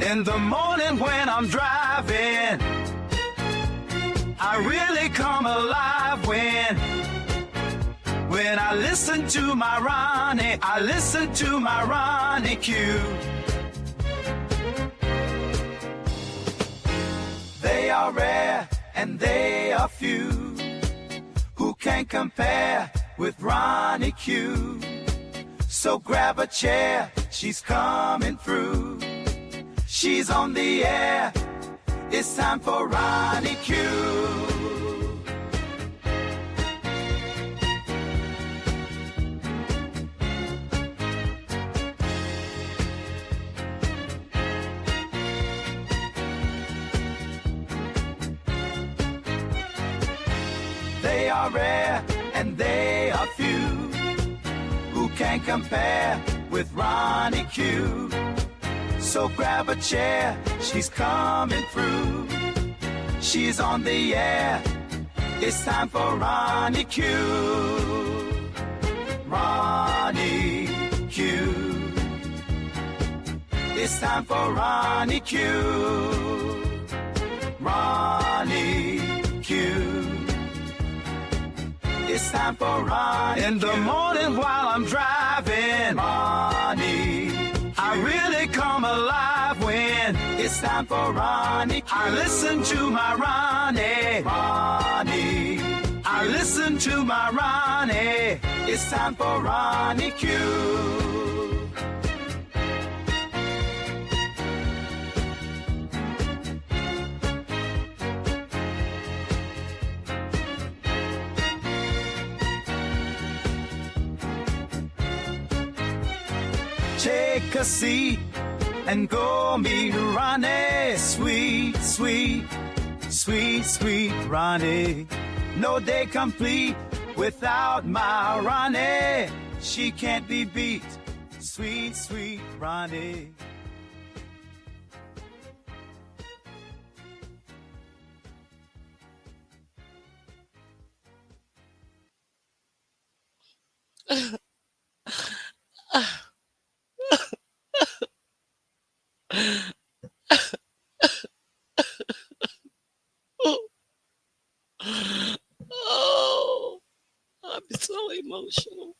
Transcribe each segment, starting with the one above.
In the morning when I'm driving, I really come alive when I listen to my Ronnie, I listen to my Ronnie Q. They are rare and they are few who can compare with Ronnie Q. So grab a chair, she's coming through. She's on the air, it's time for Ronnie Q. They are rare and they are few who can compare with Ronnie Q. So grab a chair, she's coming through. She's on the air, it's time for Ronnie Q. Ronnie Q. It's time for Ronnie Q. Ronnie Q. It's time for Ronnie Q. In the morning while I'm driving, Ronnie Q. I really come alive when it's time for Ronnie Q. I listen to my Ronnie. Ronnie Q. I listen to my Ronnie. It's time for Ronnie Q. Take a seat and go meet Ronnie. Sweet, sweet, sweet, sweet Ronnie. No day complete without my Ronnie. She can't be beat. Sweet, sweet Ronnie. Oh, I'm so emotional.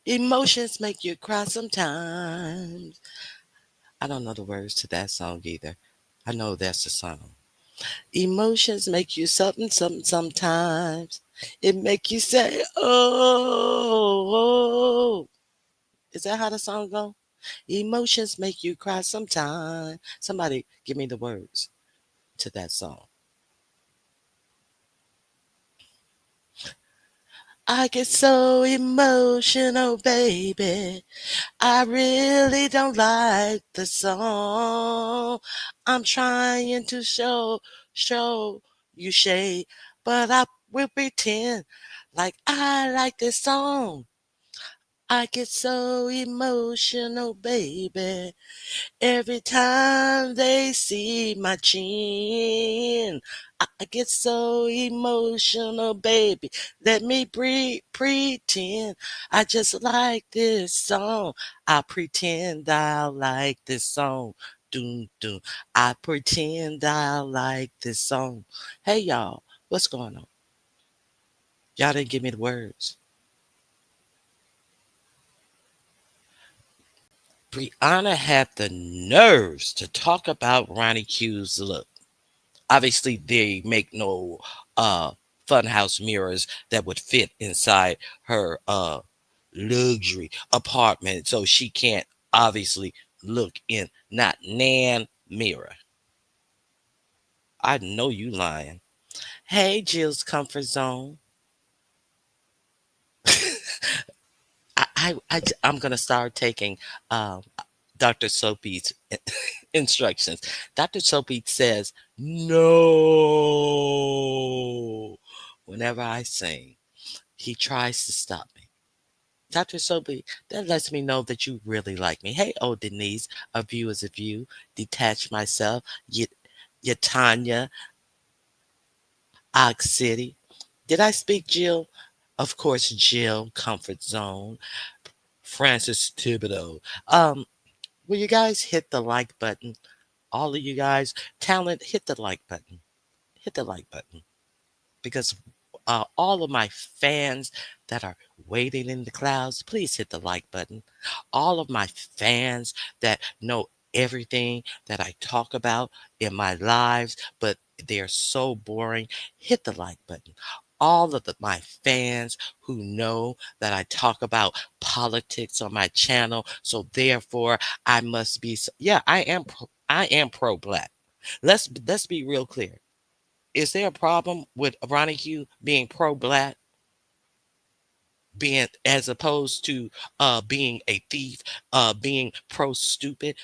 Emotions make you cry sometimes. I don't know the words to that song either. I know that's the song. Emotions make you something, something sometimes. It make you say, oh. Is that how the song go? Emotions make you cry sometimes. Somebody give me the words to that song. I get so emotional, baby. I really don't like the song. I'm trying to show you shade, but I will pretend like I like this song. I get so emotional, baby. Every time they see my chin, I get so emotional, baby. Let me pretend I just like this song. I pretend I like this song. Doom, doom. I pretend I like this song. Hey, y'all, what's going on? Y'all didn't give me the words. Brianna had the nerves to talk about Ronnie Q's look. Obviously, they make no uh funhouse mirrors that would fit inside her luxury apartment, so she can't obviously look in not nan mirror. I know you lying. Hey, Jill's comfort zone. I'm gonna start taking Dr. Soapy's instructions. Dr. Soapy says no whenever I sing. He tries to stop me. Dr. Soapy, that lets me know that you really like me. Hey, oh Denise, a view is a view. Detach myself. Yatanya, Og City. Did I speak Jill? Of course, Jill, Comfort Zone. Francis Thibodeau. Will you guys hit the like button? All of you guys, talent, hit the like button. Hit the like button. Because all of my fans that are waiting in the clouds, please hit the like button. All of my fans that know everything that I talk about in my lives, but they're so boring, hit the like button. All of my fans who know that I talk about politics on my channel, so therefore I must be. Yeah, I am pro black. Let's be real clear. Is there a problem with Ronnie Hugh being pro-black, being as opposed to being a thief, being pro-stupid,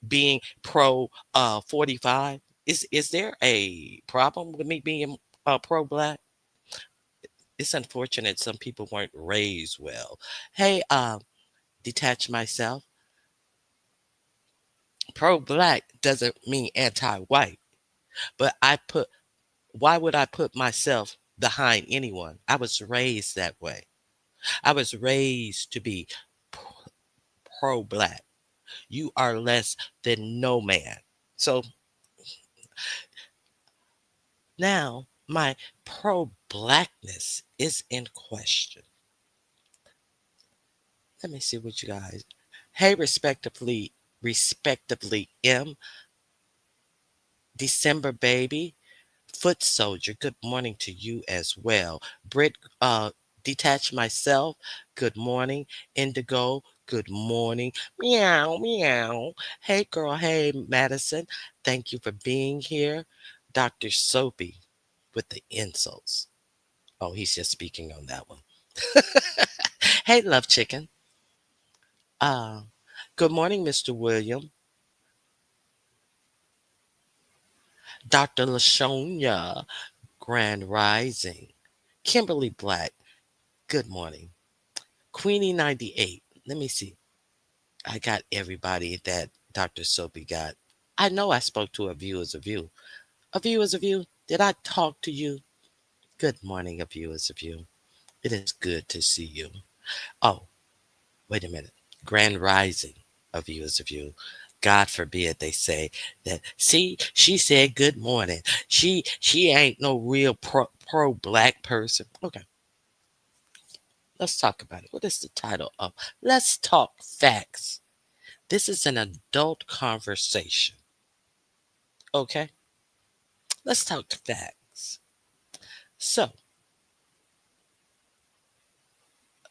being pro 45? Is there a problem with me being pro-black? It's unfortunate some people weren't raised well. Hey, detach myself. Pro-black doesn't mean anti-white, but why would I put myself behind anyone? I was raised that way. I was raised to be pro black. You are less than no man. So now my pro blackness is in question. Let me see what you guys. Hey, respectively, M, December baby, Foot Soldier, good morning to you as well. Brit, Detach Myself, good morning. Indigo, good morning. Meow, meow. Hey, girl, hey, Madison, thank you for being here. Dr. Soapy with the insults. Oh, he's just speaking on that one. Hey, Love Chicken. Uh, Good morning, Mr. William. Dr. Lashonia, Grand Rising. Kimberly Black, good morning. Queenie 98. Let me see. I got everybody that Dr. Soapy got. I know I spoke to a view as a view. A view as a view. Did I talk to you? Good morning, a view as a view. It is good to see you. Oh, wait a minute. Grand Rising, a view as a view. God forbid they say that. See, she said good morning. She ain't no real pro black person. Okay, let's talk about it. What is the title of? Let's talk facts. This is an adult conversation. Okay, let's talk facts. So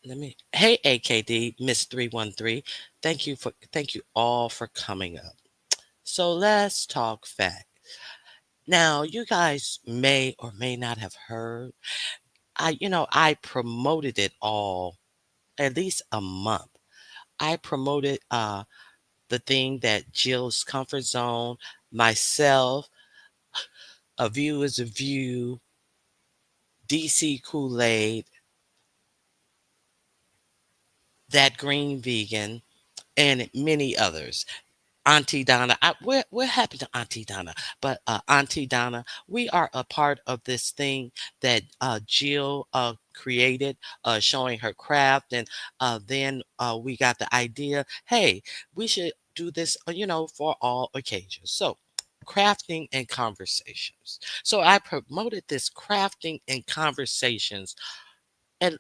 let me. Hey, AKD Miss 313. Thank you all for coming up. So let's talk facts. Now, you guys may or may not have heard. I promoted it all at least a month. I promoted the thing that Jill's comfort zone, myself, a view is a view, DC Kool-Aid, that green vegan, and many others. Auntie Donna, what happened to Auntie Donna? But Auntie Donna, we are a part of this thing that Jill created, showing her craft, and then we got the idea. Hey, we should do this, for all occasions. So, crafting and conversations. So I promoted this crafting and conversations, and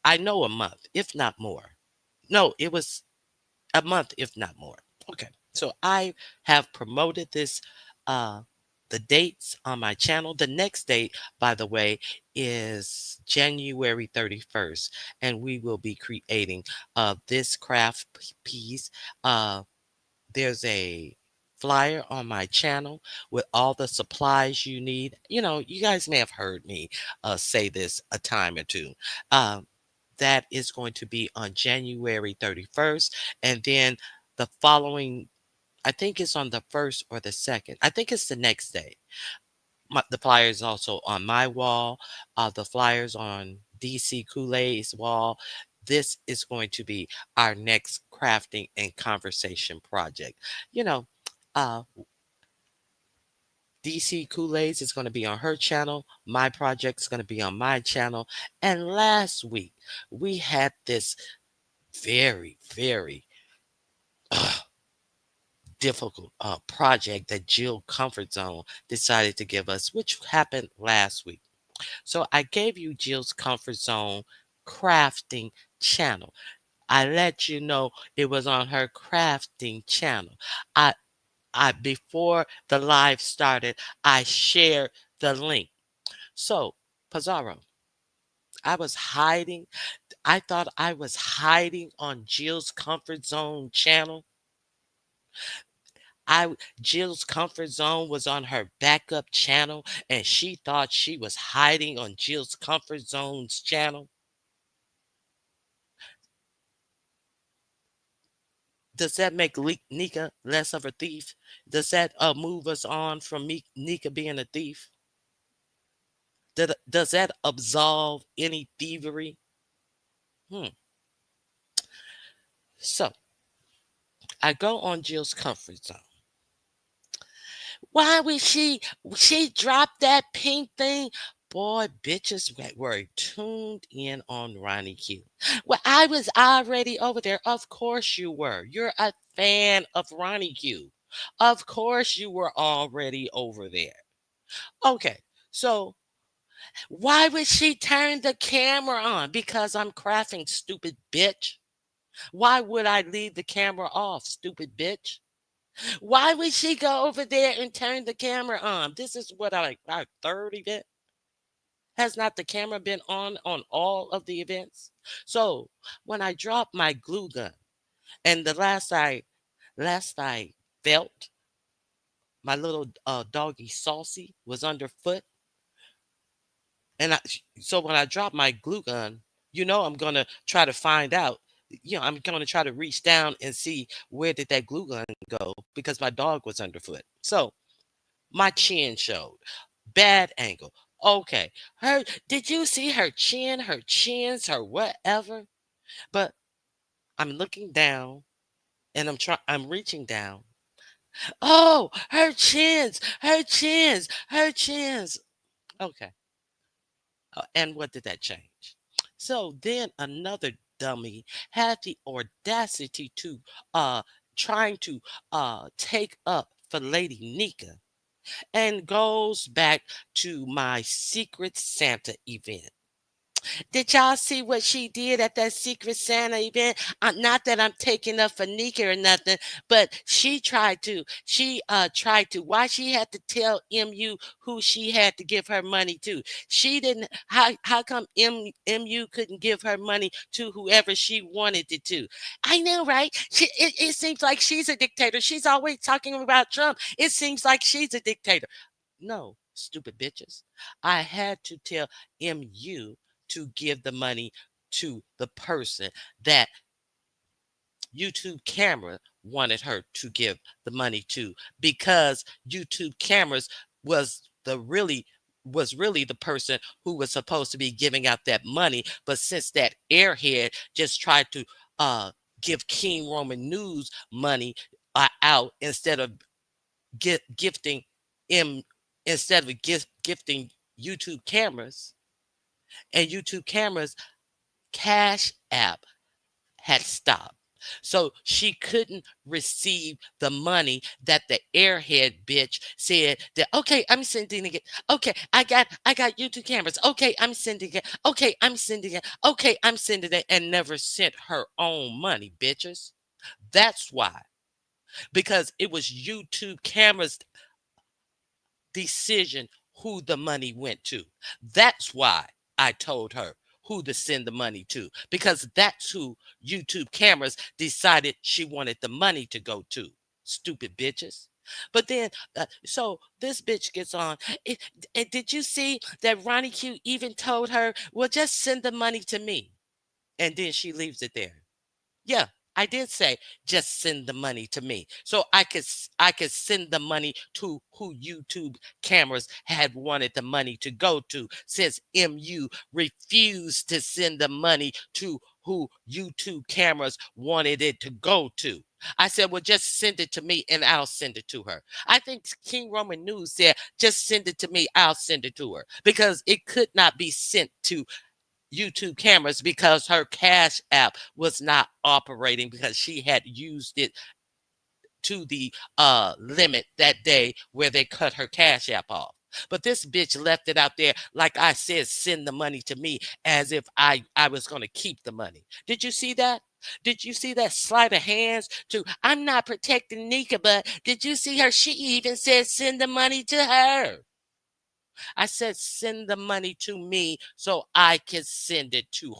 I know a month, if not more. No, it was a month, if not more. Okay. So I have promoted this, uh, the dates on my channel. The next date, by the way, is January 31st, and we will be creating this craft piece. Uh, there's a flyer on my channel with all the supplies you need. You guys may have heard me say this a time or two. Um, that is going to be on January 31st. And then the following, I think it's on the 1st or the 2nd. I think it's the next day. The flyers also on my wall, the flyers on DC Kool-Aid's wall. This is going to be our next crafting and conversation project. You know, uh, DC Kool-Aid's is going to be on her channel. My project is going to be on my channel. And last week, we had this very, very difficult project that Jill Comfort Zone decided to give us, which happened last week. So I gave you Jill's Comfort Zone crafting channel. I let you know it was on her crafting channel. I I before the live started, I shared the link. So, Pizarro, I was hiding. I thought I was hiding on Jill's Comfort Zone channel. I Jill's Comfort Zone was on her backup channel and she thought she was hiding on Jill's Comfort Zone's channel. Does that make Nika less of a thief? Does that move us on from Nika being a thief? Does that absolve any thievery? Hmm. So I go on Jill's Comfort Zone. Why would she dropped that pink thing? Boy, bitches were tuned in on Ronnie Q. Well, I was already over there. Of course you were. You're a fan of Ronnie Q. Of course you were already over there. Okay, so why would she turn the camera on? Because I'm crafting, stupid bitch. Why would I leave the camera off, stupid bitch? Why would she go over there and turn the camera on? This is what our third event. Has not the camera been on all of the events? So when I dropped my glue gun, and the last I felt my little doggy Saucy was underfoot, and so when I dropped my glue gun, I'm gonna try to find out. I'm gonna try to reach down and see where did that glue gun go because my dog was underfoot. So my chin showed. Bad angle. Okay. Did you see her chin, her chins, her whatever? But I'm looking down and I'm reaching down. Oh, her chins, her chins, her chins. Okay. And what did that change? So then another dummy had the audacity to trying to take up for Lady Nika and goes back to my Secret Santa event. Did y'all see what she did at that Secret Santa event? Not that I'm taking up for Nika or nothing, but she tried to. Why she had to tell MU who she had to give her money to? She didn't. How come MU couldn't give her money to whoever she wanted it to? I know, right? It seems like she's a dictator. She's always talking about Trump. It seems like she's a dictator. No, stupid bitches. I had to tell MU to give the money to the person that YouTube camera wanted her to give the money to because YouTube cameras was the really was really the person who was supposed to be giving out that money, but since that airhead just tried to give King Roman News money out instead of gifting him, instead of gifting YouTube cameras, and YouTube cameras cash app had stopped. So she couldn't receive the money that the airhead bitch said that, okay, I'm sending it. Okay, I got YouTube cameras. Okay, I'm sending it. Okay, I'm sending it. Okay, I'm sending it, and never sent her own money, bitches. That's why. Because it was YouTube cameras decision who the money went to. That's why I told her who to send the money to, because that's who YouTube cameras decided she wanted the money to go to. Stupid bitches. But then, so this bitch gets on. And did you see that Ronnie Q even told her, well, just send the money to me? And then she leaves it there. Yeah, I did say just send the money to me, so I could send the money to who YouTube cameras had wanted the money to go to. Since MU refused to send the money to who YouTube cameras wanted it to go to, I said, well, just send it to me and I'll send it to her. I think King Roman News said, just send it to me, I'll send it to her, because it could not be sent to YouTube cameras because her Cash App was not operating because she had used it to the limit that day where they cut her cash app off. But this bitch left it out there like I said, send the money to me as if I was going to keep the money. Did you see that? Did you see that sleight of hands to I'm not protecting Nika, but did you see her? She even said send the money to her. I said send the money to me so I can send it to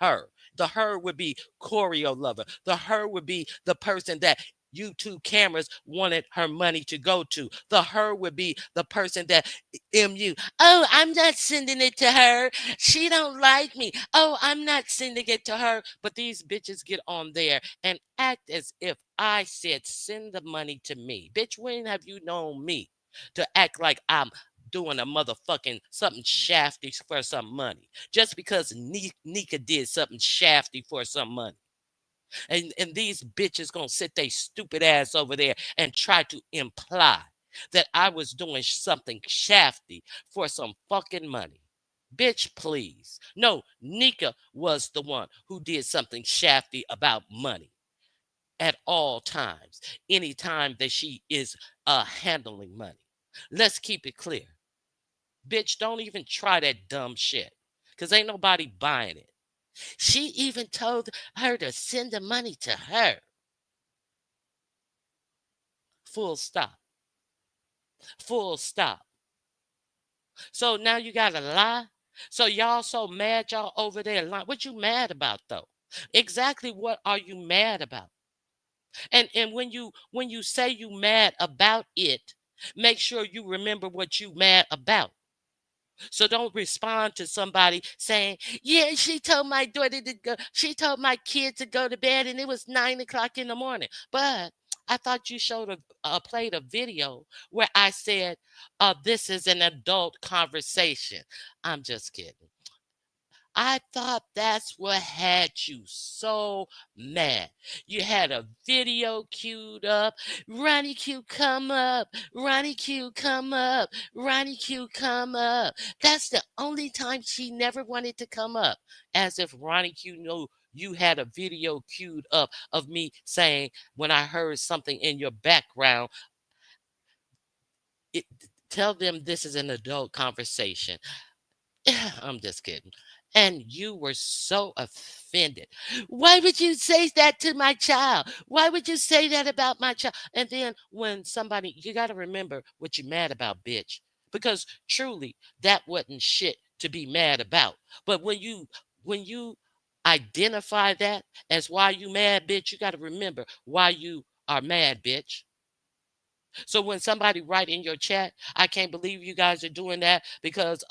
her. The her would be choreo lover. The her would be the person that YouTube cameras wanted her money to go to. The her would be the person that MU. Oh, I'm not sending it to her. She don't like me. Oh, I'm not sending it to her. But these bitches get on there and act as if I said send the money to me. Bitch, when have you known me to act like I'm doing a motherfucking something shafty for some money? Just because Nika did something shafty for some money. And these bitches gonna sit they stupid ass over there and try to imply that I was doing something shafty for some fucking money. Bitch, please. No, Nika was the one who did something shafty about money at all times, anytime that she is handling money. Let's keep it clear. Bitch, don't even try that dumb shit. Because ain't nobody buying it. She even told her to send the money to her. Full stop. Full stop. So now you got to lie? So y'all so mad y'all over there lying. What you mad about though? Exactly what are you mad about? And when you say you mad about it, make sure you remember what you mad about. So don't respond to somebody saying, yeah, she told my daughter to go, she told my kid to go to bed and it was 9 o'clock in the morning. But I thought you showed played a video where I said, this is an adult conversation. I'm just kidding. I thought that's what had you so mad. You had a video queued up. Ronnie Q, come up. Ronnie Q, come up. Ronnie Q, come up. That's the only time she never wanted to come up. As if Ronnie Q knew you had a video queued up of me saying, when I heard something in your background, it, tell them this is an adult conversation. I'm just kidding. And you were so offended. Why would you say that to my child? Why would you say that about my child? And then when somebody, you got to remember what you're mad about, bitch. Because truly, that wasn't shit to be mad about. But when you identify that as why you mad, bitch, you got to remember why you are mad, bitch. So when somebody write in your chat, I can't believe you guys are doing that because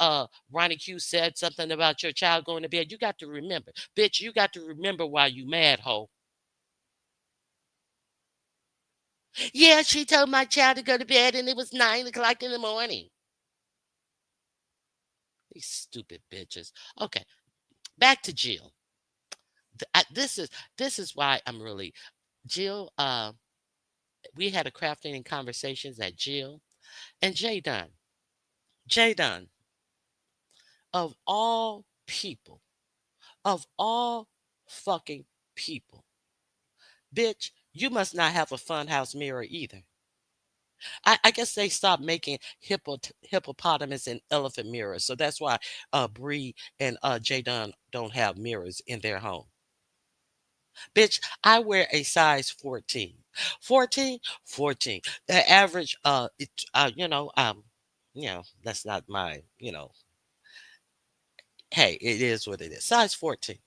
Ronnie Q said something about your child going to bed. You got to remember, bitch, you got to remember why you mad, ho. Yeah, she told my child to go to bed and it was 9 o'clock in the morning. These stupid bitches. Okay, back to Jill. This is why I'm really Jill. We had a crafting and conversations at Jill and Jay Dunn. Jay Dunn, of all people. Of all fucking people. Bitch, you must not have a funhouse mirror either. I guess they stopped making hippopotamus and elephant mirrors. So that's why Bree and Jay Dunn don't have mirrors in their home. Bitch, I wear a size 14. 14? 14. The average, that's not my, hey, it is what it is. Size 14.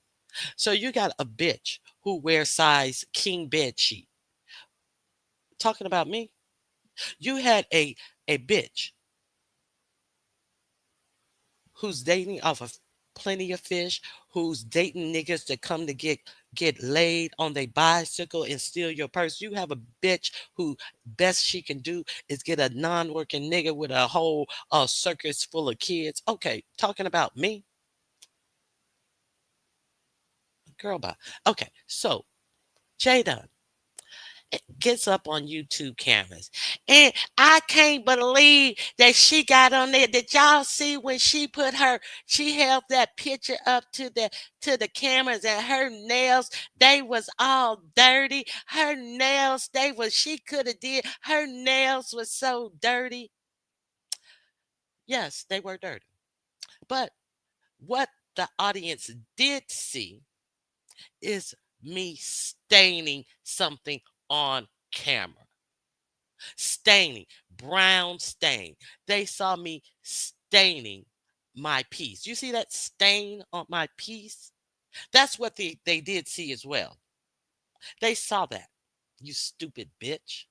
So you got a bitch who wears size king bed sheet. Talking about me? You had a bitch who's dating off of plenty of fish, who's dating niggas that come to get laid on their bicycle and steal your purse. You have a bitch who best she can do is get a non-working nigga with a whole circus full of kids. Okay, talking about me, girl. Bye. Okay, so Jada, gets up on YouTube cameras. And I can't believe that she got on there. Did y'all see when she held that picture up to the cameras and her nails, they was all dirty. Her nails, she could have did, her nails was so dirty. Yes, they were dirty. But what the audience did see is me staining something on camera. Staining, brown stain. They saw me staining my piece. You see that stain on my piece? That's what they did see as well. They saw that. You stupid bitch.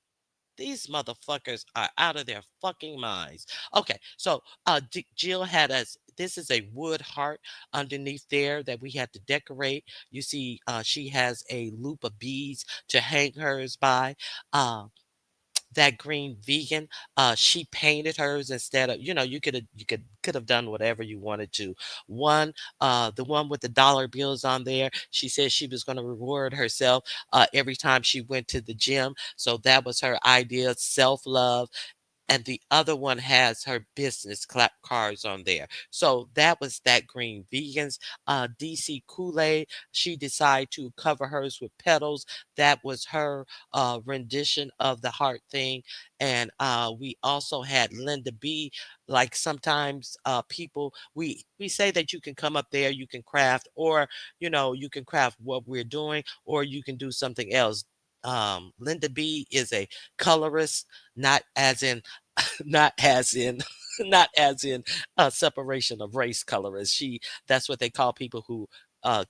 These motherfuckers are out of their fucking minds. Okay, so Jill had us. This is a wood heart underneath there that we had to decorate. You see, she has a loop of beads to hang hers by. Uh, that green vegan, she painted hers instead of, you could have done whatever you wanted to. The one with the dollar bills on there, she said she was going to reward herself every time she went to the gym. So that was her idea, self-love. And the other one has her business clap cards on there. So that was that green vegans. DC Kool-Aid, she decided to cover hers with petals. That was her rendition of the heart thing. And we also had Linda B. Like sometimes people, we say that you can come up there, you can craft, or you can craft what we're doing, or you can do something else. Linda B is a colorist, not as in not as in not as in a separation of race colorist. That's what they call people who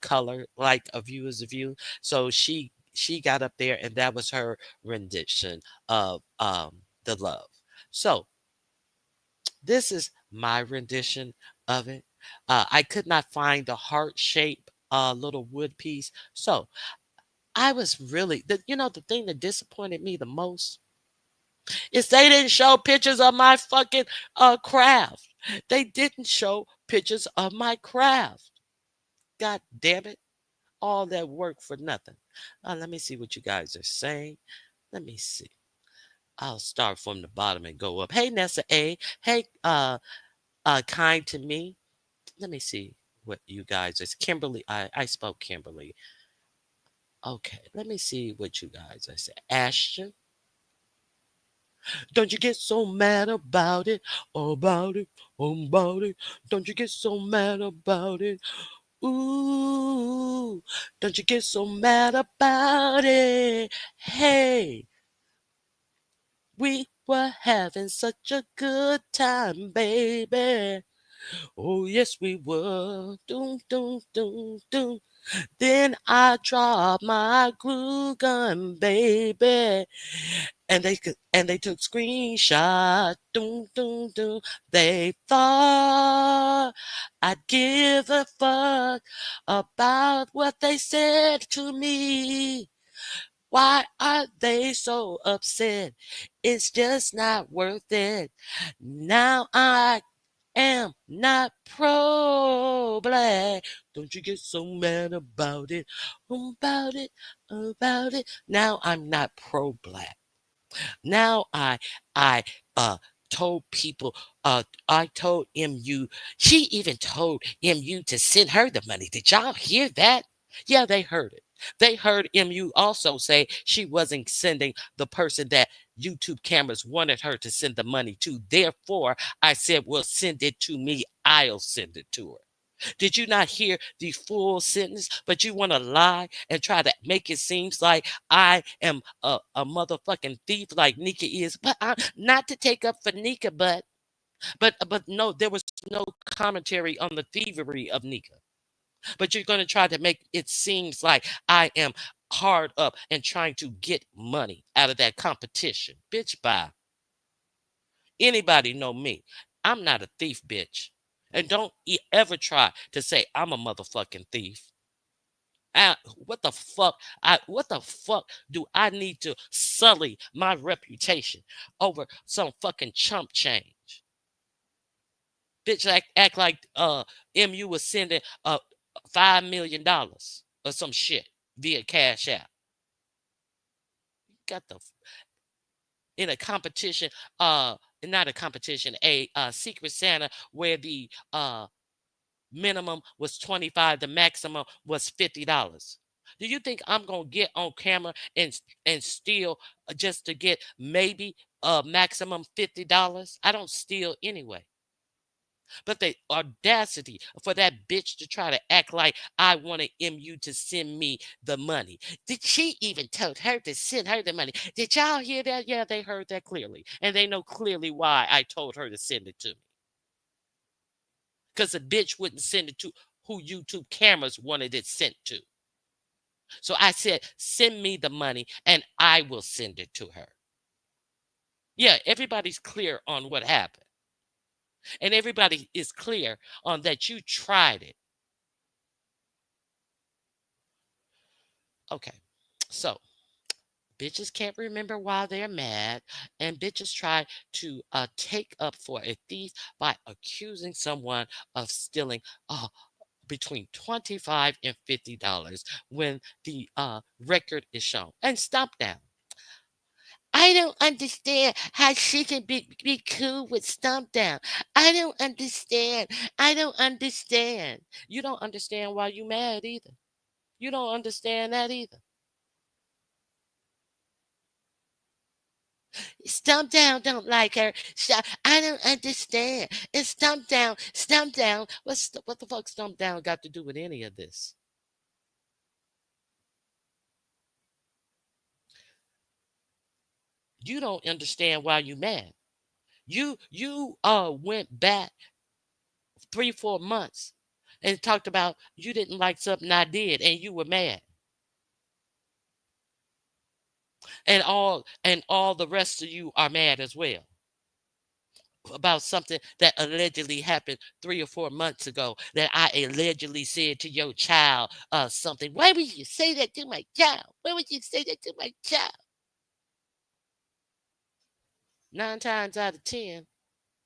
color like a view is a view. So she got up there and that was her rendition of the love. So this is my rendition of it. I could not find the heart shape little wood piece. So I was really the thing that disappointed me the most is they didn't show pictures of my fucking craft. They didn't show pictures of my craft. God damn it. All that work for nothing. Let me see what you guys are saying. Let me see. I'll start from the bottom and go up. Hey Nessa A. Hey kind to me. Let me see what you guys is. Kimberly. I spoke Kimberly. Okay, let me see what you guys are saying. Ashton. Don't you get so mad about it, about it, about it. Don't you get so mad about it. Ooh, don't you get so mad about it. Hey, we were having such a good time, baby. Oh, yes, we were. Doom, doom, doom, doom. Then I dropped my glue gun, baby. And they took screenshots. Doom, doom, doom. They thought I'd give a fuck about what they said to me. Why are they so upset? It's just not worth it. Now I am not pro black. Don't you get so mad about it, about it, about it. Now I'm not pro black. Now I told people, I told MU, she even told MU to send her the money. Did y'all hear that? Yeah, they heard it. They heard MU also say she wasn't sending the person that YouTube cameras wanted her to send the money to. Therefore, I said, well, send it to me. I'll send it to her. Did you not hear the full sentence? But you want to lie and try to make it seem like I am a motherfucking thief like Nika is. But not to take up for Nika, but no, there was no commentary on the thievery of Nika. But you're going to try to make it seem like I am hard up and trying to get money out of that competition. Bitch, bye. Anybody know me? I'm not a thief, bitch. And don't ever try to say I'm a motherfucking thief. What the fuck do I need to sully my reputation over some fucking chump change? Bitch, act like MU was sending $5 million or some shit via Cash App. got the in a competition, uh, not a competition, a Secret Santa where the minimum was 25, the maximum was $50. Do you think I'm gonna get on camera and steal just to get maybe a maximum $50? I don't steal anyway. But the audacity for that bitch to try to act like I wanted MU to send me the money. Did she even told her to send her the money? Did y'all hear that? Yeah, they heard that clearly. And they know clearly why I told her to send it to me. Because the bitch wouldn't send it to who YouTube cameras wanted it sent to. So I said, send me the money and I will send it to her. Yeah, everybody's clear on what happened. And everybody is clear on that you tried it. Okay, so bitches can't remember why they're mad, and bitches try to take up for a thief by accusing someone of stealing between $25 and $50 when the record is shown. And stop down. I don't understand how she can be cool with Stomp Down. I don't understand. I don't understand. You don't understand why you mad either. You don't understand that either. Stump Down don't like her. I don't understand. It's Stump Down. Stump Down. What the fuck Stump Down got to do with any of this? You don't understand why you mad. You went back 3-4 months and talked about you didn't like something I did and you were mad. And all the rest of you are mad as well about something that allegedly happened 3 or 4 months ago that I allegedly said to your child something. Why would you say that to my child? Why would you say that to my child? 9 times out of 10,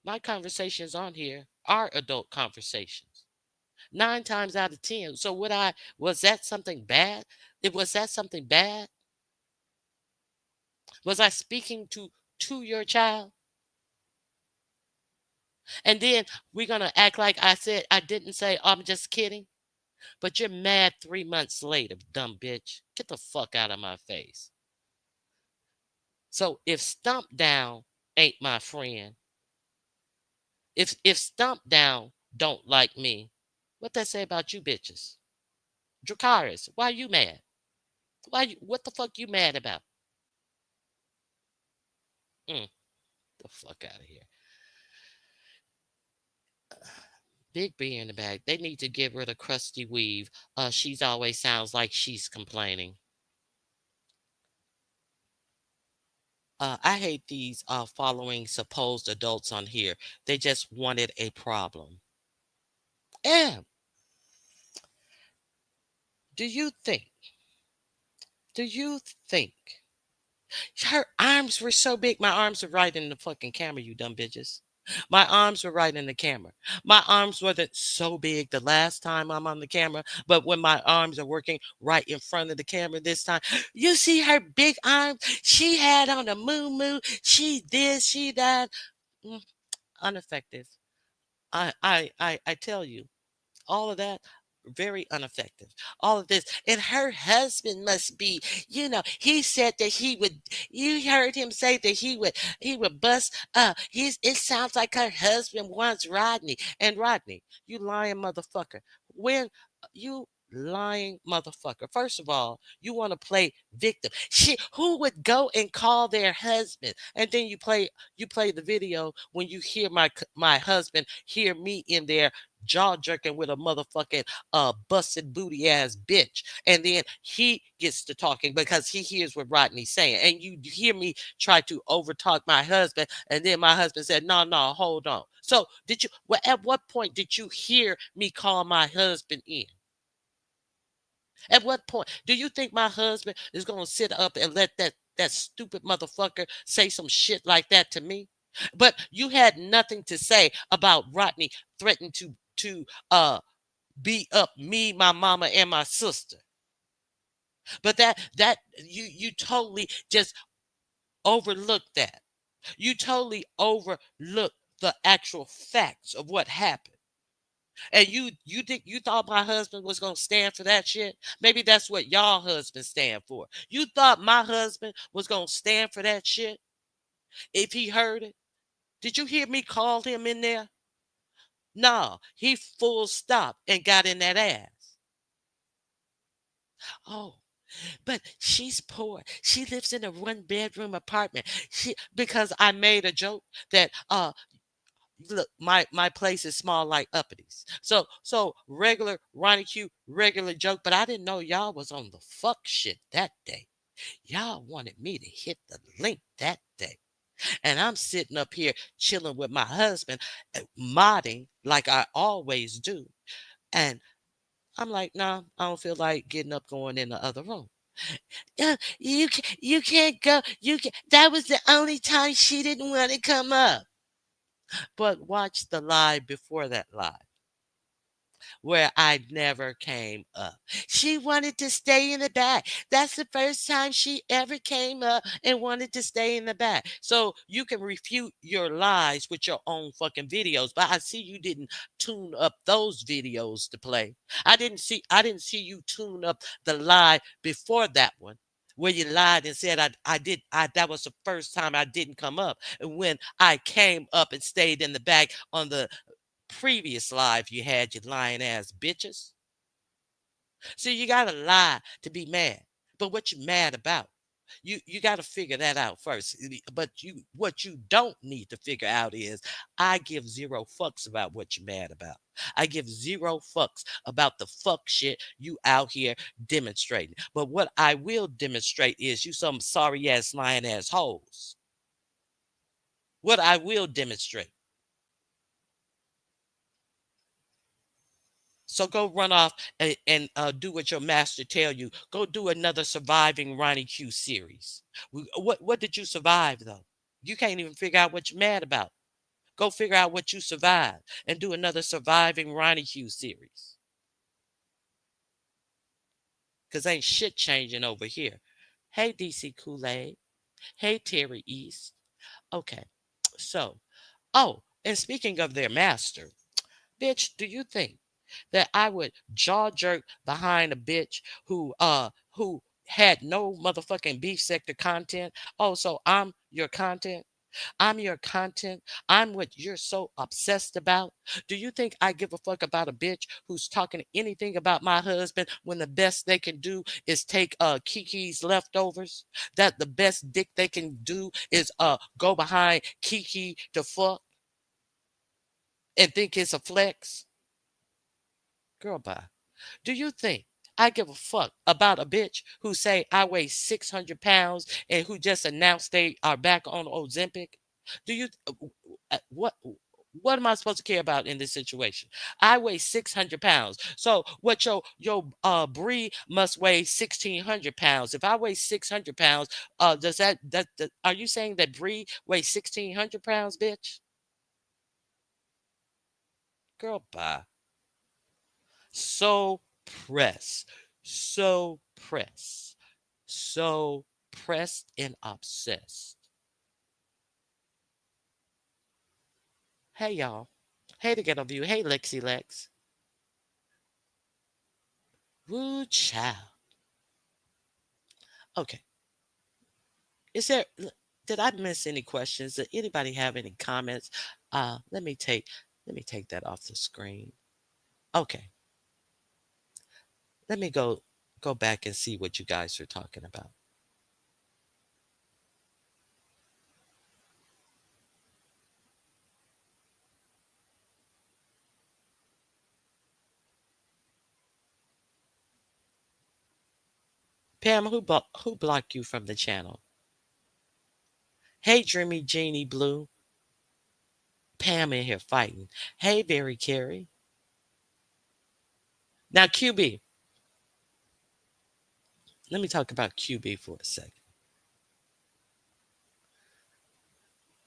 my conversations on here are adult conversations. 9 times out of 10. So was that something bad? Was that something bad? Was I speaking to your child? And then we're gonna act like I said I didn't say, oh, I'm just kidding. But you're mad 3 months later, dumb bitch. Get the fuck out of my face. So if Stump Down ain't my friend, if Stump Down don't like me, what that say about you bitches? Dracaris, why you mad? What the fuck you mad about? The fuck out of here. Big B in the bag. They need to get rid of Krusty Weave. She's always sounds like she's complaining. I hate these following supposed adults on here. They just wanted a problem. And do you think, do you think her arms were so big? My arms were right in the fucking camera, you dumb bitches. My arms were right in the camera. My arms wasn't so big the last time I'm on the camera, but when my arms are working right in front of the camera this time, you see her big arms? She had on a moo. She this, she that. Mm, Ineffective. I tell you, all of that very ineffective. All of this, and her husband must be, he said that he would, you heard him say that he would bust, it sounds like her husband wants Rodney. And Rodney, you lying motherfucker, when you lying motherfucker, first of all, you want to play victim. Who would go and call their husband? And then you play the video when you hear my husband hear me in there jaw jerking with a motherfucking busted booty ass bitch. And then he gets to talking because he hears what Rodney's saying. And you hear me try to overtalk my husband. And then my husband said, no, hold on. So at what point did you hear me call my husband in? At what point do you think my husband is going to sit up and let that stupid motherfucker say some shit like that to me? But you had nothing to say about Rodney threatening to beat up me, my mama, and my sister. But that you totally just overlooked that. You totally overlooked the actual facts of what happened. And you thought my husband was gonna stand for that shit? Maybe that's what y'all husbands stand for. You thought my husband was gonna stand for that shit if he heard it? Did you hear me call him in there? No, he full stop and got in that ass. Oh, but she's poor. She lives in a one-bedroom apartment. She because I made a joke that look, my place is small like uppities. So regular Ronnie Q, regular joke, but I didn't know y'all was on the fuck shit that day. Y'all wanted me to hit the link that day. And I'm sitting up here chilling with my husband, modding like I always do. And I'm like, nah, I don't feel like getting up going in the other room. Yeah, you can't go. You can That was the only time she didn't want to come up. But watch the live before that live where I never came up. She wanted to stay in the back. That's the first time she ever came up and wanted to stay in the back. So you can refute your lies with your own fucking videos. But I see you didn't tune up those videos to play. I didn't see you tune up the lie before that one. Where you lied and said I that was the first time I didn't come up. And when I came up and stayed in the back on the previous live you had, you lying ass bitches. See, you gotta lie to be mad. But what you mad about? You gotta figure that out first. But what you don't need to figure out is I give zero fucks about what you're mad about. I give zero fucks about the fuck shit you out here demonstrating. But what I will demonstrate is you some sorry ass lying ass hoes. What I will demonstrate. So go run off and do what your master tell you. Go do another surviving Ronnie Q series. What did you survive though? You can't even figure out what you're mad about. Go figure out what you survived and do another surviving Ronnie Q series. Cause ain't shit changing over here. Hey DC Kool-Aid. Hey Terry East. Okay. So, oh, and speaking of their master, bitch, do you think that I would jaw jerk behind a bitch who had no motherfucking beef sector content? Oh, so I'm your content? I'm your content. I'm what you're so obsessed about. Do you think I give a fuck about a bitch who's talking anything about my husband when the best they can do is take Kiki's leftovers? That the best dick they can do is go behind Kiki to fuck and think it's a flex? Girl, bye. Do you think I give a fuck about a bitch who say I weigh 600 pounds and who just announced they are back on Ozempic? Do you what am I supposed to care about in this situation? I weigh 600 pounds. So what your Bree must weigh 1,600 pounds. If I weigh 600 pounds, does that are you saying that Bree weighs 1,600 pounds, bitch? Girl, bye. So press, so press, so pressed and obsessed. Hey y'all. Hey to get a view. Hey Lexi Lex. Woo child. Okay. Is there did I miss any questions? Did anybody have any comments? Let me take that off the screen. Okay. Let me go back and see what you guys are talking about. Pam, who blocked you from the channel? Hey Dreamy Genie Blue. Pam in here fighting. Hey, Barry Carey. Now, QB. Let me talk about QB for a second.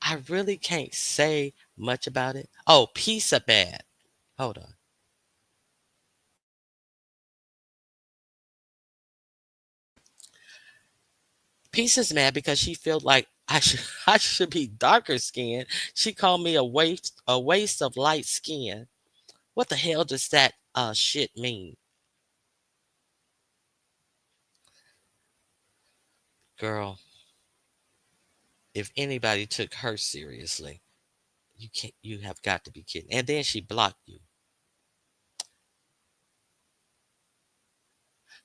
I really can't say much about it. Oh, Pizza bad. Hold on. Pizza's mad because she felt like I should I should be darker skinned. She called me a waste of light skin. What the hell does that shit mean? Girl, if anybody took her seriously, you have got to be kidding. And then she blocked you.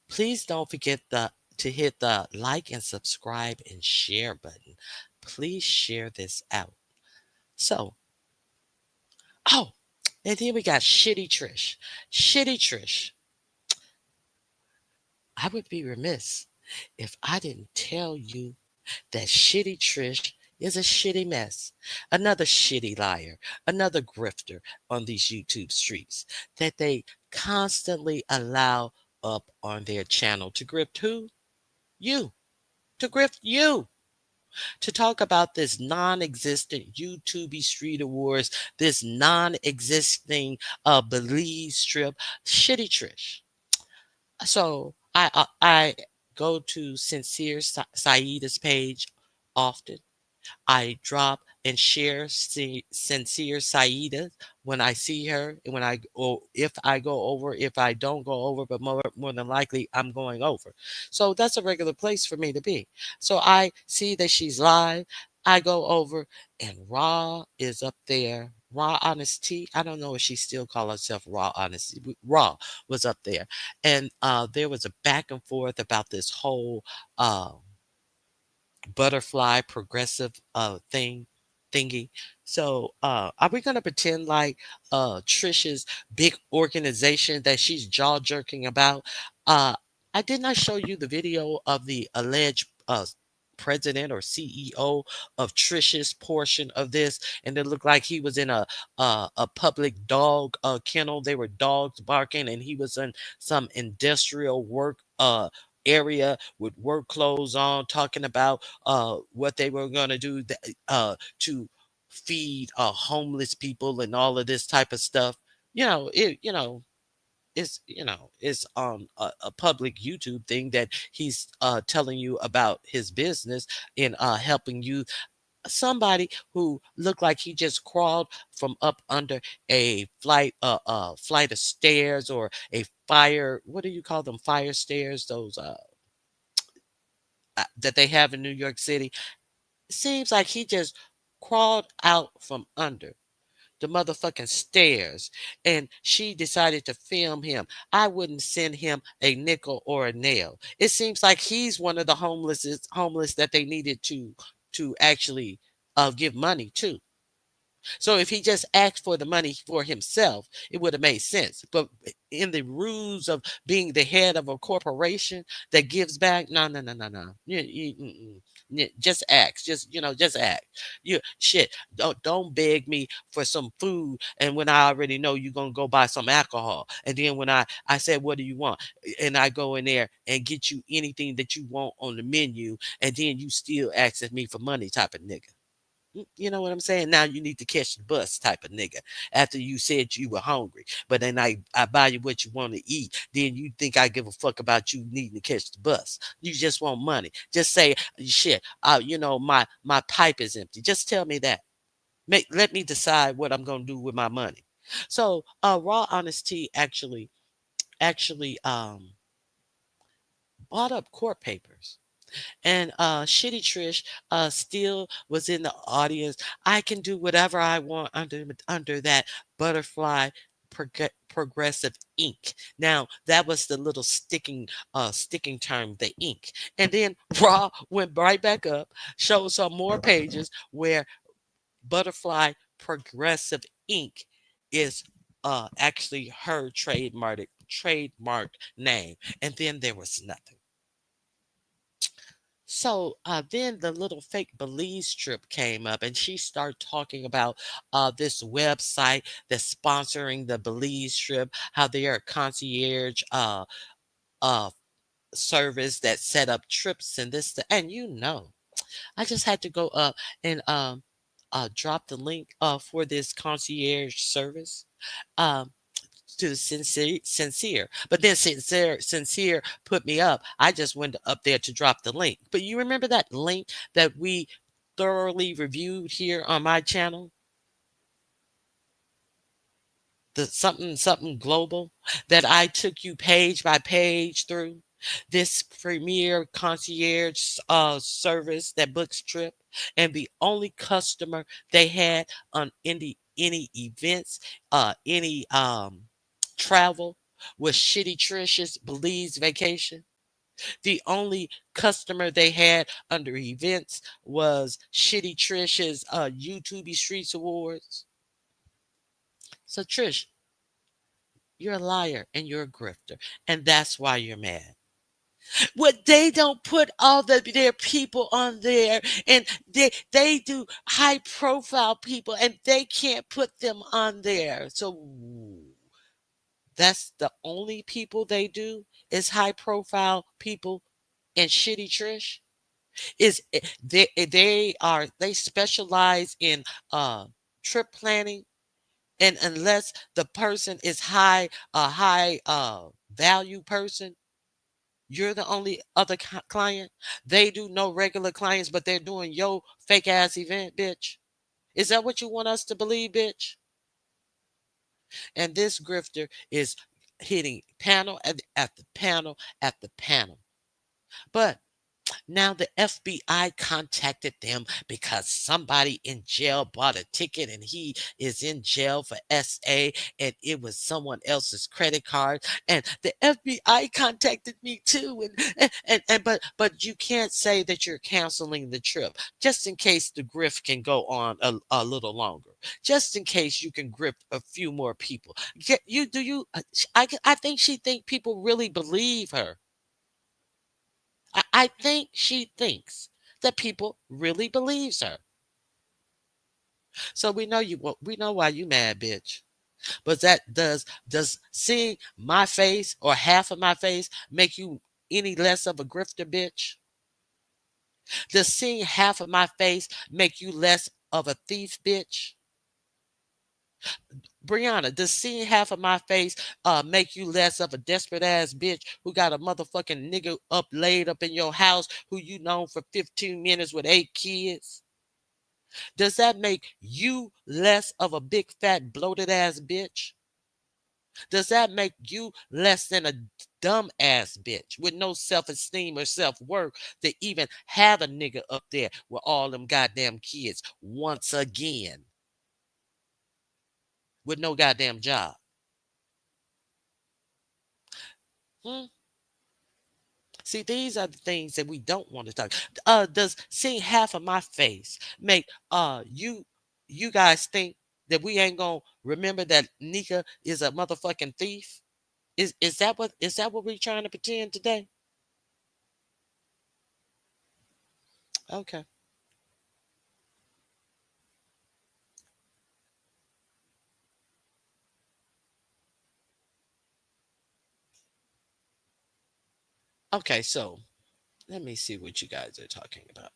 Please don't forget to hit the like and subscribe and share button. Please share this out. So, oh, and then we got Shitty Trish. Shitty Trish. I would be remiss if I didn't tell you that Shitty Trish is a shitty mess. Another shitty liar, another grifter on these YouTube streets that they constantly allow up on their channel to grift who? You. To grift you. To talk about this non existent YouTube Street Awards, this non existing Belize strip. Shitty Trish. So I go to Sincere Saida's page often. I drop and share Sincere Saida when I see her, and when I or if I go over, if I don't go over, but more than likely I'm going over. So that's a regular place for me to be. So I see that she's live. I go over, and Raw is up there. Raw Honesty. I don't know if she still call herself Raw Honesty. Raw was up there, and there was a back and forth about this whole. Butterfly progressive thingy. So are we gonna pretend like Trisha's big organization that she's jaw jerking about? Uh I did not show you the video of the alleged president or CEO of Trisha's portion of this, and it looked like he was in a public dog kennel. They were dogs barking, and he was in some industrial work area with work clothes on, talking about what they were going to do to feed homeless people and all of this type of stuff. It's a public YouTube thing that he's telling you about his business and helping you. Somebody who looked like he just crawled from up under a flight of stairs, or a fire, what do you call them, fire stairs, those that they have in New York City. Seems like he just crawled out from under the motherfucking stairs, and she decided to film him. I wouldn't send him a nickel or a nail. It seems like he's one of the homeless that they needed to actually give money to. So if he just asked for the money for himself, it would have made sense. But in the rules of being the head of a corporation that gives back, no, no, no, no, no. Just ask. Just ask. You shit. Don't beg me for some food, and when I already know you're gonna go buy some alcohol, and then when I said, what do you want, and I go in there and get you anything that you want on the menu, and then you still asking me for money, type of nigga. You know what I'm saying? Now you need to catch the bus, type of nigga. After you said you were hungry, but then I buy you what you want to eat. Then you think I give a fuck about you needing to catch the bus. You just want money. Just say shit. My pipe is empty. Just tell me that. Let me decide what I'm gonna do with my money. So Raw Honesty actually bought up court papers, and Shitty Trish still was in the audience. I can do whatever I want under that butterfly progressive ink. Now that was the little sticking term, the ink. And then Raw went right back up, showed some more pages where butterfly progressive ink is actually her trademark name. And then there was nothing. So then the little fake Belize trip came up, and she started talking about this website that's sponsoring the Belize trip, how they are a concierge uh, service that set up trips and this, and I just had to go up and drop the link for this concierge service. Um, to sincere. But then sincere put me up. I just went up there to drop the link. But you remember that link that we thoroughly reviewed here on my channel, the something something global, that I took you page by page through. This premier concierge service that books trip, and the only customer they had on any events, any travel, was Shitty Trish's Belize vacation. The only customer they had under events was Shitty Trish's YouTube Streets Awards. So Trish, you're a liar and you're a grifter, and that's why you're mad. What they don't put all their people on there, and they do high profile people, and they can't put them on there. So that's the only people they do is high profile people and Shitty Trish. Is they specialize in trip planning, and unless the person is high value person, you're the only other client. They do no regular clients, but they're doing your fake ass event, bitch. Is that what you want us to believe, bitch? And this grifter is hitting panel at the panel at the panel. But now the FBI contacted them because somebody in jail bought a ticket and he is in jail for SA, and it was someone else's credit card. And the FBI contacted me too. But you can't say that you're canceling the trip just in case the grift can go on a little longer. Just in case you can grip a few more people. I think she think people really believe her. I think she thinks that people really believes her. So we know we know why you mad, bitch. But that does seeing my face or half of my face make you any less of a grifter, bitch? Does seeing half of my face make you less of a thief, bitch? Brianna, does seeing half of my face make you less of a desperate ass bitch who got a motherfucking nigga up laid up in your house who you known for 15 minutes with 8 kids? Does that make you less of a big fat bloated ass bitch? Does that make you less than a dumb ass bitch with no self-esteem or self-worth to even have a nigga up there with all them goddamn kids once again with no goddamn job? Hmm? See, these are the things that we don't want to talk. Does seeing half of my face make you guys think that we ain't gonna remember that Nika is a motherfucking thief? Is that what we're trying to pretend today? Okay. Okay, so let me see what you guys are talking about.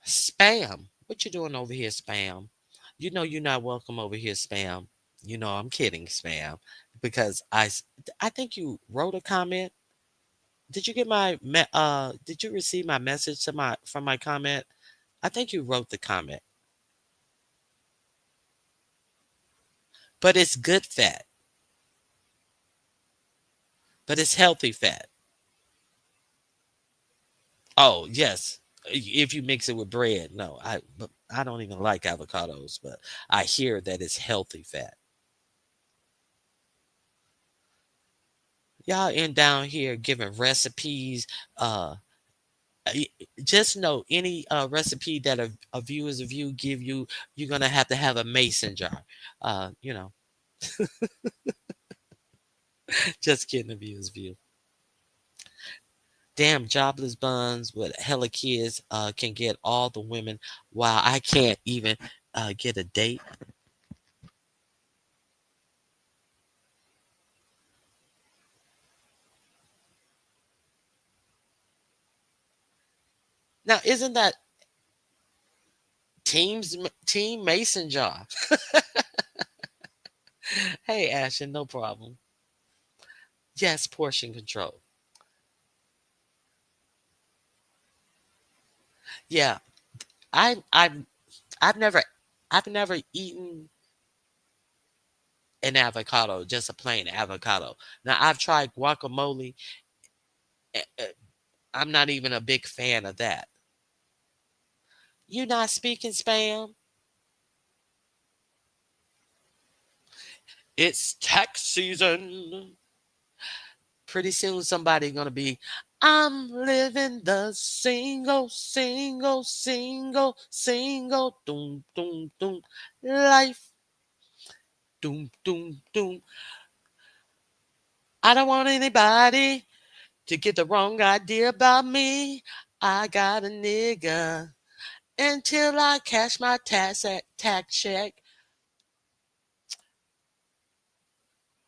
Spam. What you doing over here, spam? You know you're not welcome over here, spam. You know I'm kidding, spam, because I think you wrote a comment. Did you get did you receive my message to my from my comment? I think you wrote the comment. But it's good fat. But it's healthy fat. Oh, yes. If you mix it with bread. No, but I don't even like avocados, but I hear that it's healthy fat. Y'all in down here giving recipes. Y- just know any recipe that a viewers of you give you, you're gonna have a mason jar. You know, just kidding, a viewers view. Damn jobless buns with hella kids can get all the women, while I can't even get a date. Now, isn't that Team Mason jar. Hey, Ashton, no problem. Yes, portion control. Yeah, I I've never I've never eaten an avocado, just a plain avocado. Now I've tried guacamole. eh, eh, I'm not even a big fan of that. You not speaking spam? It's tax season. Pretty soon somebody gonna be, I'm living the single, doom, doom, doom, life, doom, doom, doom. I don't want anybody to get the wrong idea about me. I got a nigga until I cash my tax check.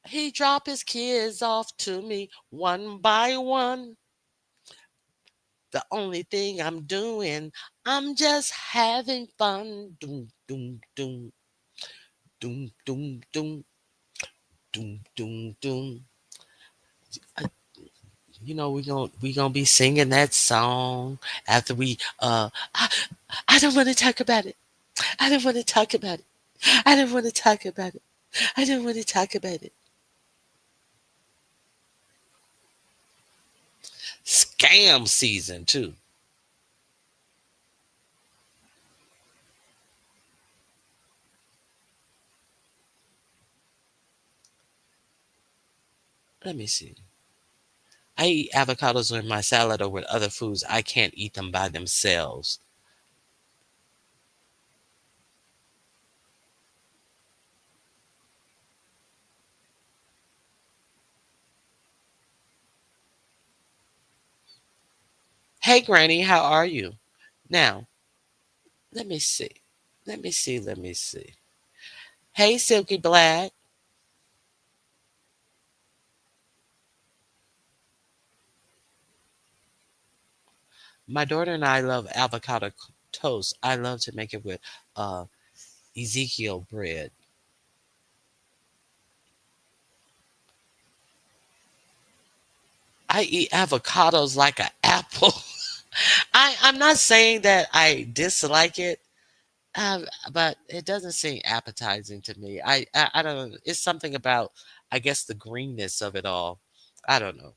He drop his kids off to me one by one. The only thing I'm doing, I'm just having fun. Doom, doom, doom, doom, doom, doom, doom, doom, doom. Uh, we gonna be singing that song after we. I don't want to talk about it. I don't want to talk about it. I don't want to talk about it. I don't want to talk about it. Scam season too. Let me see. I eat avocados with my salad or with other foods. I can't eat them by themselves. Hey, Granny, how are you? Now, let me see. Let me see. Hey, Silky Black. My daughter and I love avocado toast. I love to make it with uh, Ezekiel bread. I eat avocados like an apple. I'm not saying that I dislike it, but it doesn't seem appetizing to me. I don't know. It's something about, I guess, the greenness of it all. I don't know.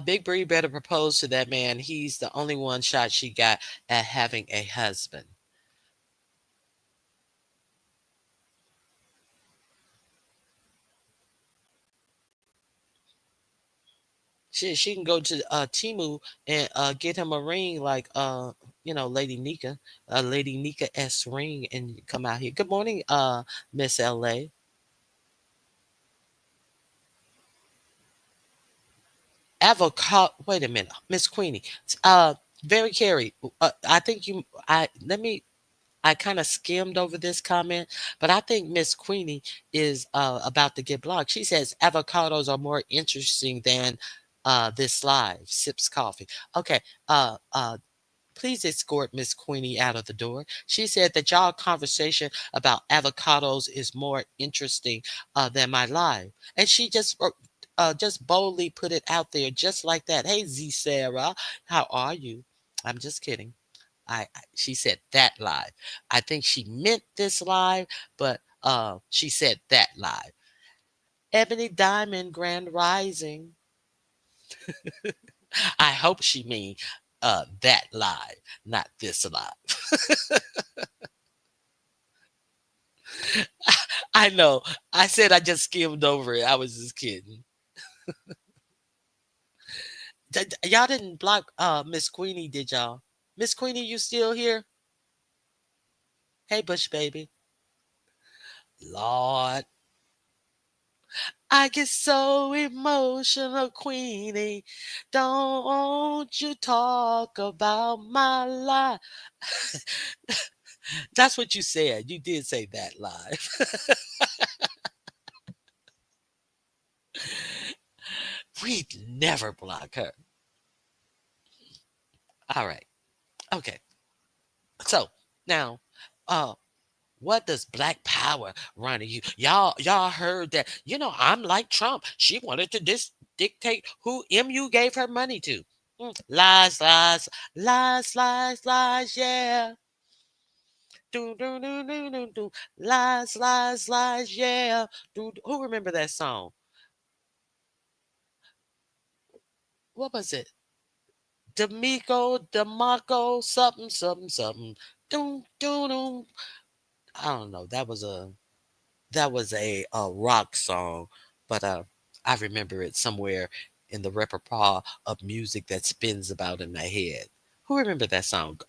Big Bree better propose to that man. He's the only one shot she got at having a husband. She can go to Timu and get him a ring like Lady Nika, Lady Nika S ring, and come out here. Good morning, Miss LA. Avocado. Wait a minute, Miss Queenie. Very Carrie. I think you. I let me. I kind of skimmed over this comment, but I think Miss Queenie is about to get blocked. She says avocados are more interesting than this live. Sips coffee. Okay. Please escort Miss Queenie out of the door. She said that y'all conversation about avocados is more interesting than my live, and she just boldly put it out there just like that. Hey, Z Sarah, how are you? I'm just kidding. She said that live. I think she meant this live, but she said that live. Ebony Diamond Grand Rising. I hope she mean that live, not this live. I know. I said I just skimmed over it. I was just kidding. Y'all didn't block Miss Queenie, did y'all? Miss Queenie, you still here? Hey, Bush baby. Lord. I get so emotional, Queenie. Don't you talk about my life. That's what you said. You did say that live. We'd never block her. All right. Okay. So now, uh, what does Black Power run to you? Y'all heard that? I'm like Trump. She wanted to dictate who MU gave her money to. Lies, lies, lies, lies, lies. Yeah. Do do do do do do. Lies, lies, lies. Yeah. Who remember that song? What was it? Demaco, something, something, something. Doom, doom, doom. I don't know. That was a rock song, but I remember it somewhere in the repertoire of music that spins about in my head. Who remember that song?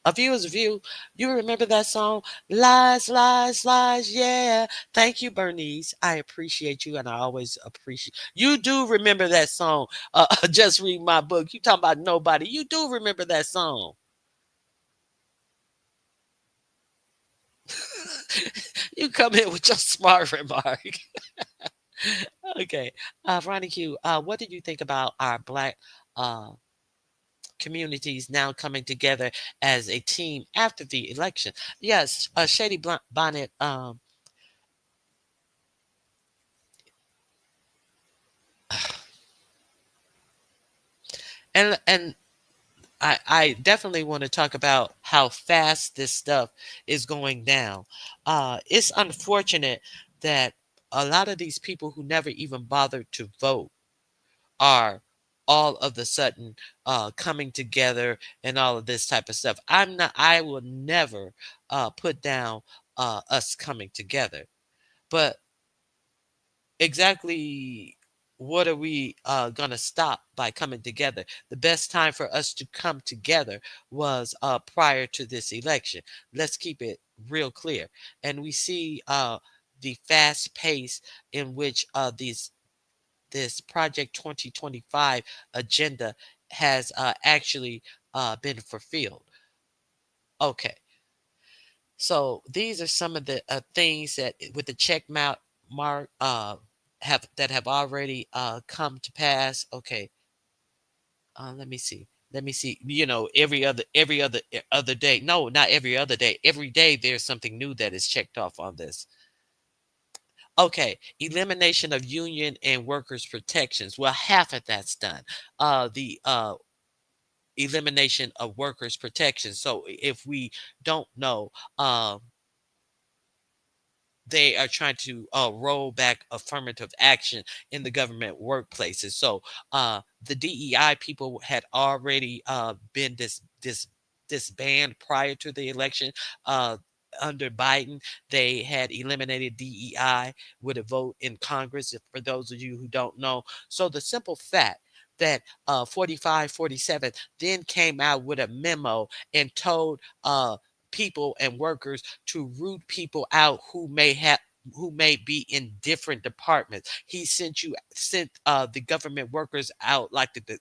A View is a View. You remember that song? Lies, lies, lies. Yeah. Thank you, Bernice. I appreciate you, and I always appreciate you. Do remember that song? Just read my book. You talking about nobody? You do remember that song? You come in with your smart remark. Okay. Ronnie Q, what did you think about our Black uh, communities now coming together as a team after the election? Yes, Shady Bonnet, and I definitely want to talk about how fast this stuff is going down. It's unfortunate that a lot of these people who never even bothered to vote are all of the sudden coming together and all of this type of stuff. I will never put down us coming together. But exactly what are we going to stop by coming together? The best time for us to come together was prior to this election. Let's keep it real clear. And we see the fast pace in which this Project 2025 agenda has actually been fulfilled. Okay, so these are some of the things that, with the mark, have already come to pass. Okay, let me see. Let me see. Every other day. No, not every other day. Every day there's something new that is checked off on this. Okay, elimination of union and workers' protections. Well, half of that's done. The elimination of workers' protections. So if we don't know, they are trying to roll back affirmative action in the government workplaces. So the DEI people had already been disbanded prior to the election. Under Biden, they had eliminated DEI with a vote in Congress. For those of you who don't know, so the simple fact that 4547 then came out with a memo and told people and workers to root people out who may be in different departments. He sent the government workers out like the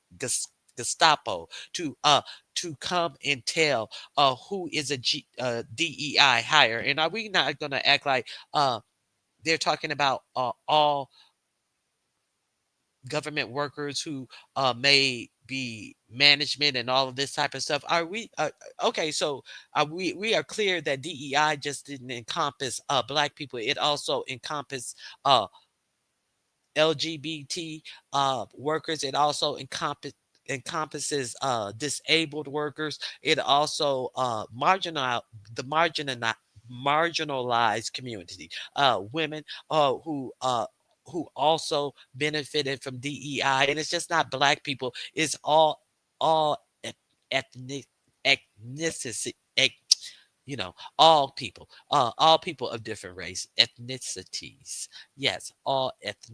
Gestapo to come and tell who is a DEI hire. And are we not going to act like they're talking about all government workers who may be management and all of this type of stuff? Are we okay? So we are clear that DEI just didn't encompass Black people; it also encompassed LGBT workers. It also encompasses disabled workers. It also marginalized community, women who also benefited from DEI. And it's just not Black people; it's all ethnic ethnicity. All people of different race ethnicities. Yes, all eth-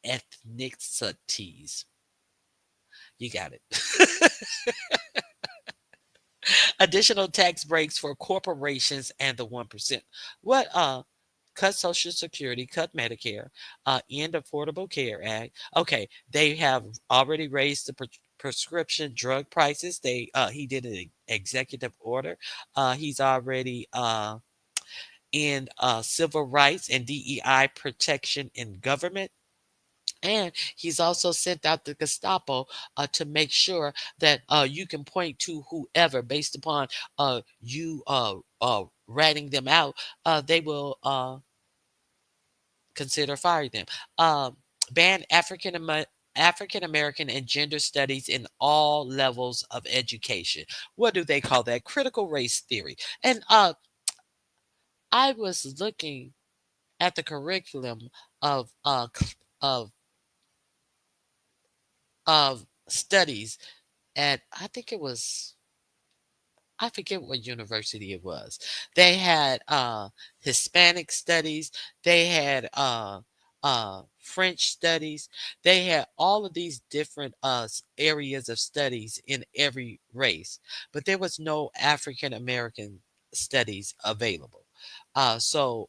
ethnicities. You got it. Additional tax breaks for corporations and the 1%. What cut Social Security, cut Medicare, end Affordable Care Act. Okay, they have already raised the prescription drug prices. He did an executive order. He's already in civil rights and DEI protection in government. And he's also sent out the Gestapo to make sure that you can point to whoever based upon you ratting them out. They will consider firing them. Um, ban African American and gender studies in all levels of education. What do they call that? Critical race theory. And I was looking at the curriculum of of of studies at, I think it was, I forget what university it was. They had Hispanic studies, they had French studies, they had all of these different areas of studies in every race, but there was no African American studies available. So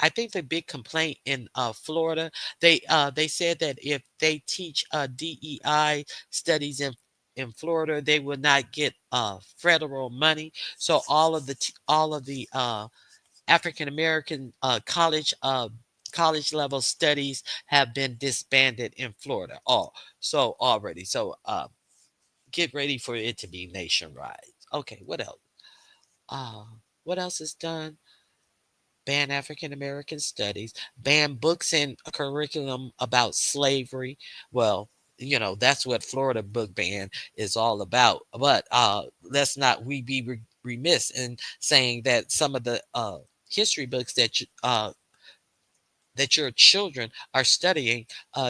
I think the big complaint in Florida, they said that if they teach DEI studies in Florida, they will not get federal money. So all of the African American college level studies have been disbanded in Florida. So already. So get ready for it to be nationwide. Okay, what else? Uh, what else is done? Ban African American studies, ban books and curriculum about slavery. Well, that's what Florida book ban is all about. But let's not we be remiss in saying that some of the history books that your children are studying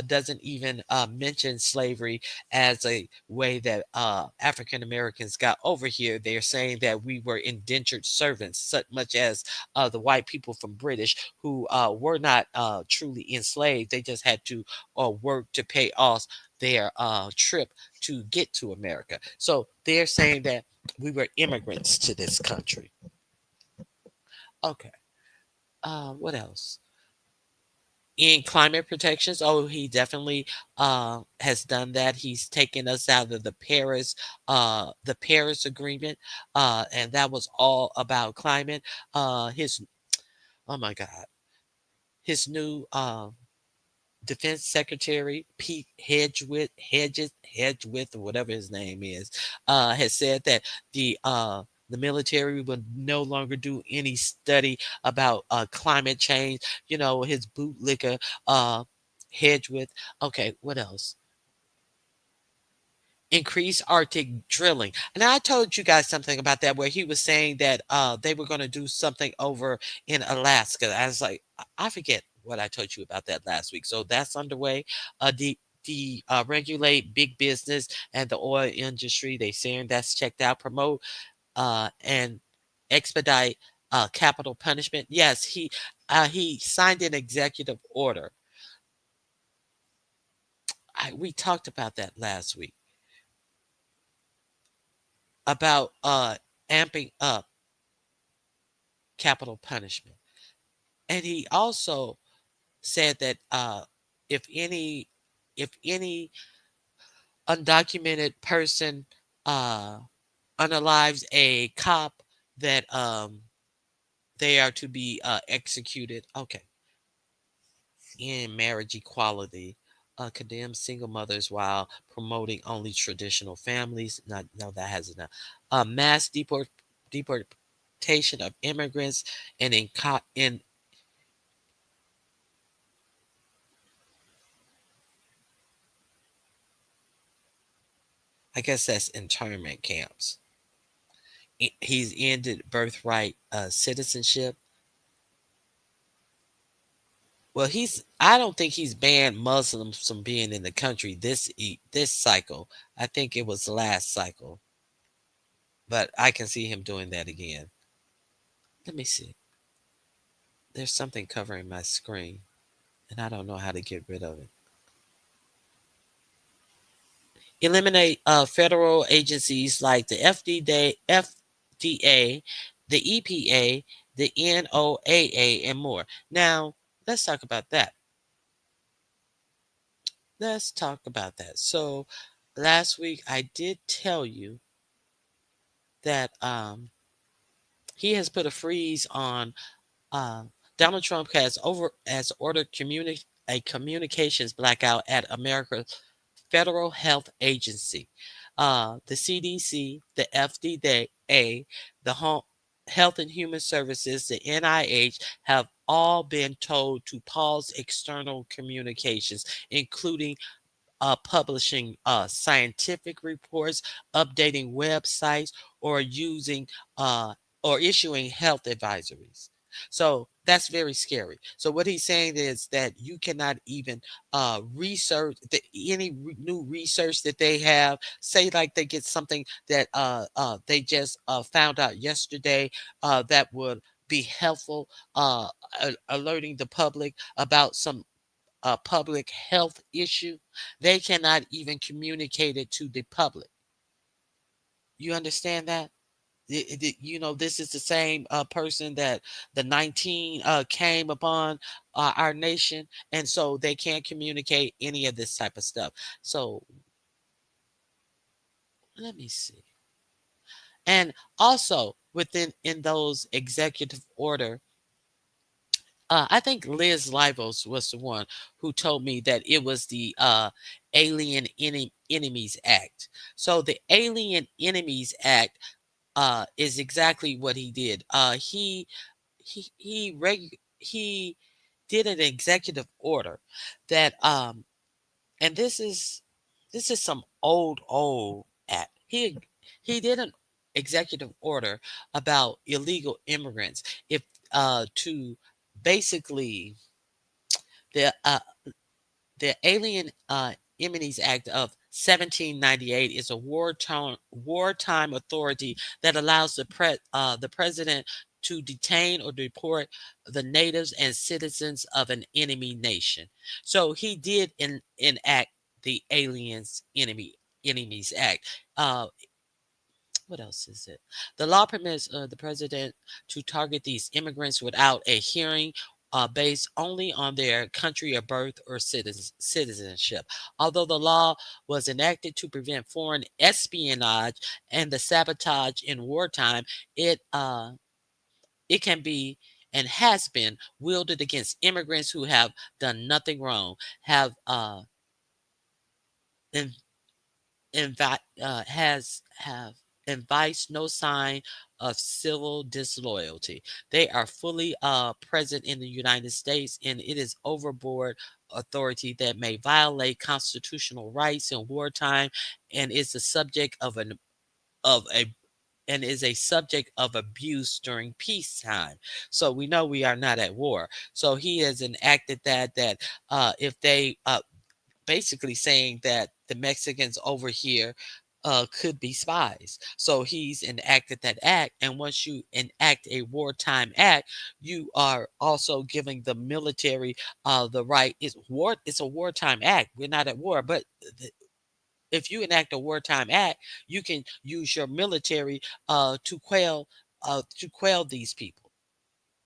doesn't even mention slavery as a way that African Americans got over here. They're saying that we were indentured servants, such much as the white people from British who were not truly enslaved. They just had to work to pay off their trip to get to America. So they're saying that we were immigrants to this country. Okay. What else? In climate protections, oh, he definitely has done that. He's taken us out of the Paris Agreement, and that was all about climate. His Oh my God, his new Defense Secretary Pete Hedgewith, or whatever his name is, has said that the military will no longer do any study about climate change. His bootlicker Hedgewith. Okay, what else? Increase Arctic drilling. And I told you guys something about that where he was saying that they were going to do something over in Alaska. I was like, I forget what I told you about that last week. So that's underway. Regulate big business and the oil industry. They saying that's checked out. Promote and expedite capital punishment. Yes, he signed an executive order. We talked about that last week about amping up capital punishment. And he also said that if any undocumented person uh, unalives a cop, that they are to be executed. Okay. In marriage equality, condemns single mothers while promoting only traditional families. Not no, that hasn't done. Mass deportation of immigrants and in I guess that's internment camps. He's ended birthright citizenship. Well, I don't think he's banned Muslims from being in the country this cycle. I think it was last cycle, but I can see him doing that again. Let me see. There's something covering my screen, and I don't know how to get rid of it. Eliminate federal agencies like the FDA, the EPA, the NOAA, and more. Now, let's talk about that. Let's talk about that. So, last week I did tell you that he has put a freeze on uh, Donald Trump has ordered a communications blackout at America's federal health agency. The CDC, the FDA, the Health and Human Services, the NIH have all been told to pause external communications, including publishing scientific reports, updating websites, or using uh, or issuing health advisories. So that's very scary. So what he's saying is that you cannot even research any new research that they have. Say like they get something that they just found out yesterday that would be helpful, alerting the public about some a public health issue, they cannot even communicate it to the public. You understand that? This is the same person that the 19 came upon our nation, and so they can't communicate any of this type of stuff. So let me see. And also within in those executive order, I think Liz Livos was the one who told me that it was the Enemies Act. So the Alien Enemies Act is exactly what he did. He did an executive order that and this is some old act. He did an executive order about illegal immigrants if to basically the Alien Immunities Act of 1798 is a wartime authority that allows the president to detain or deport the natives and citizens of an enemy nation. So he did enact the Enemies Act. What else is it? The law permits the president to target these immigrants without a hearing based only on their country of birth or citizenship. Although the law was enacted to prevent foreign espionage and the sabotage in wartime, it can be and has been wielded against immigrants who have done nothing wrong, in, has have invites no sign of civil disloyalty. They are fully present in the United States, and it is overboard authority that may violate constitutional rights in wartime, and is the subject of a and is a subject of abuse during peacetime. So we know we are not at war. So he has enacted that if they basically saying that the Mexicans over here could be spies. So he's enacted that act. And once you enact a wartime act, you are also giving the military the right. It's a wartime act. We're not at war, but if you enact a wartime act, you can use your military to quell these people.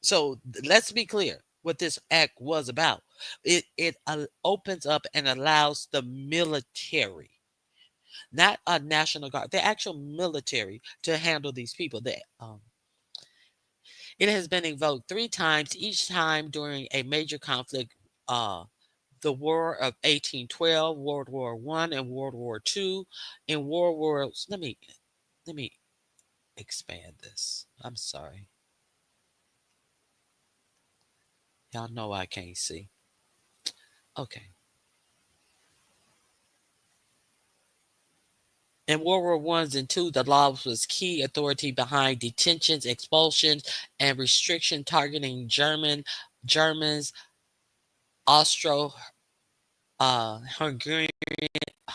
So let's be clear what this act was about. It opens up and allows the military, not a national guard, the actual military, to handle these people. It has been invoked 3 times, each time during a major conflict. The War of 1812, World War One, and World War Two. In World War, let me expand this. I'm sorry, y'all know I can't see. Okay. In World War Ones and Two, the law was key authority behind detentions, expulsions, and restriction targeting Germans, Austro, Hungarian,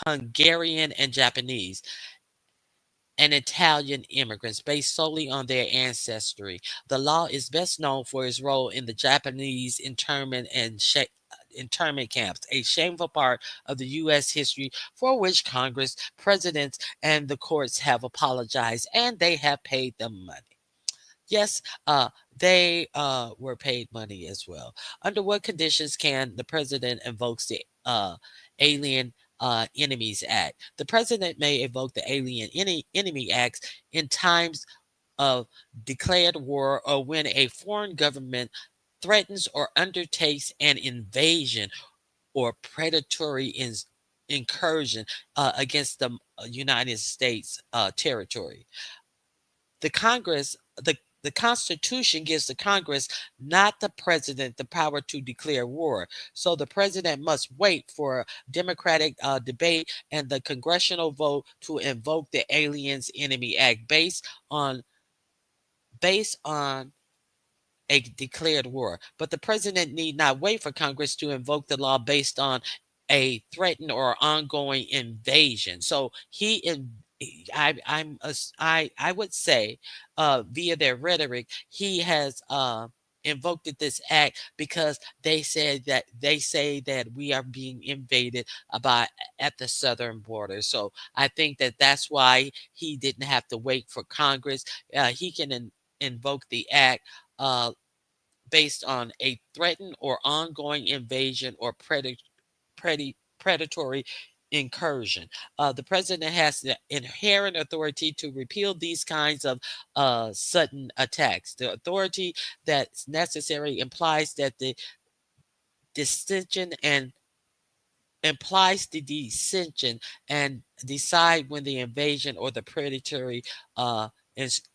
and Japanese, and Italian immigrants based solely on their ancestry. The law is best known for its role in the Japanese internment camps, a shameful part of the U.S. history for which Congress, presidents, and the courts have apologized, and they have paid them money. Yes, they were paid money as well. Under what conditions can the president invoke the Alien Enemies Act? The president may invoke the Enemy Acts in times of declared war or when a foreign government threatens or undertakes an invasion or predatory incursion against the United States territory. The Constitution gives the Congress, not the president, the power to declare war. So the president must wait for a democratic debate and the congressional vote to invoke the Aliens Enemy Act based on a declared war. But the president need not wait for Congress to invoke the law based on a threatened or ongoing invasion. So I would say, via their rhetoric, he has invoked this act because they say that we are being invaded by at the southern border. So I think that that's why he didn't have to wait for Congress. He can invoke the act uh, based on a threatened or ongoing invasion or predatory incursion. The president has the inherent authority to repeal these kinds of sudden attacks. The authority that's necessary implies that the dissension and implies the dissension and decide when the invasion or the predatory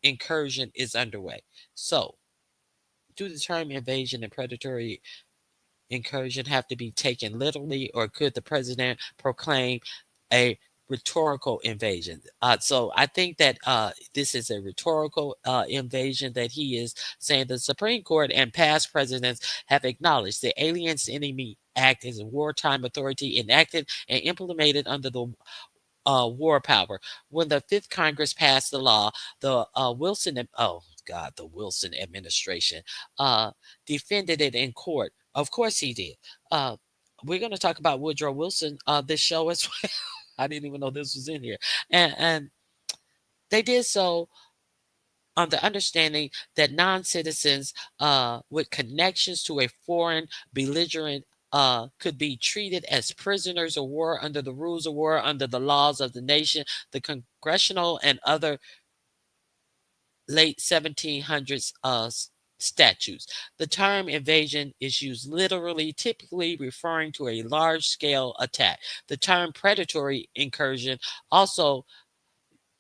incursion is underway. So, do the term invasion and predatory incursion have to be taken literally, or could the president proclaim a rhetorical invasion? So I think that this is a rhetorical invasion that he is saying. The Supreme Court and past presidents have acknowledged the Aliens Enemy Act is a wartime authority enacted and implemented under the war power. When the Fifth Congress passed the law, the the Wilson administration uh, defended it in court. Of course, he did. Uh, we're going to talk about Woodrow Wilson this show as well. I didn't even know this was in here, and they did so on the understanding that non-citizens with connections to a foreign belligerent could be treated as prisoners of war under the rules of war, under the laws of the nation, the congressional and other late 1700s statutes. The term invasion is used literally, typically referring to a large scale attack. The term predatory incursion, also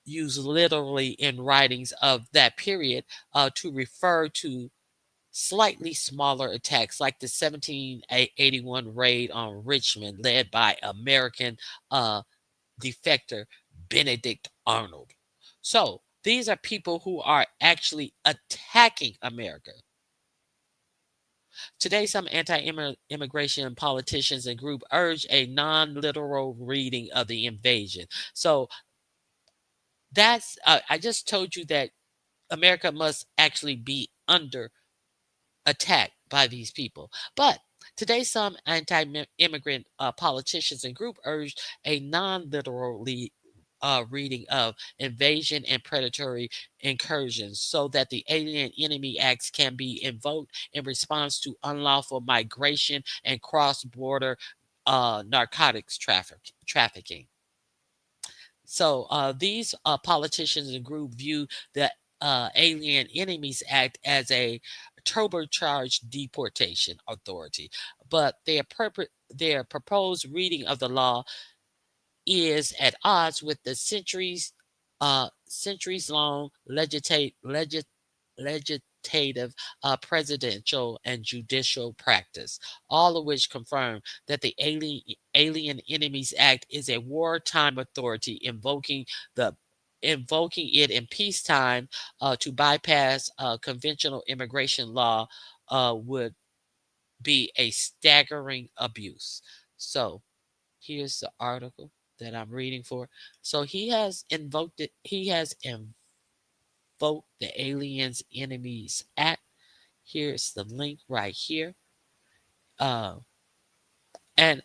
used literally in writings of that period, to refer to slightly smaller attacks like the 1781 raid on Richmond led by American uh, defector Benedict Arnold. So these are people who are actually attacking America. Today, some anti-immigration politicians and group urge a non-literal reading of the invasion. So that's I just told you that America must actually be under attacked by these people. But today, some anti-immigrant politicians and group urged a non-literally reading of invasion and predatory incursions so that the Alien Enemy Acts can be invoked in response to unlawful migration and cross-border narcotics trafficking. So these politicians and group view the Alien Enemies Act as a turbocharged deportation authority, but their proposed reading of the law is at odds with the centuries long legislative, presidential, and judicial practice, all of which confirm that the Alien Enemies Act is a wartime authority invoking it in peacetime to bypass conventional immigration law would be a staggering abuse. So here's the article that I'm reading for. So he has invoked it. He has invoked the Aliens Enemies Act. Here's the link right here. Uh, and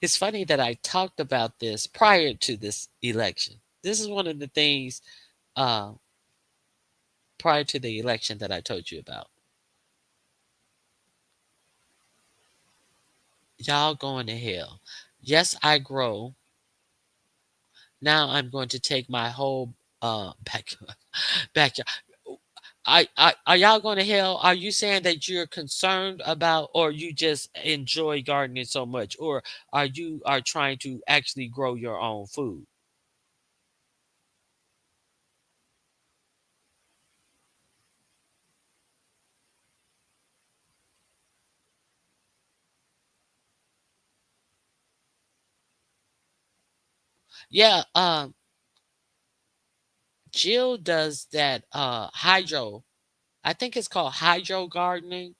it's funny that I talked about this prior to this election. This is one of the things uh, prior to the election that I told you about. Y'all going to hell. Yes, I grow. Now I'm going to take my whole back backyard. Are y'all going to hell? Are you saying that you're concerned about, or you just enjoy gardening so much, or are trying to actually grow your own food? Yeah, Jill does that hydro. I think it's called hydro gardening.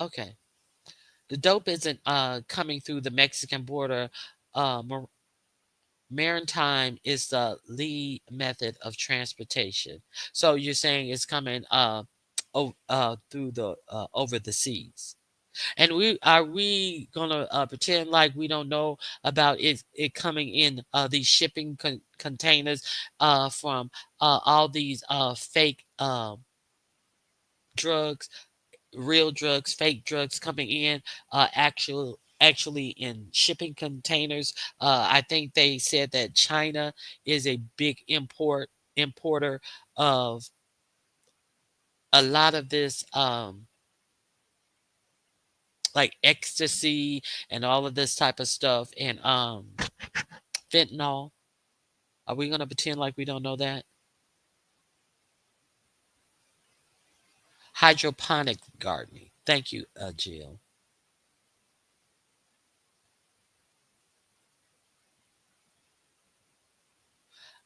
Okay. The dope isn't coming through the Mexican border. Maritime is the lead method of transportation. So you're saying it's coming through the over the seas. And we gonna pretend like we don't know about it coming in these shipping containers from all these fake drugs, real drugs, fake drugs coming in, actually in shipping containers. I think they said that China is a big importer of a lot of this, like ecstasy and all of this type of stuff, and fentanyl. Are we gonna pretend like we don't know that? Hydroponic gardening. Thank you, Jill.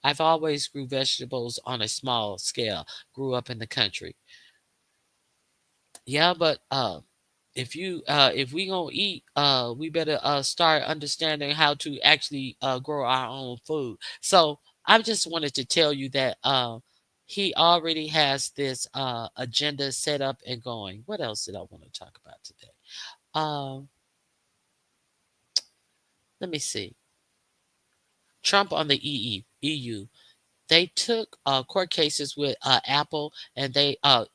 I've always grew vegetables on a small scale. Grew up in the country. Yeah, but if we gonna eat, we better start understanding how to actually grow our own food. So I just wanted to tell you that he already has this agenda set up and going. What else did I want to talk about today? Um, Let me see. Trump on the EU. They took court cases with Apple, and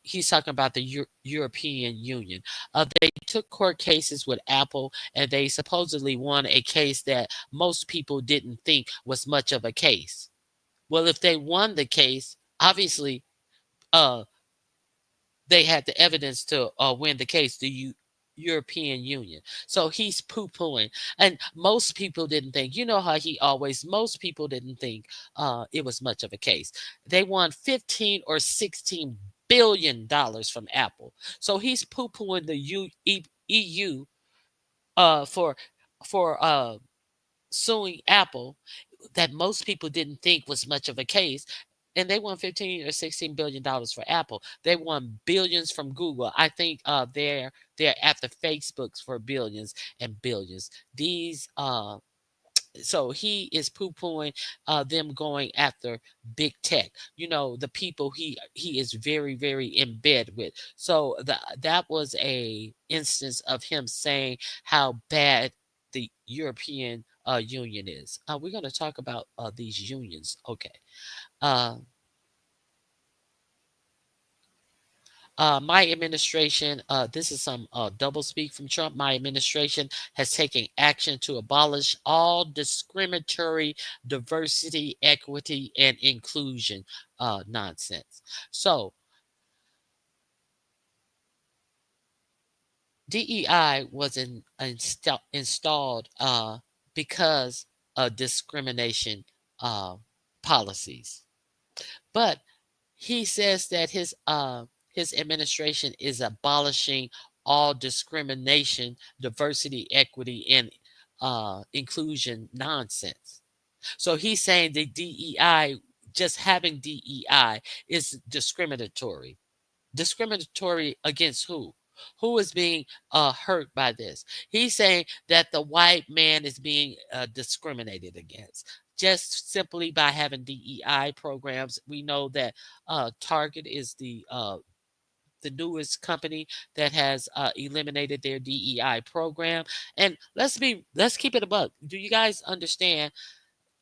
he's talking about the European Union. They took court cases with Apple, and they supposedly won a case that most people didn't think was much of a case. Well, if they won the case, obviously, uh, they had the evidence to win the case, the European Union. So he's poo pooing. And most people didn't think, you know how he always, most people didn't think it was much of a case. They won 15 or $16 billion from Apple. So he's poo pooing the EU for suing Apple that most people didn't think was much of a case. And they won 15 or $16 billion for Apple. They won billions from Google. I think they're after Facebooks for billions and billions. These So he is poo-pooing them going after big tech. You know, the people he is very, very in bed with. So that was a instance of him saying how bad the European Union is. We're going to talk about these unions. Okay. Uh, my administration, this is some double speak from Trump. My administration has taken action to abolish all discriminatory diversity, equity, and inclusion nonsense. So, DEI was installed because of discrimination uh, policies. But he says that his administration is abolishing all discrimination, diversity, equity, and inclusion nonsense. So he's saying that DEI, just having DEI, is discriminatory. Discriminatory against who? Who is being hurt by this? He's saying that the white man is being discriminated against just simply by having DEI programs. We know that Target is the newest company that has eliminated their DEI program. And let's keep it a buck. Do you guys understand?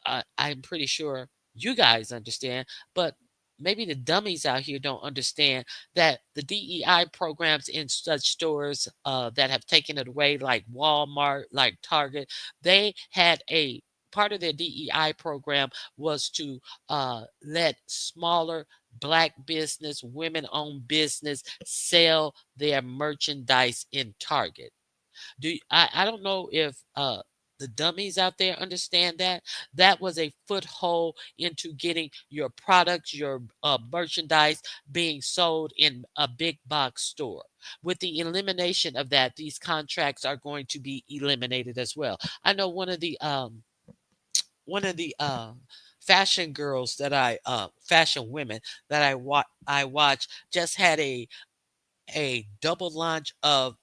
I'm pretty sure you guys understand, but maybe the dummies out here don't understand that the DEI programs in such stores that have taken it away, like Walmart, like Target, they had a part of their DEI program was to let smaller black business, women owned business sell their merchandise in Target. I don't know if the dummies out there understand that that was a foothold into getting your products, your merchandise being sold in a big box store. With the elimination of that, these contracts are going to be eliminated as well. I know one of the fashion girls that fashion women that I watch just had a double launch of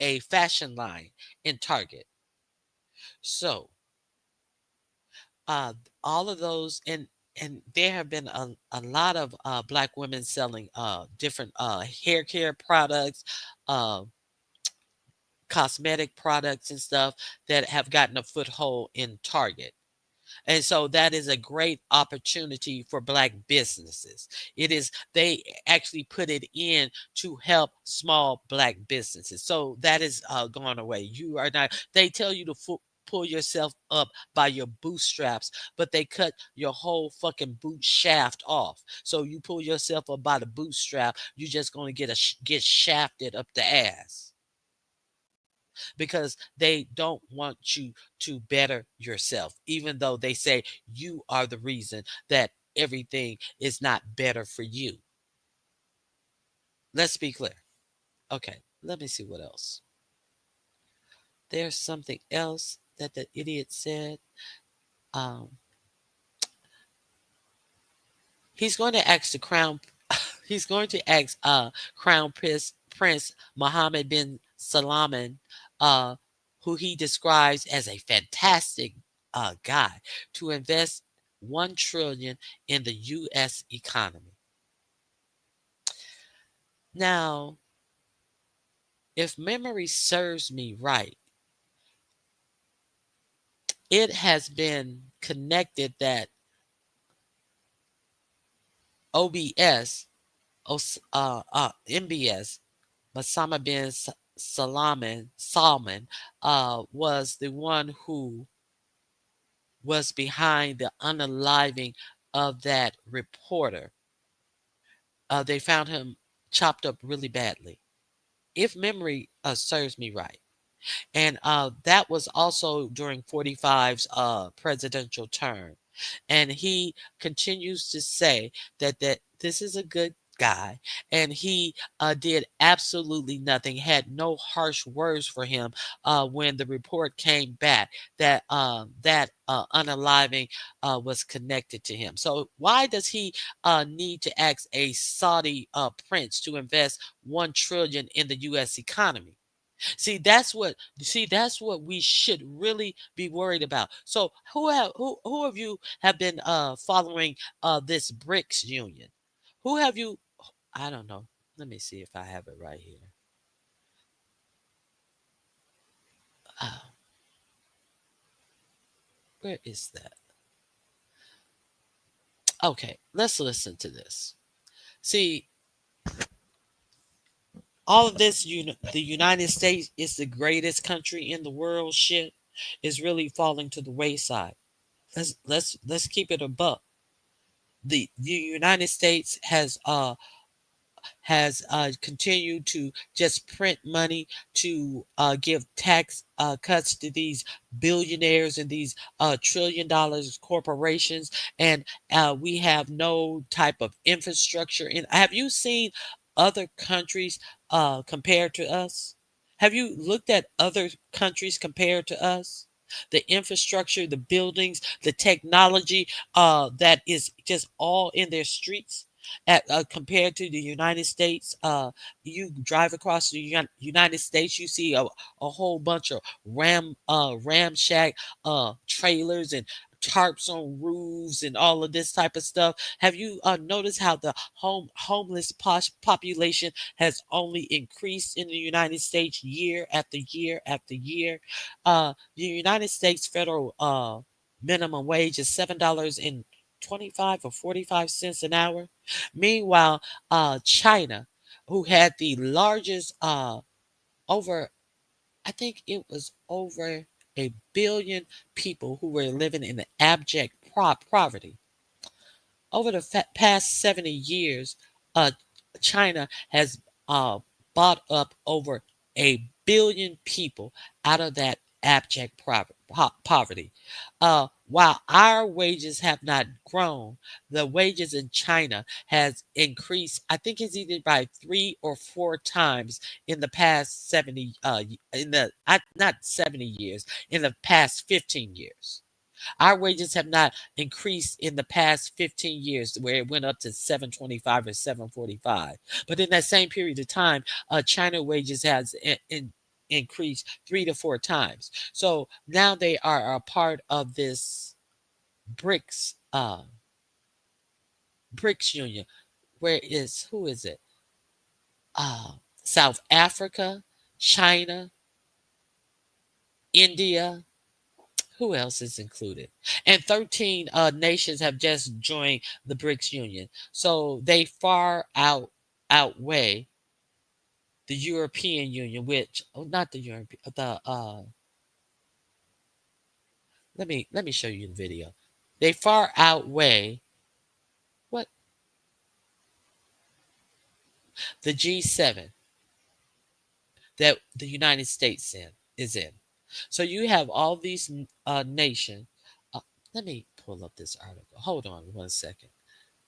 a fashion line in Target. So, uh, all of those, and there have been a lot of black women selling different hair care products, uh, cosmetic products, and stuff that have gotten a foothold in Target. And so that is a great opportunity for black businesses. It is, they actually put it in to help small black businesses. So that is gone away. You are not, they tell you to pull yourself up by your bootstraps, but they cut your whole fucking boot shaft off. So you pull yourself up by the bootstrap, you're just going to get shafted up the ass because they don't want you to better yourself, even though they say you are the reason that everything is not better for you. Let's be clear. Okay, let me see what else. There's something else that the idiot said. Um, he's going to ask the crown. He's going to ask Crown Prince Mohammed bin Salman, uh, who he describes as a fantastic guy, to invest 1 trillion in the U.S. economy. Now, if memory serves me right, it has been connected that OBS, MBS, Osama bin Salman, was the one who was behind the unaliving of that reporter. They found him chopped up really badly, if memory serves me right. And that was also during 45's presidential term. And he continues to say that this is a good guy, and he did absolutely nothing, had no harsh words for him when the report came back that unaliving was connected to him. So why does he need to ask a Saudi prince to invest 1 trillion in the U.S. economy? See, that's what we should really be worried about. So who of you have been following this BRICS union? Who have you, I don't know. Let me see if I have it right here. Uh, where is that? Okay, let's listen to this. See, all of this the United States is the greatest country in the world shit is really falling to the wayside. Let's keep it a buck. The United States has continued to just print money to give tax cuts to these billionaires and these trillion dollars corporations, and we have no type of infrastructure. Have you seen other countries compared to us? Have you looked at other countries compared to us? The infrastructure, the buildings, the technology that is just all in their streets compared to the United States. You drive across the United States, you see a whole bunch of ramshack trailers and tarps on roofs and all of this type of stuff. Have you noticed how the homeless population has only increased in the United States year after year after year? The United States federal minimum wage is $7.25 or 45 cents an hour. Meanwhile, China, who had the largest over I think it was over a billion people who were living in abject poverty. Over the past 70 years, uh, China has uh, bought up over a billion people out of that abject poverty. While our wages have not grown, the wages in China has increased. I think it's either by 3 or 4 times in the past 70. In the not 70 years, in the past 15 years. Our wages have not increased in the past 15 years, where it went up to 725 or 745. But in that same period of time, China wages has increased 3 to 4 times. So now they are a part of this BRICS BRICS Union. Who is it? South Africa, China, India. Who else is included? And 13 nations have just joined the BRICS Union. So they outweigh the European Union, which not the European the let me show you the video. They far outweigh what the G7 that the United States is in. So you have all these nations. Uh, Let me pull up this article. Hold on 1 second.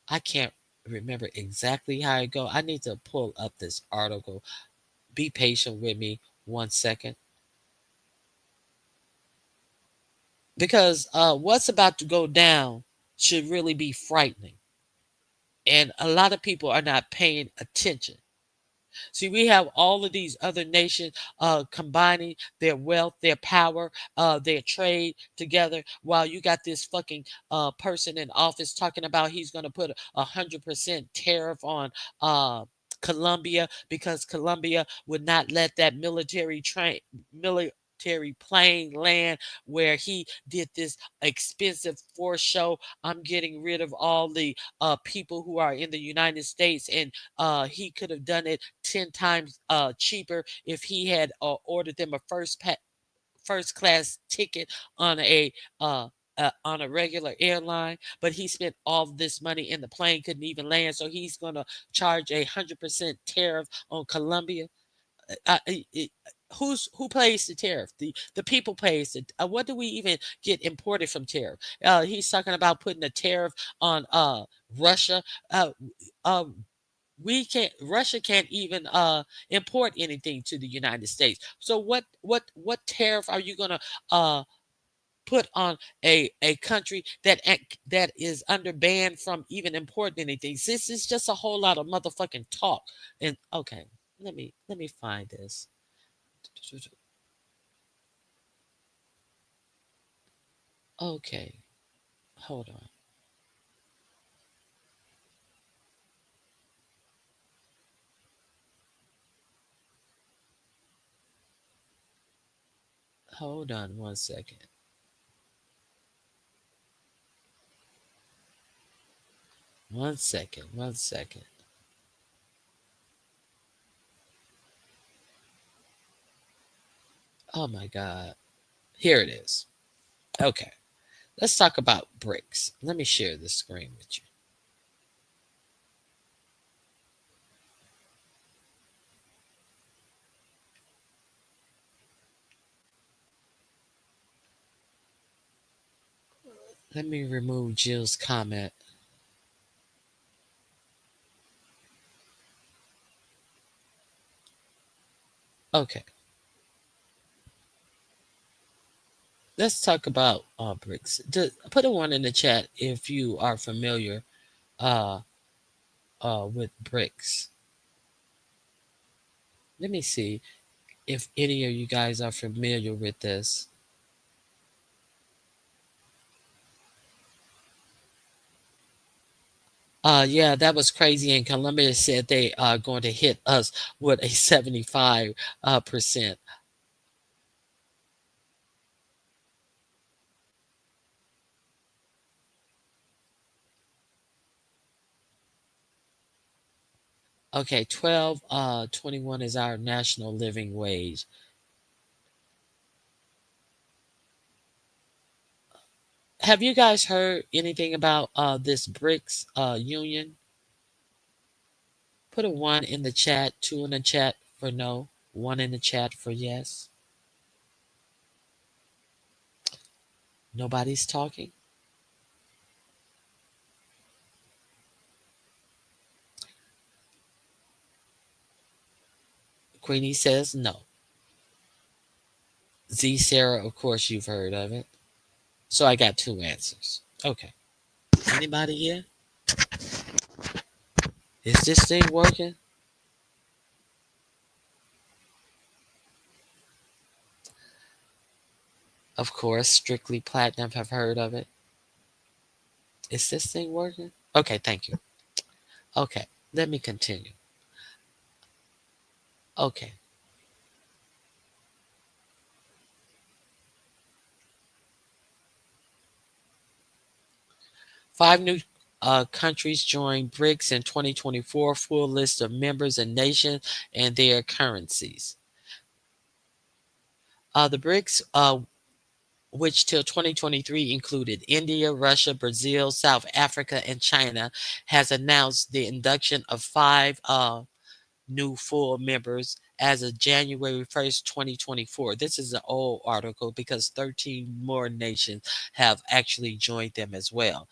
I can't remember exactly how it go. I need to pull up this article. Be patient with me 1 second. Because what's about to go down should really be frightening. And a lot of people are not paying attention. See, we have all of these other nations combining their wealth, their power, their trade together, while you got this fucking person in office talking about he's going to put 100% tariff on Colombia because Colombia would not let that military plane land where he did this expensive force show. I'm getting rid of all the people who are in the United States, and he could have done it 10 times cheaper if he had ordered them a first class ticket on on a regular airline. But he spent all this money and the plane couldn't even land, so he's going to charge 100% tariff on Colombia. uh, uh, uh, who pays the tariff? The people pays it. What do we even get imported from tariff? He's talking about putting a tariff on Russia. uh, uh, we can't Russia can't even import anything to the United States. So what tariff are you going to put on a country that is under ban from even importing anything? This is just a whole lot of motherfucking talk. And okay, let me find this. Okay, hold on. Hold on 1 second. 1 second. 1 second. Oh my God. Here it is. Okay. Let's talk about BRICS. Let me share this screen with you. Let me remove Jill's comment. Okay. Let's talk about BRICS. Put a one in the chat if you are familiar uh, with BRICS. Let me see if any of you guys are familiar with this. Yeah, that was crazy. And Colombia said they are going to hit us with a 75%. Okay, 12.21 is our national living wage. Have you guys heard anything about this BRICS union? Put a one in the chat, two in the chat for no, one in the chat for yes. Nobody's talking. Queenie says no. Z Sarah, of course you've heard of it. So I got two answers. Okay. Anybody here? Is this thing working? Of course, Strictly Platinum have heard of it. Is this thing working? Okay, thank you. Okay, let me continue. Okay. Five new countries joined BRICS in 2024. Full list of members and nations and their currencies. The BRICS, which till 2023 included India, Russia, Brazil, South Africa, and China, has announced the induction of five new full members as of January 1st, 2024. This is an old article because 13 more nations have actually joined them as well.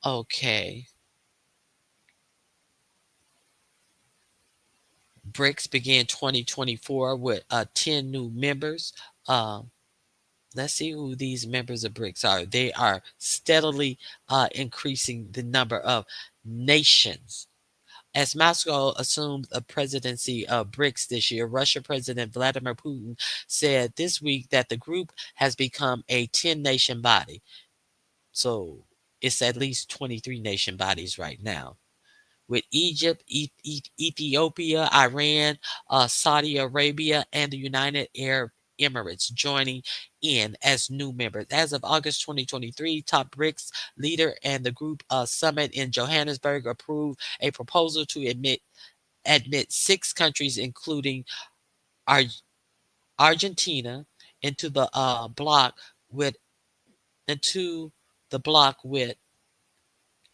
Okay. BRICS began 2024 with 10 new members. Let's see who these members of BRICS are. They are steadily increasing the number of nations. As Moscow assumed the presidency of BRICS this year, Russia President Vladimir Putin said this week that the group has become a 10 nation body. So it's at least 23 nation bodies right now, with Egypt, Ethiopia, Iran, Saudi Arabia, and the United Arab Emirates joining in as new members. As of August 2023, top BRICS leader and the group summit in Johannesburg approved a proposal to admit six countries, including Ar- Argentina, into the bloc with into the bloc with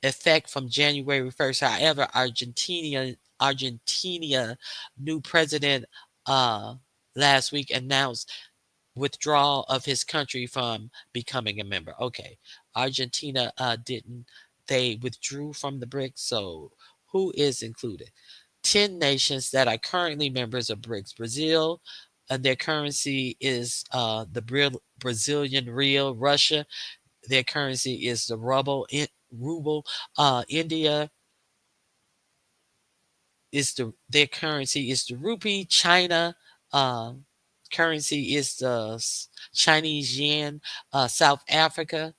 effect from January 1st. However, Argentina new president uh, last week announced withdrawal of his country from becoming a member. Okay, Argentina didn't. They withdrew from the BRICS. So who is included? 10 nations that are currently members of BRICS. Brazil, their currency is the Brazilian real. Russia, their currency is the ruble. India is their currency is the rupee. China uh, currency is the Chinese yen. South Africa,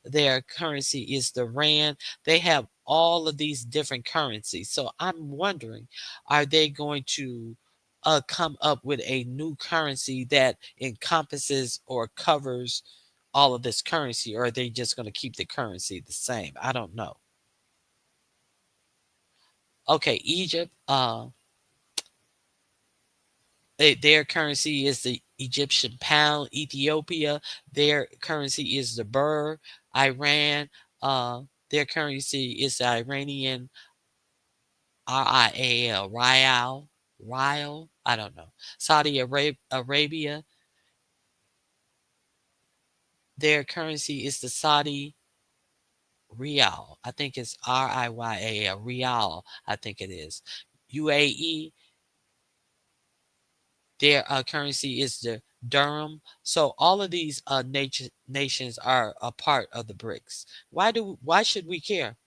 their currency is the rand. They have all of these different currencies. So I'm wondering, are they going to come up with a new currency that encompasses or covers all of this currency, or are they just going to keep the currency the same? I don't know. Okay, Egypt, their currency is the Egyptian pound. Ethiopia, their currency is the birr. Iran, uh, their currency is the Iranian rial, rial. I don't know. Saudi Arabia, their currency is the Saudi Rial. I think it's Riya, Rial. I think it is. UAE, their currency is the dirham. So all of these nations are a part of the BRICS. Why should we care?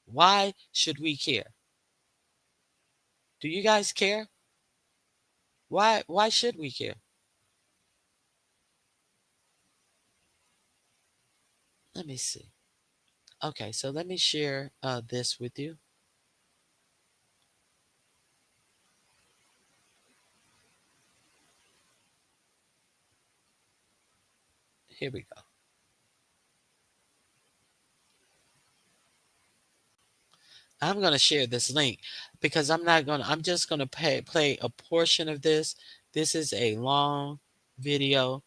Why should we care? Do you guys care? Why should we care? Let me see. Okay, so let me share this with you. Here we go. I'm going to share this link because I'm just going to play a portion of this. This is a long video,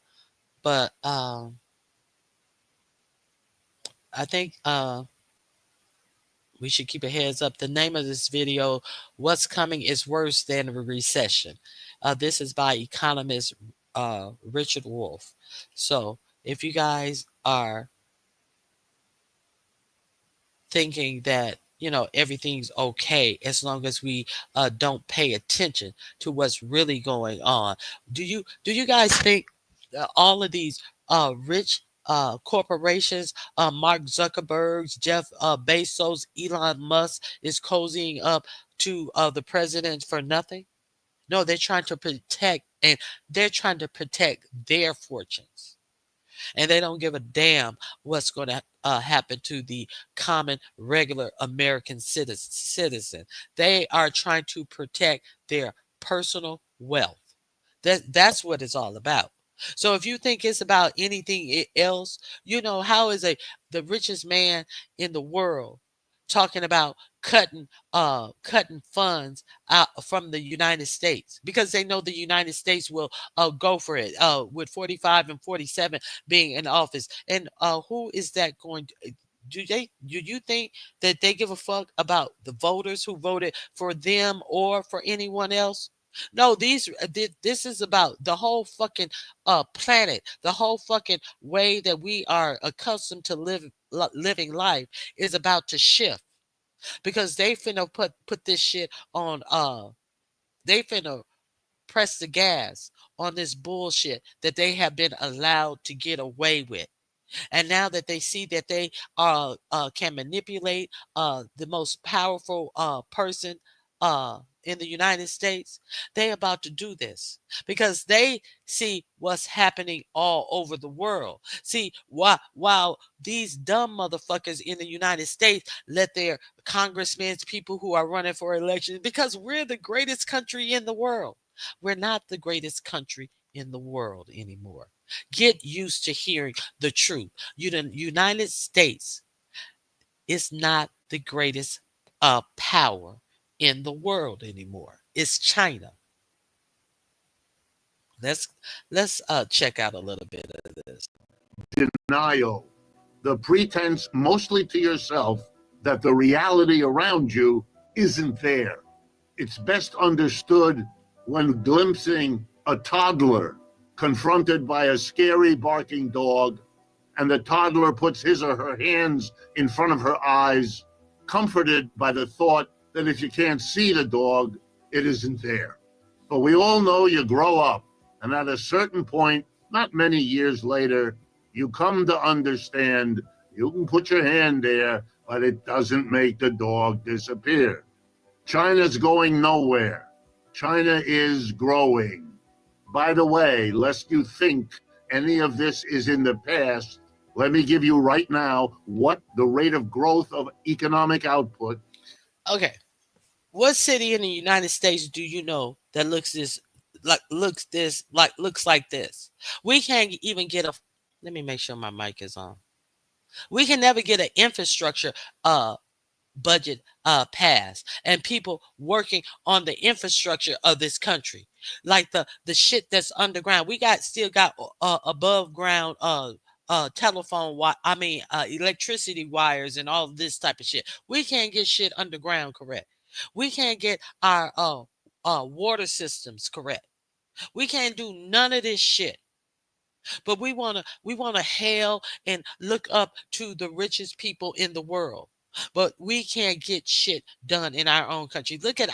but I think we should keep a heads up. The name of this video, What's Coming is Worse Than a Recession. This is by economist Richard Wolff. So if you guys are thinking that everything's okay as long as we don't pay attention to what's really going on. Do you guys think all of these rich corporations, Mark Zuckerberg's, Jeff Bezos, Elon Musk, is cozying up to the president for nothing? No, they're trying to protect their fortunes, and they don't give a damn what's going to happen to the common, regular American citizen. They are trying to protect their personal wealth. That's what it's all about. So if you think it's about anything else, how is the richest man in the world talking about cutting funds out from the United States because they know the United States will go for it with 45 and 47 being in office. And who is that going to do you think that they give a fuck about the voters who voted for them or for anyone else? No, this is about the whole fucking planet, the whole fucking way that we are accustomed to living life is about to shift because they finna put this shit on they finna press the gas on this bullshit that they have been allowed to get away with. And now that they see that they can manipulate the most powerful person in the United States, they about to do this because they see what's happening all over the world. See, while these dumb motherfuckers in the United States let their congressmen, people who are running for election, because we're the greatest country in the world. We're not the greatest country in the world anymore. Get used to hearing the truth. The United States is not the greatest power in the world anymore. It's China. Let's let's check out a little bit of this. Denial, the pretense, mostly to yourself, that the reality around you isn't there. It's best understood when glimpsing a toddler confronted by a scary barking dog, and the toddler puts his or her hands in front of her eyes, comforted by the thought that if you can't see the dog, it isn't there. But we all know you grow up, and at a certain point, not many years later, you come to understand you can put your hand there, but it doesn't make the dog disappear. China's going nowhere. China is growing. By the way, lest you think any of this is in the past, let me give you right now what the rate of growth of economic output. Okay, what city in the United States do you know that looks like this? We can't even get a. Let me make sure my mic is on. We can never get an infrastructure uh budget passed and people working on the infrastructure of this country, like the shit that's underground. We still got above ground telephone electricity wires and all this type of shit. We can't get shit underground correct. We can't get our water systems correct. We can't do none of this shit. But we wanna hail and look up to the richest people in the world. But we can't get shit done in our own country. Look at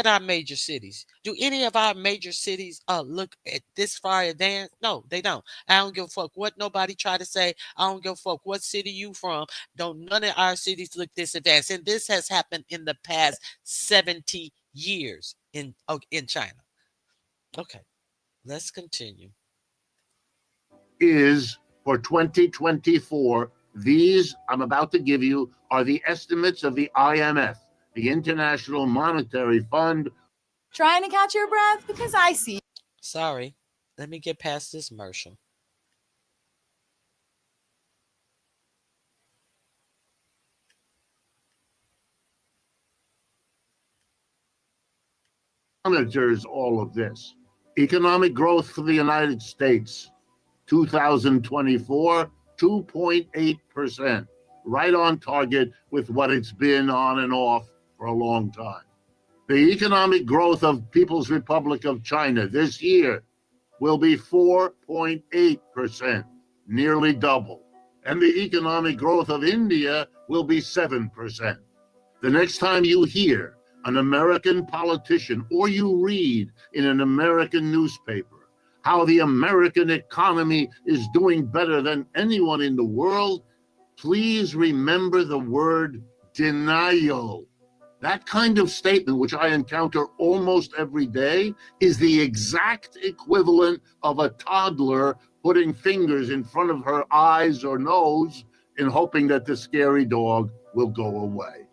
our major cities. Do any of our major cities look at this far advanced? No, they don't. I don't give a fuck what nobody try to say. I don't give a fuck what city you from. Don't none of our cities look this advanced. And this has happened in the past 70 years in China. Okay, let's continue. Is for 2024. These I'm about to give you are the estimates of the IMF, the International Monetary Fund. Trying to catch your breath because I see. Sorry. Let me get past this commercial. monitors all of this. Economic growth for the United States, 2024, 2.8%, right on target with what it's been on and off for a long time. The economic growth of People's Republic of China this year will be 4.8%, nearly double. And the economic growth of India will be 7%. The next time you hear an American politician or you read in an American newspaper how the American economy is doing better than anyone in the world, please remember the word denial. That kind of statement, which I encounter almost every day, is the exact equivalent of a toddler putting fingers in front of her eyes or nose in hoping that the scary dog will go away.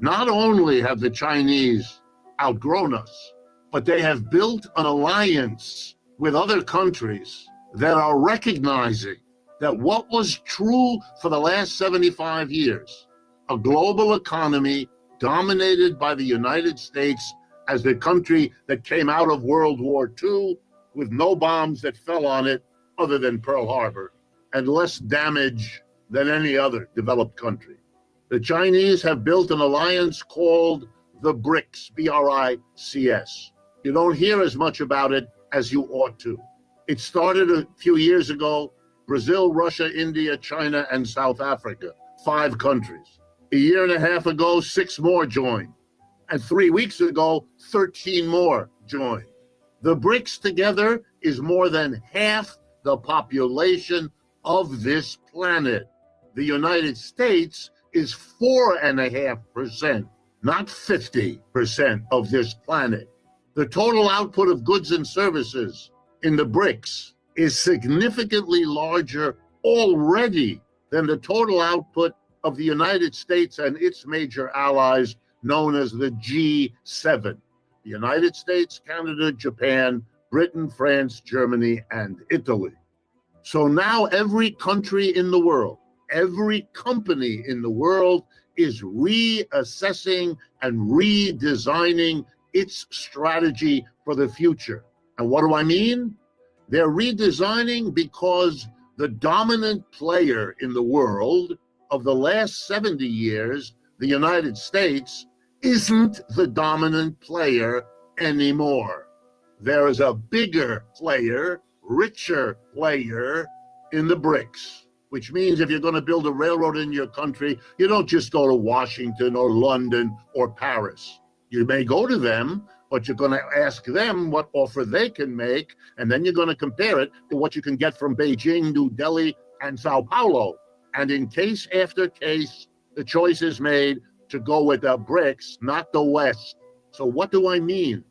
Not only have the Chinese outgrown us, but they have built an alliance with other countries that are recognizing that what was true for the last 75 years, a global economy dominated by the United States as the country that came out of World War II with no bombs that fell on it other than Pearl Harbor, and less damage than any other developed country. The Chinese have built an alliance called the BRICS, B-R-I-C-S. You don't hear as much about it as you ought to. It started a few years ago, Brazil, Russia, India, China, and South Africa, 5 countries. A year and a half ago, 6 more joined. And 3 weeks ago, 13 more joined. The BRICS together is more than half the population of this planet. The United States is 4.5%, not 50% of this planet. The total output of goods and services in the BRICS is significantly larger already than the total output of the United States and its major allies known as the G7. The United States, Canada, Japan, Britain, France, Germany, and Italy. So now every country in the world, every company in the world is reassessing and redesigning its strategy for the future. And what do I mean? They're redesigning because the dominant player in the world of the last 70 years, the United States, isn't the dominant player anymore. There is a bigger player, richer player in the BRICS, which means if you're going to build a railroad in your country, you don't just go to Washington or London or Paris. You may go to them, but you're going to ask them what offer they can make, and then you're going to compare it to what you can get from Beijing, New Delhi, and Sao Paulo. And in case after case, the choice is made to go with the BRICS, not the West. So what do I mean?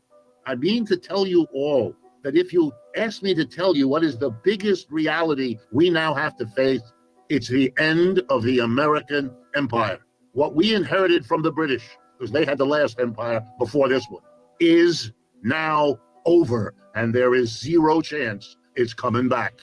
I mean to tell you all that if you ask me to tell you what is the biggest reality we now have to face, it's the end of the American empire. What we inherited from the British, because they had the last empire before this one, is now over, and there is zero chance it's coming back.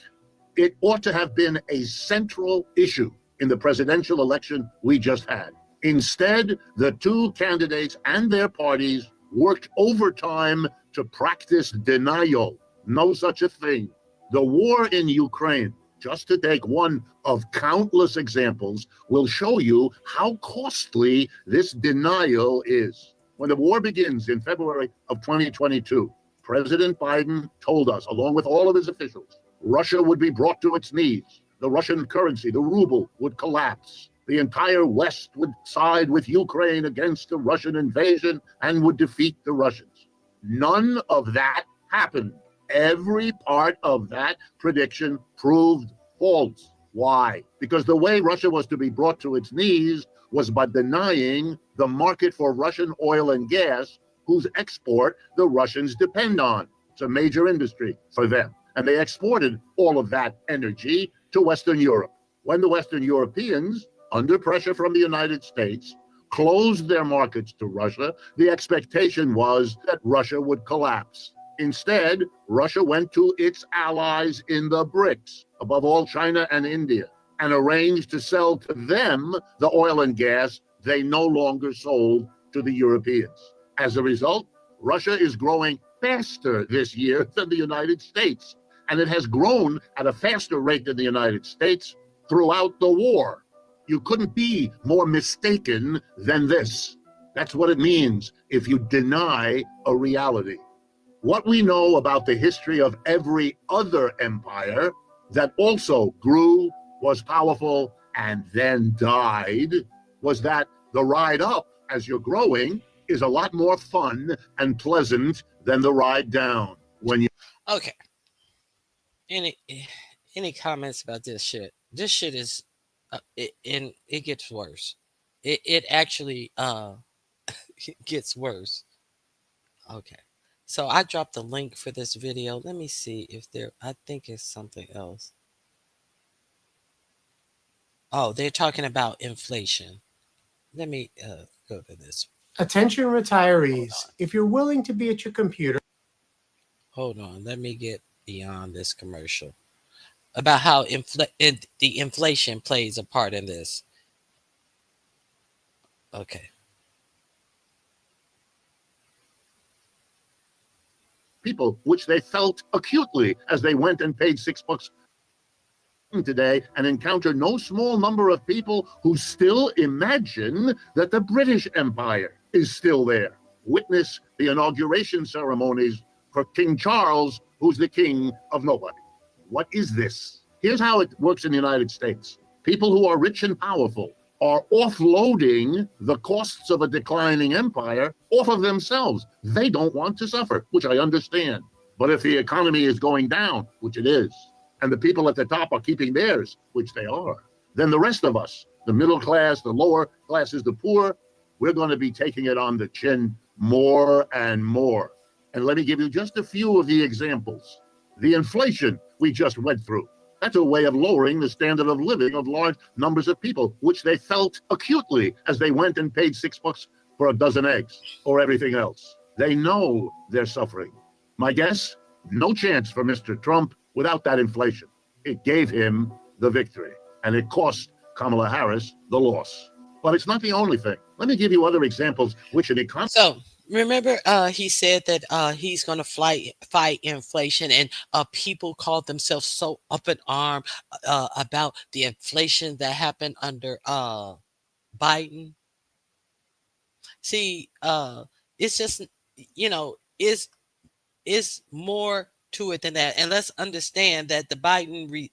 It ought to have been a central issue in the presidential election we just had. Instead, the 2 candidates and their parties worked overtime to practice denial. No such a thing. The war in Ukraine, just to take one of countless examples, will show you how costly this denial is. When the war begins in February of 2022, President Biden told us, along with all of his officials, Russia would be brought to its knees. The Russian currency, the ruble, would collapse. The entire West would side with Ukraine against the Russian invasion and would defeat the Russians. None of that happened. Every part of that prediction proved false. Why? Because the way Russia was to be brought to its knees was by denying the market for Russian oil and gas, whose export the Russians depend on. It's a major industry for them. And they exported all of that energy to Western Europe. When the Western Europeans, under pressure from the United States, closed their markets to Russia, the expectation was that Russia would collapse. Instead, Russia went to its allies in the BRICS, above all China and India, and arranged to sell to them the oil and gas they no longer sold to the Europeans. As a result, Russia is growing faster this year than the United States, and it has grown at a faster rate than the United States throughout the war. You couldn't be more mistaken than this. That's what it means if you deny a reality. What we know about the history of every other empire that also grew, was powerful, and then died was that the ride up as you're growing is a lot more fun and pleasant than the ride down when you. Okay. Any comments about this shit? This shit is, and it gets worse. It actually gets worse. Okay. So I dropped the link for this video. Let me see if there. I think it's something else. Oh, they're talking about inflation. Let me go to this. Attention retirees, if you're willing to be at your computer. Hold on. Let me get beyond this commercial about how the inflation plays a part in this. Okay. People, which they felt acutely as they went and paid $6 today, and encounter no small number of people who still imagine that the British Empire is still there. Witness the inauguration ceremonies for King Charles, who's the king of nobody. What is this? Here's how it works in the United States. People who are rich and powerful are offloading the costs of a declining empire off of themselves. They don't want to suffer, which I understand. But if the economy is going down, which it is, and the people at the top are keeping theirs, which they are, then the rest of us, the middle class, the lower classes, the poor, we're going to be taking it on the chin more and more. And let me give you just a few of the examples. The inflation we just went through. That's a way of lowering the standard of living of large numbers of people, which they felt acutely as they went and paid $6 for a dozen eggs or everything else. They know they're suffering. My guess, no chance for Mr. Trump without that inflation. It gave him the victory, and it cost Kamala Harris the loss. But it's not the only thing. Let me give you other examples which an economist. So remember, he said that he's going to fight inflation, and people called themselves so up in arm about the inflation that happened under Biden. See, it's just, is more to it than that. And let's understand that the Biden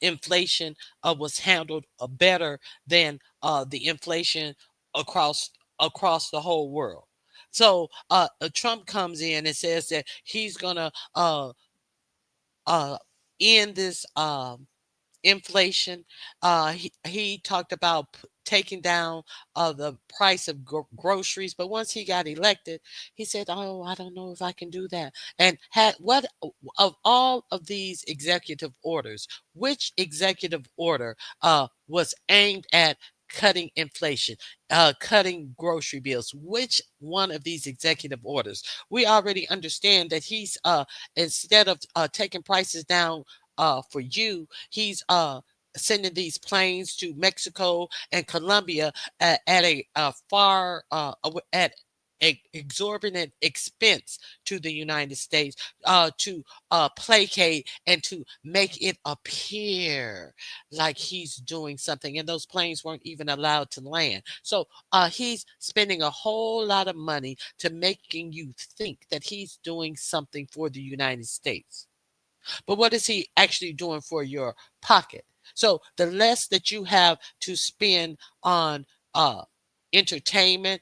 inflation was handled better than the inflation across the whole world. So Trump comes in and says that he's gonna end this inflation. He talked about taking down the price of groceries, but once he got elected, he said, "Oh, I don't know if I can do that." And had what of all of these executive orders, which executive order was aimed at cutting inflation, cutting grocery bills? Which one of these executive orders? We already understand that he's instead of taking prices down for you, he's sending these planes to Mexico and Colombia at a far at a exorbitant expense to the United States to placate and to make it appear like he's doing something, and those planes weren't even allowed to land. So he's spending a whole lot of money to making you think that he's doing something for the United States. But what is he actually doing for your pocket? So the less that you have to spend on entertainment,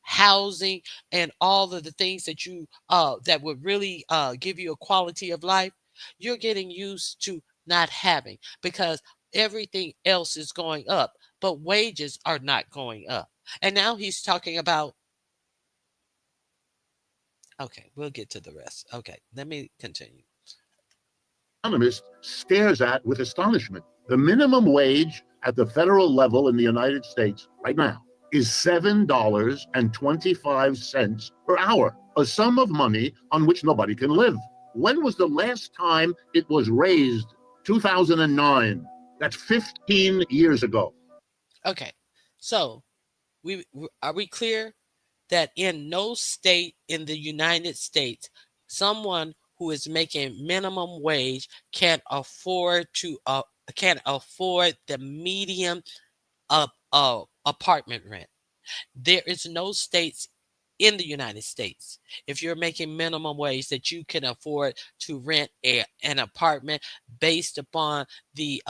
housing, and all of the things that you that would really give you a quality of life, you're getting used to not having, because everything else is going up, but wages are not going up. And now he's talking about. Okay, we'll get to the rest. Okay, let me continue. Economist stares at with astonishment. The minimum wage at the federal level in the United States right now is $7.25 per hour, a sum of money on which nobody can live. When was the last time it was raised? 2009. That's 15 years ago. Okay, so are we clear? that in no state in the United States, someone who is making minimum wage can't afford the median apartment rent. There is no states in the United States, if you're making minimum wage, that you can afford to rent an apartment based upon the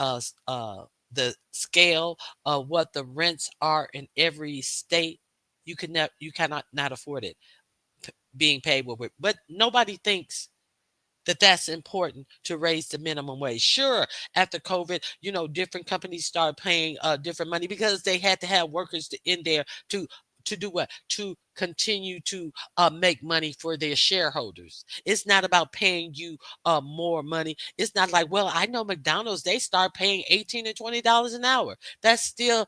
scale of what the rents are in every state. You cannot not afford it being paid with it. But nobody thinks that that's important to raise the minimum wage. Sure, after COVID, different companies started paying different money because they had to have workers in there to do what? To continue to make money for their shareholders. It's not about paying you more money. It's not like, well, I know McDonald's, they start paying $18 and $20 an hour. That's still,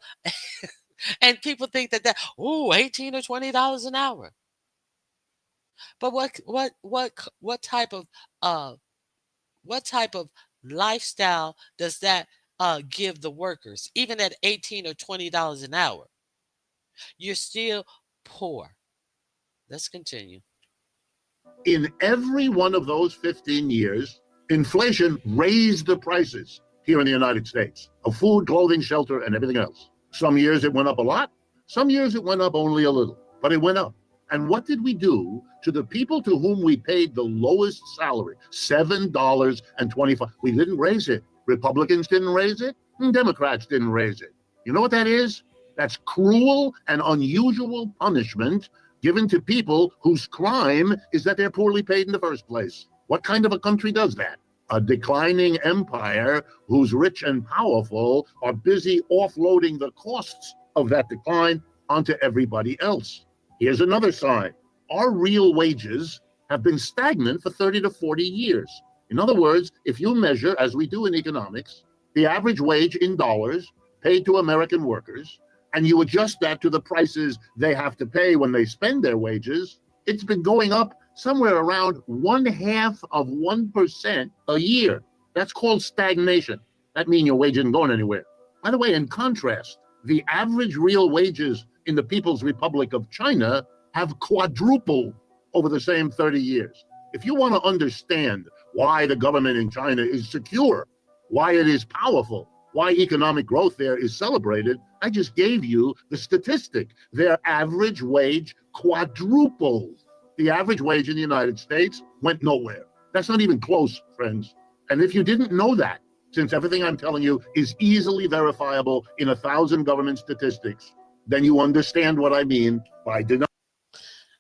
and people think oh, $18 or $20 an hour. But what type of uh what type of lifestyle does that give the workers? Even at $18 or $20 an hour, you're still poor. Let's continue. In every one of those 15 years, inflation raised the prices here in the United States of food, clothing, shelter, and everything else. Some years it went up a lot. Some years it went up only a little, but it went up. And what did we do to the people to whom we paid the lowest salary? $7.25. We didn't raise it. Republicans didn't raise it, and Democrats didn't raise it. You know what that is? That's cruel and unusual punishment given to people whose crime is that they're poorly paid in the first place. What kind of a country does that? A declining empire whose rich and powerful are busy offloading the costs of that decline onto everybody else. Here's another sign. Our real wages have been stagnant for 30 to 40 years. In other words, if you measure, as we do in economics, the average wage in dollars paid to American workers, and you adjust that to the prices they have to pay when they spend their wages, it's been going up somewhere around 0.5% a year. That's called stagnation. That means your wage isn't going anywhere. By the way, in contrast, the average real wages in the People's Republic of China have quadrupled over the same 30 years. If you want to understand why the government in China is secure, why it is powerful, why economic growth there is celebrated, I just gave you the statistic. Their average wage quadrupled. The average wage in the United States went nowhere. That's not even close, friends. And if you didn't know that, since everything I'm telling you is easily verifiable in 1,000 government statistics, then you understand what I mean by denying.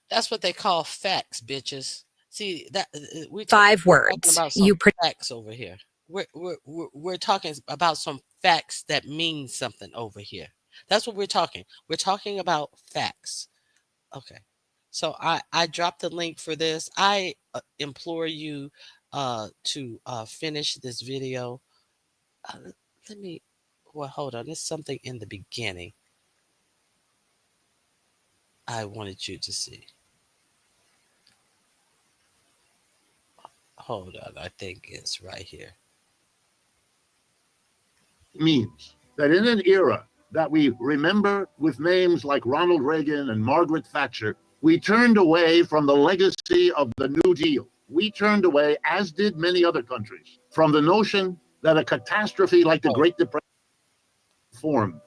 That's what they call facts, bitches. See that we Five talking words. about some facts over here. We're talking about some facts that mean something over here. That's what we're talking. We're talking about facts. Okay. So I dropped the link for this. I implore you to finish this video. Let me. Well, hold on. There's something in the beginning I wanted you to see. Hold on. I think it's right here. Means that in an era that we remember with names like Ronald Reagan and Margaret Thatcher, we turned away from the legacy of the New Deal. We turned away, as did many other countries, from the notion that a catastrophe like the Great Depression formed.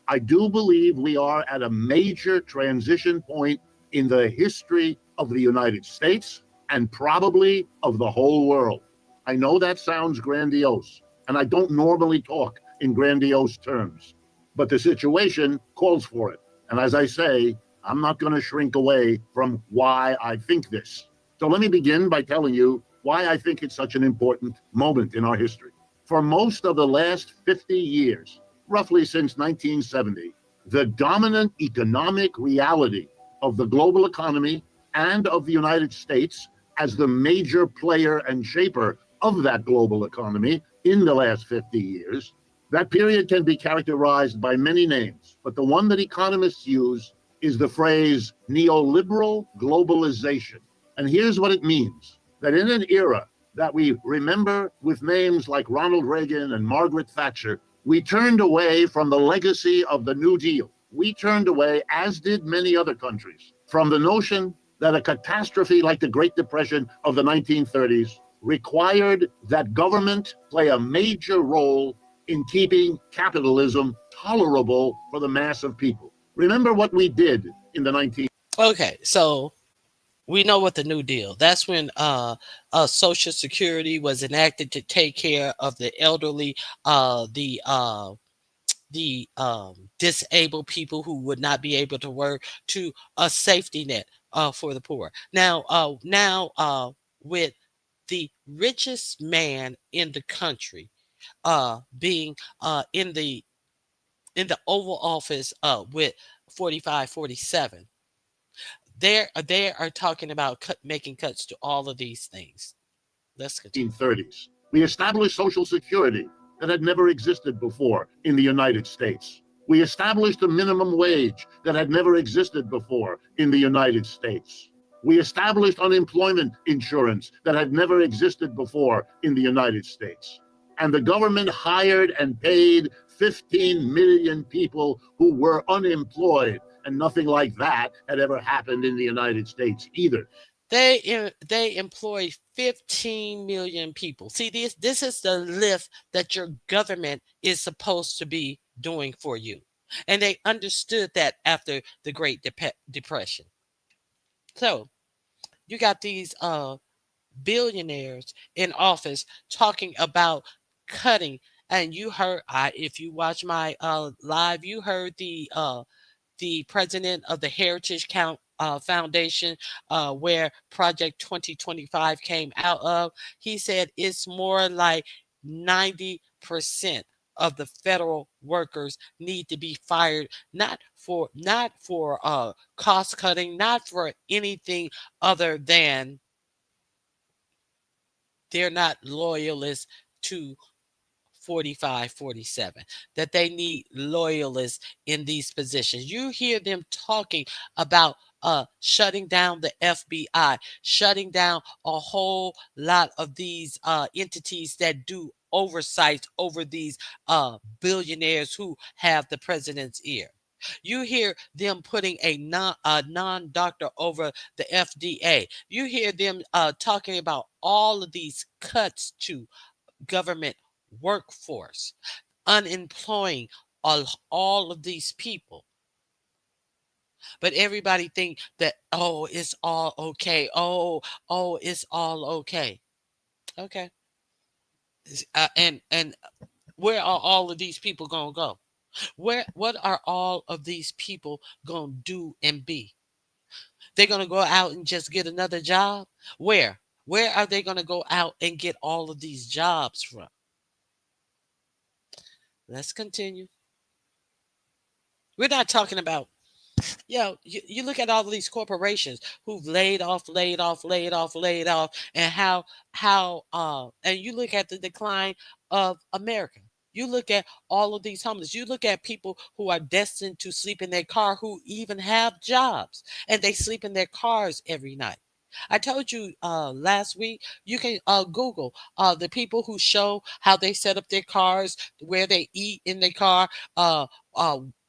I do believe we are at a major transition point in the history of the United States and probably of the whole world. I know that sounds grandiose, and I don't normally talk in grandiose terms, but the situation calls for it. And as I say, I'm not going to shrink away from why I think this. So let me begin by telling you why I think it's such an important moment in our history. For most of the last 50 years, roughly since 1970, the dominant economic reality of the global economy and of the United States as the major player and shaper of that global economy in the last 50 years, that period can be characterized by many names, but the one that economists use is the phrase neoliberal globalization. And here's what it means, that in an era that we remember with names like Ronald Reagan and Margaret Thatcher, we turned away from the legacy of the New Deal. We turned away, as did many other countries, from the notion that a catastrophe like the Great Depression of the 1930s required that government play a major role in keeping capitalism tolerable for the mass of people. Remember what we did in the 19. Okay, so we know what the New Deal. That's when Social Security was enacted to take care of the elderly, the disabled people who would not be able to work, to a safety net for the poor. Now, with the richest man in the country being in the Oval Office with 45, 47, they are talking about making cuts to all of these things. Let's continue. 1930s. We established Social Security that had never existed before in the United States. We established a minimum wage that had never existed before in the United States. We established unemployment insurance that had never existed before in the United States. And the government hired and paid 15 million people who were unemployed. And nothing like that had ever happened in the United States either. They employ 15 million people. See, this is the lift that your government is supposed to be doing for you, and they understood that after the Great Depression. So you got these billionaires in office talking about cutting, and you heard, if you watch my live, you heard the president of the Heritage Foundation, where Project 2025 came out of. He said it's more like 90% of the federal workers need to be fired, not for cost cutting, not for anything other than they're not loyalists to 45, 47, that they need loyalists in these positions. You hear them talking about shutting down the FBI, shutting down a whole lot of these entities that do oversight over these billionaires who have the president's ear. You hear them putting a non doctor over the FDA. You hear them talking about all of these cuts to government workforce, unemploying all of these people. But everybody think that, oh, it's all okay. Oh, it's all okay. Okay. And where are all of these people gonna go? What are all of these people gonna do and be? They're gonna go out and just get another job? Where are they gonna go out and get all of these jobs from? Let's continue. We're not talking about, you look at all of these corporations who've laid off, laid off, laid off, laid off, and and you look at the decline of America. You look at all of these homeless. You look at people who are destined to sleep in their car, who even have jobs, and they sleep in their cars every night. I told you last week, you can Google the people who show how they set up their cars, where they eat in their car, uh,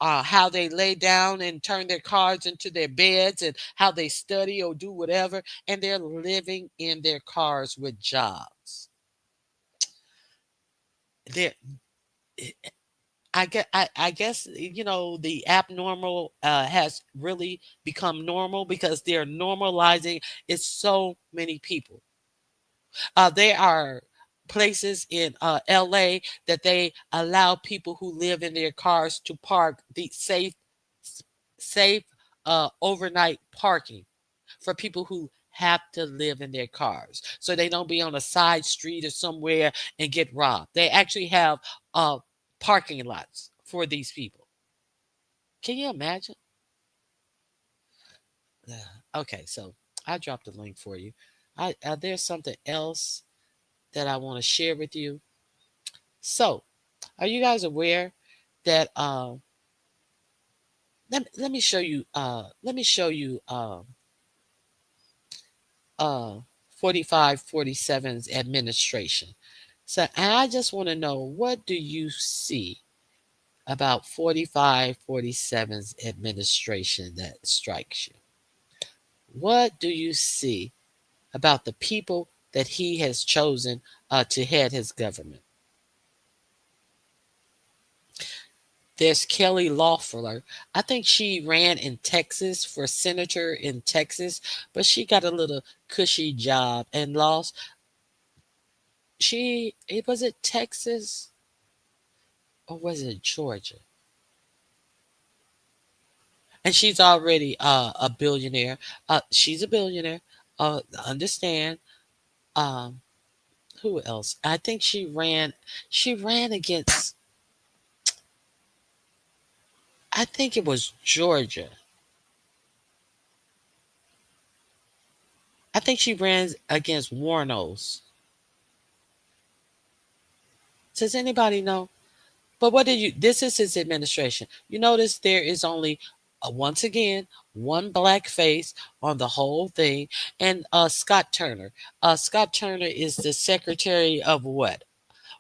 how they lay down and turn their cars into their beds, and how they study or do whatever, and they're living in their cars with jobs. They're, I guess the abnormal has really become normal because they're normalizing it. So many people. There are places in LA that they allow people who live in their cars to park, the safe overnight parking for people who have to live in their cars, so they don't be on a side street or somewhere and get robbed. They actually have uh, parking lots for these people. Can you imagine? Okay, so I dropped a link for you. There's something else that I want to share with you. So, are you guys aware that let me show you uh 45 47's administration. So, and I just want to know, what do you see about 45 47's administration that strikes you? What do you see about the people that he has chosen to head his government? There's Kelly Loeffler. I think she ran in Texas for senator in Texas, but she got a little cushy job and lost. It was it Texas or was it Georgia? And she's already a billionaire. She's a billionaire. Understand? Um, who else? I think she ran. She ran against. I think it was Georgia. I think she ran against Warnos. Does anybody know? But what did you? This is his administration. You notice there is only, once again, one black face on the whole thing, and Scott Turner. Scott Turner is the secretary of what?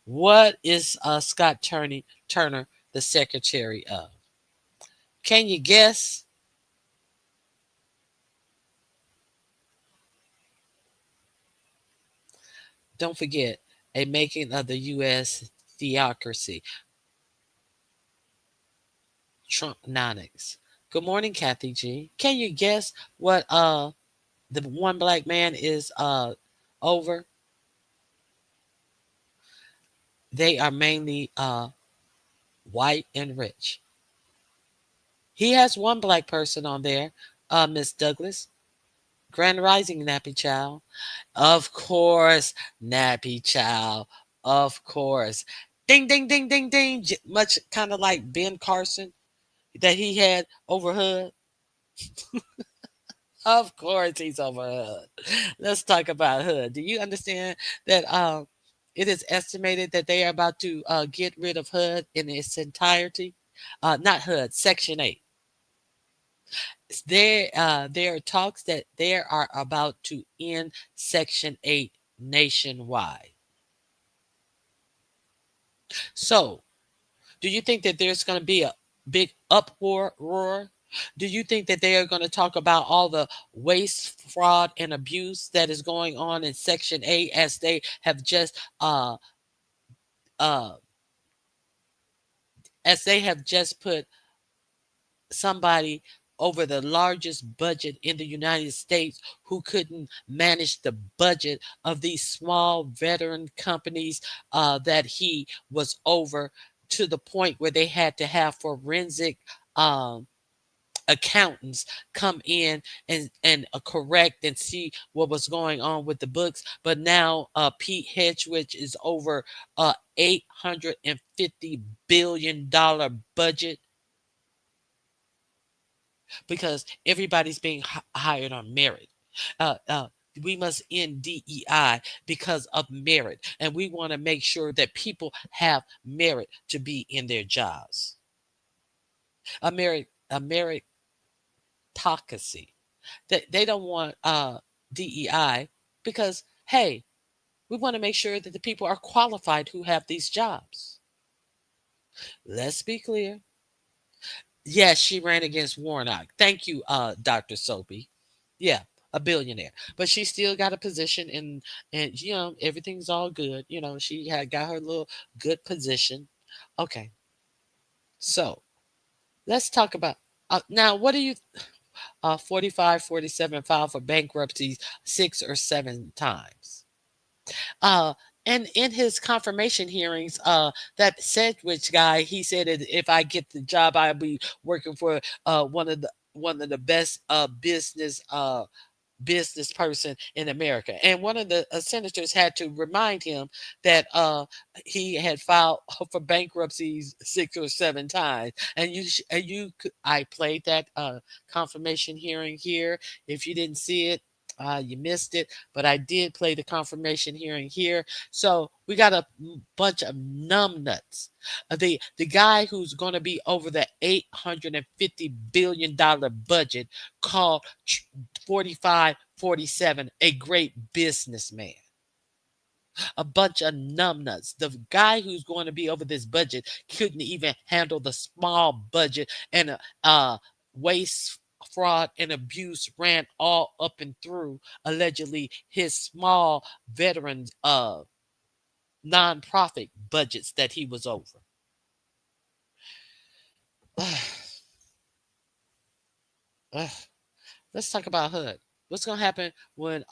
What is Scott Turner the secretary of? Can you guess? Don't forget, a making of the U.S. theocracy. Trumpnomics. Good morning, Kathy G. Can you guess what the one black man is over? They are mainly white and rich. He has one black person on there, Miss Douglas. Grand Rising, Nappy Child. Of course, Nappy Child. Of course. Ding, ding, ding, ding, ding. Much kind of like Ben Carson that he had over Hood. Of course, he's over Hood. Let's talk about Hood. Do you understand that it is estimated that they are about to get rid of Hood in its entirety? Not Hood, Section 8. There are talks that they are about to end Section 8 nationwide. So, do you think that there's going to be a big uproar? Roar? Do you think that they are going to talk about all the waste, fraud, and abuse that is going on in Section 8 as they have just uh, put somebody over the largest budget in the United States who couldn't manage the budget of these small veteran companies that he was over, to the point where they had to have forensic um, accountants come in and correct and see what was going on with the books. But now Pete Hedgewich is over $850 billion budget because everybody's being hired on merit. Uh, uh, we must end DEI because of merit, and we want to make sure that people have merit to be in their jobs. A meritocracy. They don't want DEI because, hey, we want to make sure that the people are qualified who have these jobs. Let's be clear. Yes, she ran against Warnock. Thank you, Dr. Soapy. Yeah, a billionaire. But she still got a position and everything's all good. She had got her little good position. Okay. So let's talk about now what do you 45, 47 filed for bankruptcy 6 or 7 times. Uh, and in his confirmation hearings, that Sedgwick guy, he said that if I get the job, I'll be working for one of the best business person in America. And one of the senators had to remind him that he had filed for bankruptcies 6 or 7 times. I played that confirmation hearing here. If you didn't see it, you missed it, but I did play the confirmation hearing here. So we got a bunch of numbnuts. The guy who's going to be over the $850 billion budget, called 4547 a great businessman. A bunch of numbnuts. The guy who's going to be over this budget couldn't even handle the small budget and waste, fraud, and abuse ran all up and through allegedly his small veteran nonprofit budgets that he was over. Let's talk about HUD. What's gonna happen when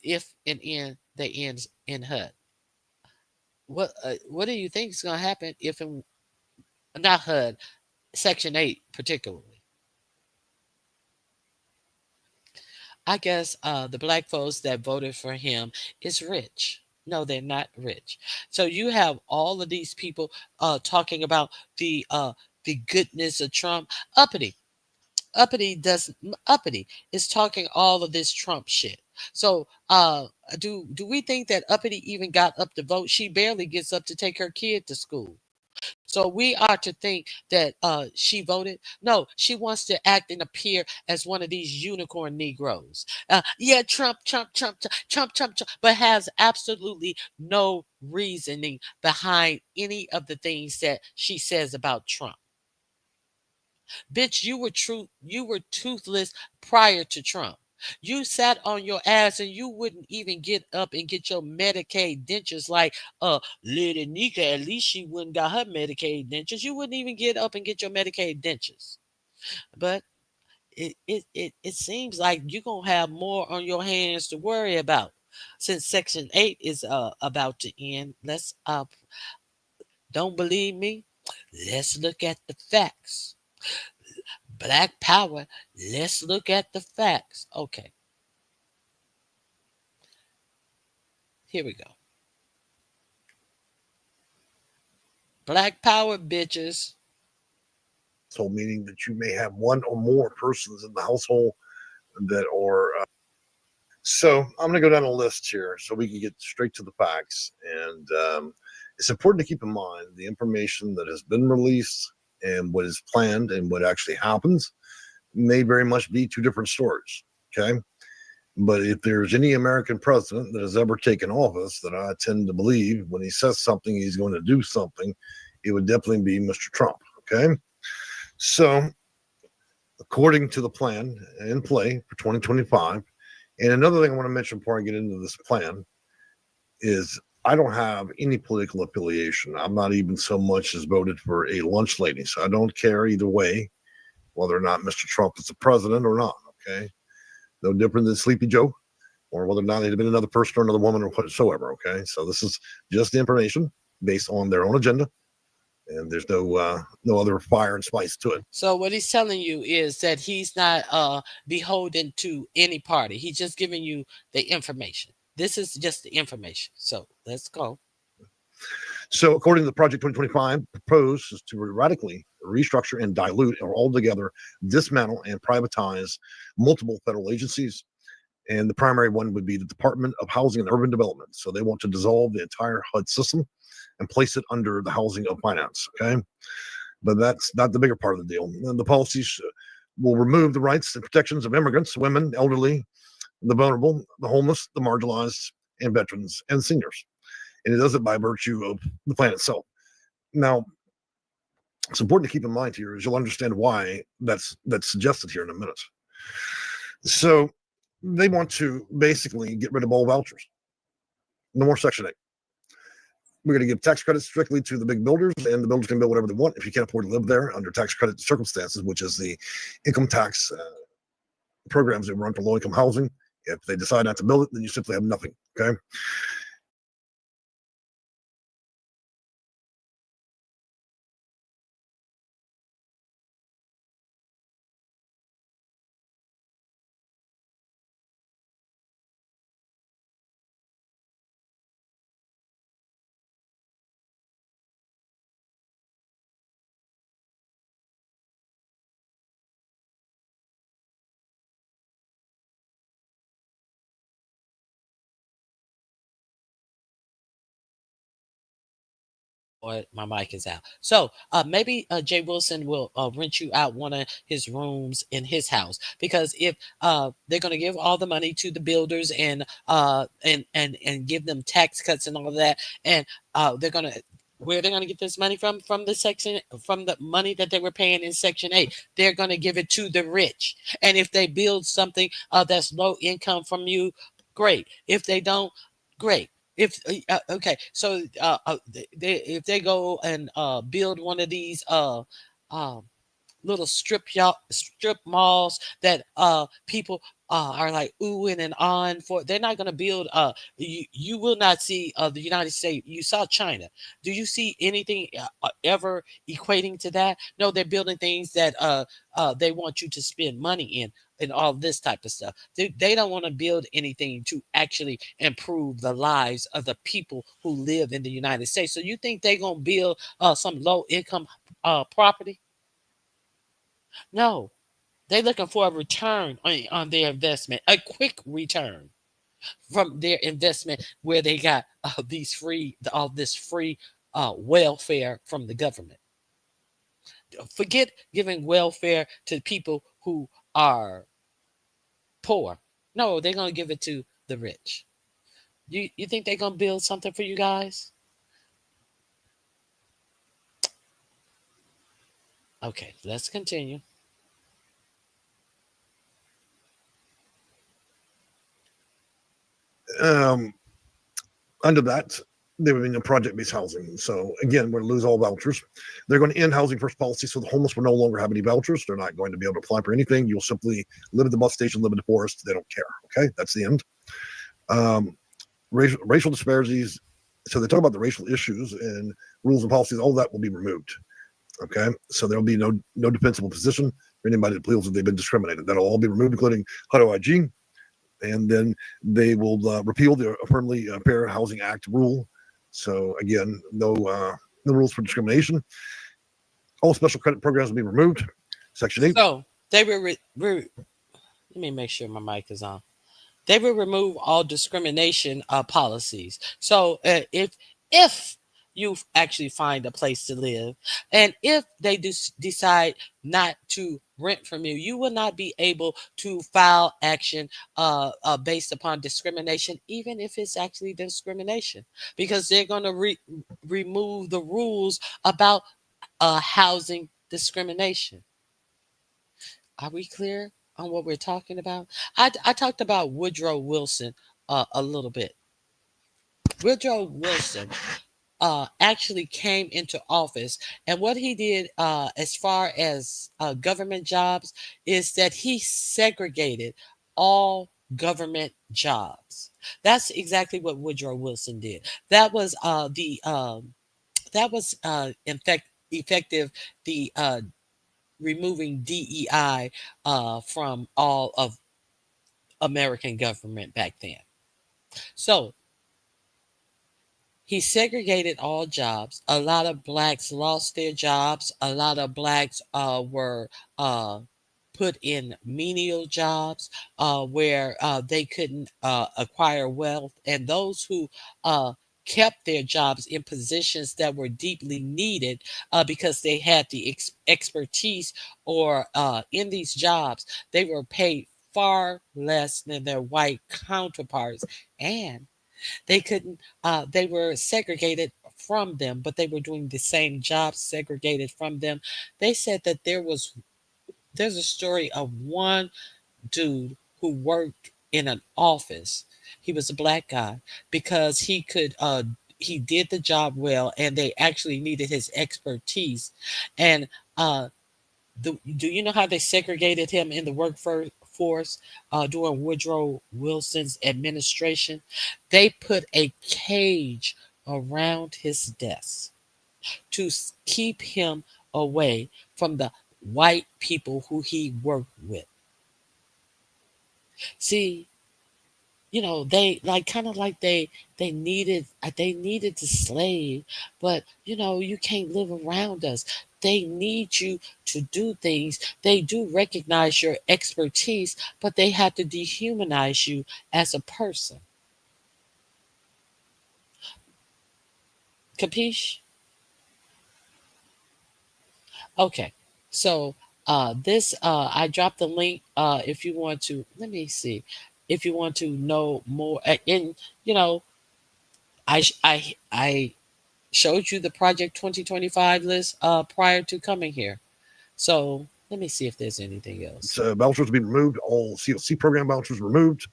if and in they ends in HUD? What do you think is gonna happen if in not HUD, Section 8 particularly? I guess the black folks that voted for him is rich. No, they're not rich. So you have all of these people talking about the goodness of Trump. Uppity, uppity is talking all of this Trump shit. So do we think that Uppity even got up to vote? She barely gets up to take her kid to school. So we are to think that she voted. No, she wants to act and appear as one of these unicorn Negroes. Yeah, Trump, but has absolutely no reasoning behind any of the things that she says about Trump. Bitch, you were toothless prior to Trump. You sat on your ass and you wouldn't even get up and get your Medicaid dentures like Lady Nika. At least she wouldn't got her Medicaid dentures. You wouldn't even get up and get your Medicaid dentures. But it seems like you're gonna have more on your hands to worry about. Since Section 8 is about to end, let's don't believe me? Let's look at the facts. Black power. Let's look at the facts. Okay, here we go. Black power, bitches. So meaning that you may have one or more persons in the household that are. So I'm going to go down a list here so we can get straight to the facts. And it's important to keep in mind the information that has been released and what is planned and what actually happens may very much be two different stories. Okay. But if there's any American president that has ever taken office that I tend to believe when he says something, he's going to do something, it would definitely be Mr. Trump. Okay. So according to the plan in play for 2025, and another thing I want to mention before I get into this plan is I don't have any political affiliation. I'm not even so much as voted for a lunch lady. So I don't care either way whether or not Mr. Trump is the president or not. Okay. No different than Sleepy Joe or whether or not it had been another person or another woman or whatsoever. Okay. So this is just the information based on their own agenda. And there's no other fire and spice to it. So what he's telling you is that he's not beholden to any party. He's just giving you the information. This is just the information. So let's go. So according to the Project 2025, proposes to radically restructure and dilute or altogether dismantle and privatize multiple federal agencies. And the primary one would be the Department of Housing and Urban Development. So they want to dissolve the entire HUD system and place it under the Housing of Finance. Okay. But that's not the bigger part of the deal. And the policies will remove the rights and protections of immigrants, women, elderly, the vulnerable, the homeless, the marginalized, and veterans and seniors. And it does it by virtue of the plan itself. Now, it's important to keep in mind here is you'll understand why that's suggested here in a minute. So they want to basically get rid of all vouchers. No more Section 8. We're going to give tax credits strictly to the big builders, and the builders can build whatever they want if you can't afford to live there under tax credit circumstances, which is the income tax programs that run for low-income housing. If they decide not to build it, then you simply have nothing. Okay. Or my mic is out. So maybe Jay Wilson will rent you out one of his rooms in his house, because if they're going to give all the money to the builders and give them tax cuts and all of that, and they're going to Where they're going to get this money from the section, from the money that they were paying in Section 8. They're going to give it to the rich. And if they build something that's low income from you, great. If they don't, great. If okay, so if they go and build one of these um little strip malls that people are like oohing and on for. They're not going to build. You will not see the United States. You saw China. Do you see anything ever equating to that? No, they're building things that they want you to spend money in. And all this type of stuff. They don't want to build anything to actually improve the lives of the people who live in the United States. So you think they're going to build some low income property? No, they're looking for a return on their investment, a quick return from their investment where they got all this free welfare from the government. Forget giving welfare to people who are poor. No, they're going to give it to the rich. You think they're going to build something for you guys? Okay, let's continue. Um, Under that, they were in project-based housing. So again, we're going to lose all vouchers. They're going to end housing first policy, so the homeless will no longer have any vouchers. They're not going to be able to apply for anything. You'll simply live at the bus station, live in the forest. They don't care. Okay, that's the end. Racial disparities. So they talk about the racial issues and rules and policies. All that will be removed. Okay, so there'll be no defensible position for anybody that feels that they've been discriminated. That'll all be removed, including HUD IG. And then they will repeal the Affirmatively Fair Housing Act rule. So again, no rules for discrimination. All special credit programs will be removed. Section 8. So they will. Let me make sure my mic is on. They will remove all discrimination policies. So if you actually find a place to live, and if they decide not to rent from you, you will not be able to file action based upon discrimination, even if it's actually discrimination, because they're going to remove the rules about housing discrimination. Are we clear on what we're talking about? I talked about Woodrow Wilson a little bit. Woodrow Wilson actually came into office, and what he did as far as government jobs is that he segregated all government jobs. That's exactly what Woodrow Wilson did. That was in fact effective the removing DEI from all of American government back then. So he segregated all jobs. A lot of blacks lost their jobs. A lot of blacks were put in menial jobs where they couldn't acquire wealth. And those who kept their jobs in positions that were deeply needed because they had the expertise or in these jobs, they were paid far less than their white counterparts. And they couldn't, they were segregated from them, but they were doing the same job segregated from them. They said that there's a story of one dude who worked in an office. He was a black guy because he did the job well and they actually needed his expertise. And do you know how they segregated him in the workforce during Woodrow Wilson's administration? They put a cage around his desk to keep him away from the white people who he worked with. See, they like kind of like they needed to slave, but you can't live around us. They need you to do things. They do recognize your expertise, but they have to dehumanize you as a person. Capiche? Okay. So this I dropped the link if you want to. Let me see. If you want to know more, and you know, I showed you the Project 2025 list prior to coming here. So let me see if there's anything else. So vouchers will be removed. All CLC program vouchers removed.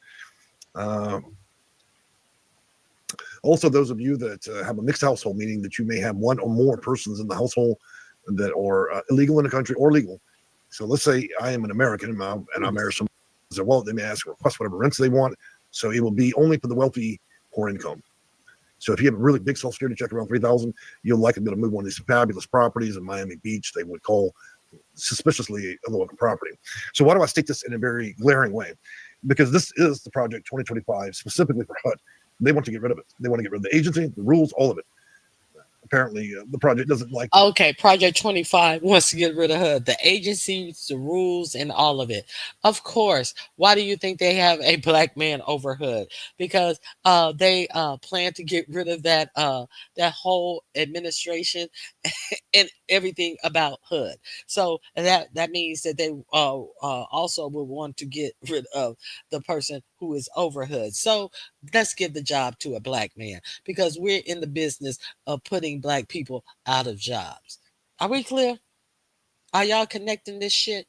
Also, those of you that have a mixed household, meaning that you may have one or more persons in the household that are illegal in the country or legal. So let's say I am an American and I marry someone. Well, they may ask request whatever rents they want. So it will be only for the wealthy, poor income. So if you have a really big Social Security check around $3,000, you'll likely be able to move one of these fabulous properties in Miami Beach. They would call suspiciously a local property. So why do I state this in a very glaring way? Because this is the Project 2025 specifically for HUD. They want to get rid of it. They want to get rid of the agency, the rules, all of it. Apparently, the project doesn't like that. Okay, Project 25 wants to get rid of HUD, the agencies, the rules, and all of it. Of course. Why do you think they have a black man over HUD? Because they plan to get rid of that whole administration and everything about HUD. So that means that they also will want to get rid of the person who is over HUD. So let's give the job to a black man, because we're in the business of putting black people out of jobs. Are we clear? Are y'all connecting this shit?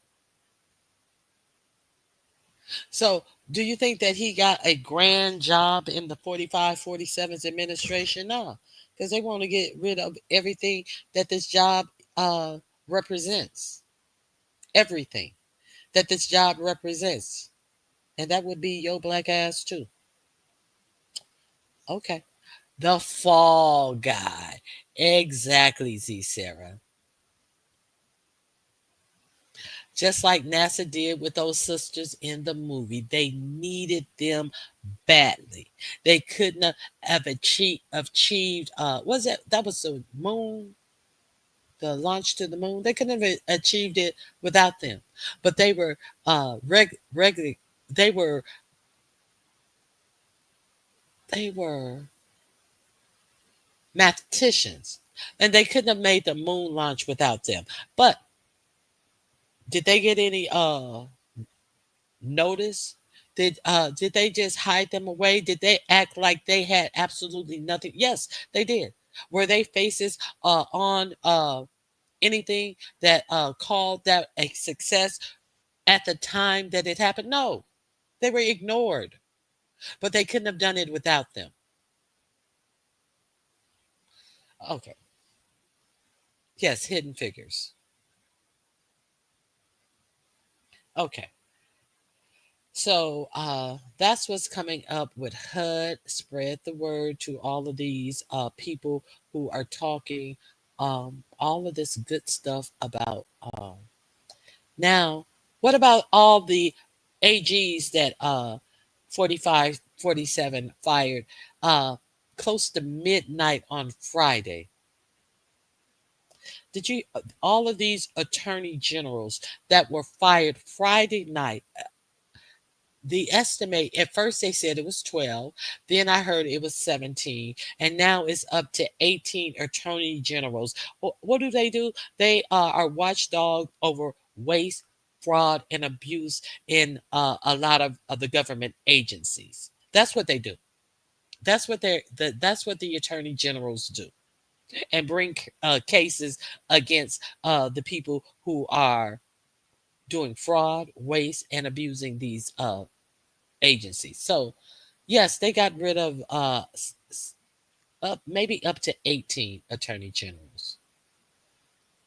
So do you think that he got a grand job in the 47's administration? No, because they want to get rid of everything that this job represents. Everything that this job represents. And that would be your black ass too. Okay. The fall guy. Exactly, Z Sarah. Just like NASA did with those sisters in the movie. They needed them badly. They couldn't have achieved was it that was the moon, the launch to the moon. They couldn't have achieved it without them. But they were they were they were mathematicians, and they couldn't have made the moon launch without them. But did they get any notice? Did they just hide them away? Did they act like they had absolutely nothing? Yes, they did. Were they faces on anything that called that a success at the time that it happened? No, they were ignored. But they couldn't have done it without them. Okay. Yes, Hidden Figures. Okay. So that's what's coming up with HUD. Spread the word to all of these people who are talking all of this good stuff about. Now, what about all the AGs that 45, 47 fired close to midnight on Friday? Did you, all of these attorney generals that were fired Friday night? The estimate, at first they said it was 12, then I heard it was 17, and now it's up to 18 attorney generals. What do? They are watchdog over waste, fraud, and abuse in a lot of the government agencies. That's what they do. That's what the attorney generals do, and bring cases against the people who are doing fraud, waste, and abusing these agencies. So, yes, they got rid of maybe up to 18 attorney generals.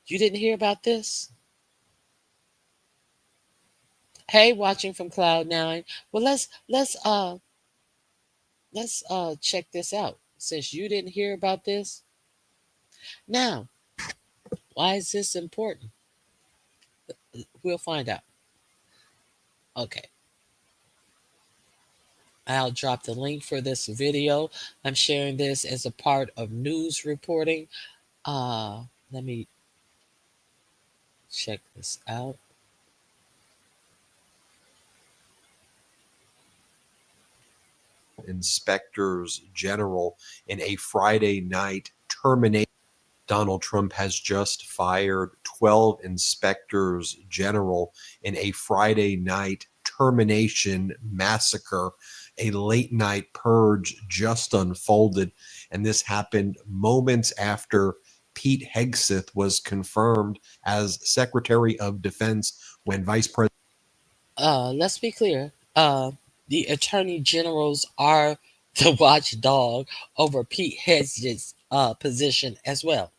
You didn't hear about this? Hey, watching from Cloud9. Well, let's check this out. Since you didn't hear about this, now, why is this important? We'll find out. Okay. I'll drop the link for this video. I'm sharing this as a part of news reporting. Let me check this out. Inspectors General in a Friday night termination. Donald Trump has just fired 12 inspectors general in a Friday night termination massacre. a late night purge just unfolded. And this happened moments after Pete Hegseth was confirmed as Secretary of Defense when Vice President. Let's be clear. The attorney generals are the watchdog over Pete Hegseth's position as well.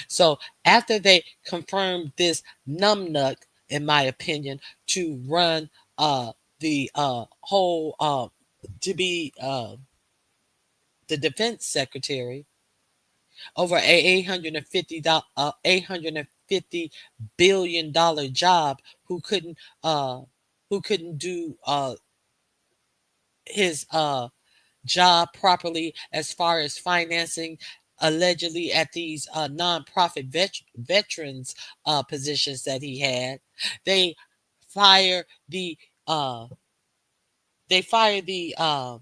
So after they confirmed this numbnut, in my opinion, to run the whole to be the defense secretary over a $850 billion job, uh who couldn't do his job properly as far as financing allegedly at these nonprofit veterans positions that he had. They fire the uh, they fire the uh,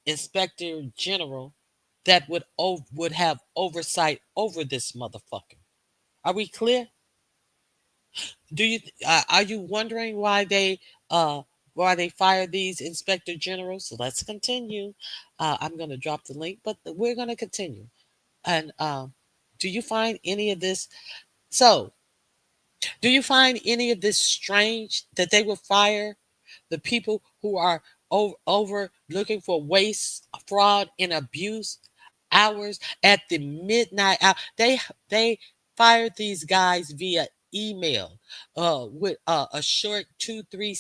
inspector general that would have oversight over this motherfucker. Are we clear? Do you are you wondering why they fire these inspector generals? So let's continue. I'm going to drop the link, but we're going to continue. And do you find any of this? So, do you find any of this strange that they would fire the people who are over looking for waste, fraud, and abuse hours at the midnight hour? They fired these guys via email with a short 2-3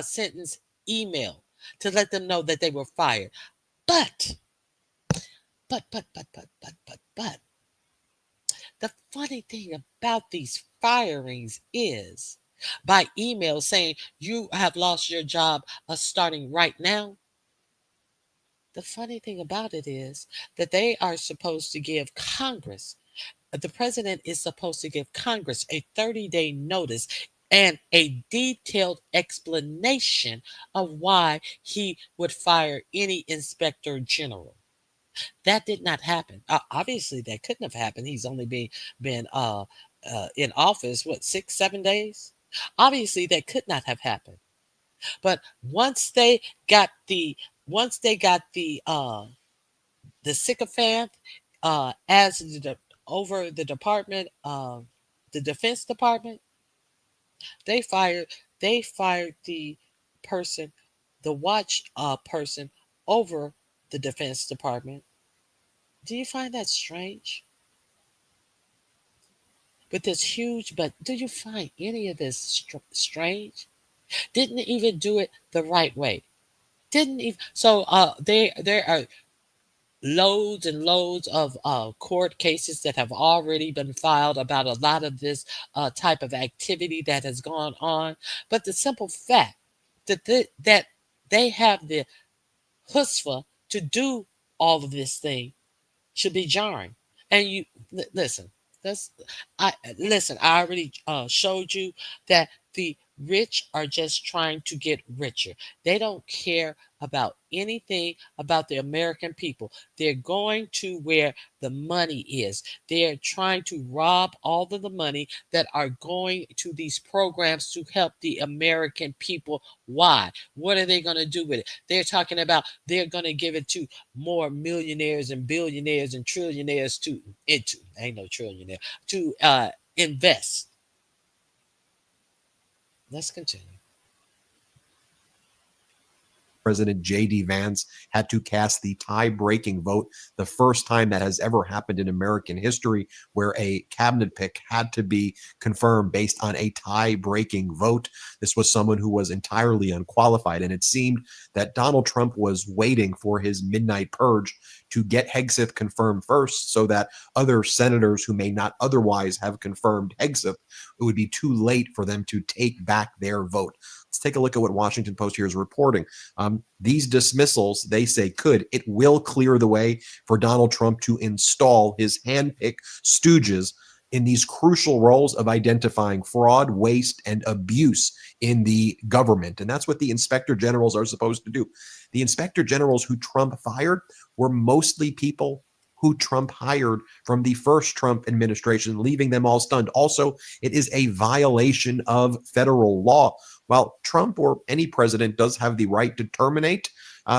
sentence email to let them know that they were fired. But but the funny thing about these firings is by email saying you have lost your job starting right now. The funny thing about it is that they are supposed to give Congress, the president is supposed to give Congress a 30-day notice and a detailed explanation of why he would fire any inspector general. That did not happen. Obviously, that couldn't have happened. He's only been in office what 6-7 days. Obviously, that could not have happened. But once they got the sycophant as over the department, the Defense Department, they fired the person, the watch person over the Defense Department. Do you find that strange? With this huge, but do you find any of this strange? Didn't even do it the right way. Didn't even. So there are loads and loads of court cases that have already been filed about a lot of this type of activity that has gone on. But the simple fact that that they have the chutzpah to do all of this thing should be jarring. And you listen. That's I already showed you that the rich are just trying to get richer. They don't care about anything about the American people. They're going to where the money is. They're trying to rob all of the money that are going to these programs to help the American people. Why? What are they going to do with it? They're talking about they're going to give it to more millionaires and billionaires and trillionaires to into ain't no trillionaire to invest. Let's continue. President J.D. Vance had to cast the tie-breaking vote, the first time that has ever happened in American history, where a cabinet pick had to be confirmed based on a tie-breaking vote. This was someone who was entirely unqualified, and it seemed that Donald Trump was waiting for his midnight purge to get Hegseth confirmed first so that other senators who may not otherwise have confirmed Hegseth, it would be too late for them to take back their vote. Let's take a look at what Washington Post here is reporting. These dismissals, they say, it will clear the way for Donald Trump to install his handpicked stooges in these crucial roles of identifying fraud, waste, and abuse in the government. And that's what the inspector generals are supposed to do. The inspector generals who Trump fired were mostly people who Trump hired from the first Trump administration, leaving them all stunned. Also, it is a violation of federal law While Trump or any president does have the right to terminate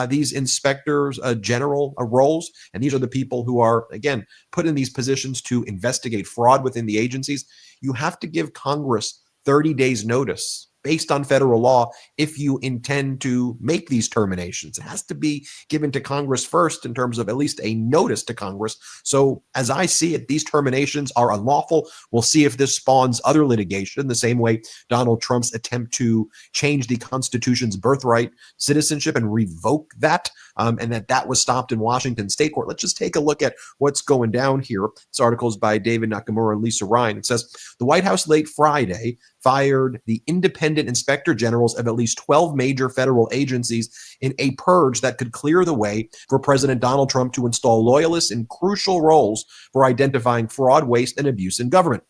these inspectors general roles, and these are the people who are, again, put in these positions to investigate fraud within the agencies, you have to give Congress 30 days notice based on federal law if you intend to make these terminations. It has to be given to Congress first in terms of at least a notice to Congress. So as I see it, these terminations are unlawful. We'll see if this spawns other litigation, the same way Donald Trump's attempt to change the Constitution's birthright citizenship and revoke that, and that was stopped in Washington State Court. Let's just take a look at what's going down here. This article is by David Nakamura and Lisa Ryan. It says, the White House late Friday fired the independent inspector generals of at least 12 major federal agencies in a purge that could clear the way for President Donald Trump to install loyalists in crucial roles for identifying fraud, waste, and abuse in government.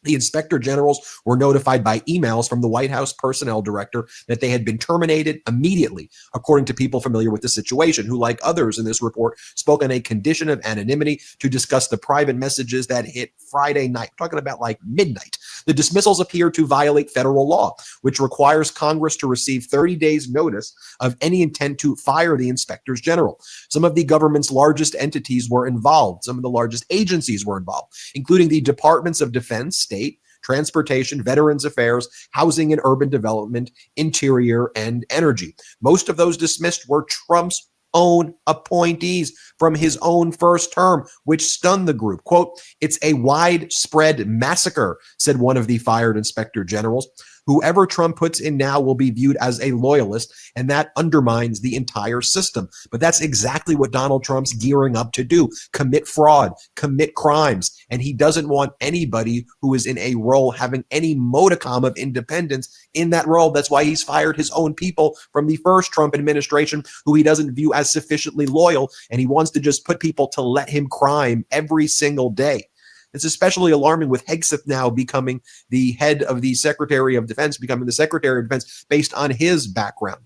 The inspector generals were notified by emails from the White House personnel director that they had been terminated immediately, according to people familiar with the situation, who, like others in this report, spoke on a condition of anonymity to discuss the private messages that hit Friday night, talking about like midnight. The dismissals appear to violate federal law, which requires Congress to receive 30 days notice of any intent to fire the inspectors general. Some of the government's largest entities were involved. Some of the largest agencies were involved, including the Departments of Defense, State, Transportation, Veterans Affairs, Housing and Urban Development, Interior, and Energy. Most of those dismissed were Trump's own appointees from his own first term, which stunned the group. Quote, "It's a widespread massacre," said one of the fired inspector generals. "Whoever Trump puts in now will be viewed as a loyalist, and that undermines the entire system." But that's exactly what Donald Trump's gearing up to do: commit fraud, commit crimes. And he doesn't want anybody who is in a role having any modicum of independence in that role. That's why he's fired his own people from the first Trump administration, who he doesn't view as sufficiently loyal. And he wants to just put people to let him crime every single day. It's especially alarming with Hegseth now becoming the head of the Secretary of Defense, becoming the Secretary of Defense based on his background.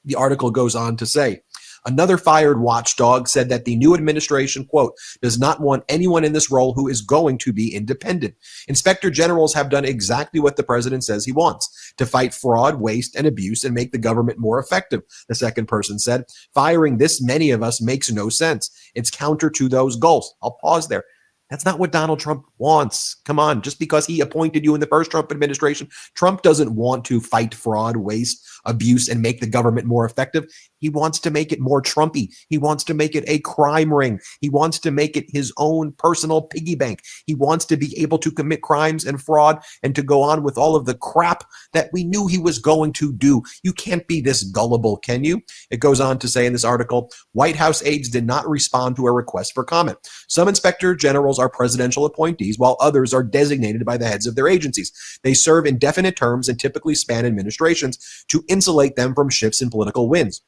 The article goes on to say, another fired watchdog said that the new administration, quote, "does not want anyone in this role who is going to be independent. Inspector generals have done exactly what the president says he wants: to fight fraud, waste, and abuse and make the government more effective," the second person said. "Firing this many of us makes no sense. It's counter to those goals." I'll pause there. That's not what Donald Trump wants. Come on, just because he appointed you in the first Trump administration, Trump doesn't want to fight fraud, waste, abuse, and make the government more effective. He wants to make it more Trumpy. He wants to make it a crime ring. He wants to make it his own personal piggy bank. He wants to be able to commit crimes and fraud and to go on with all of the crap that we knew he was going to do. You can't be this gullible, can you? It goes on to say in this article, White House aides did not respond to a request for comment. Some inspector generals are presidential appointees, while others are designated by the heads of their agencies. They serve indefinite terms and typically span administrations to insulate them from shifts in political winds.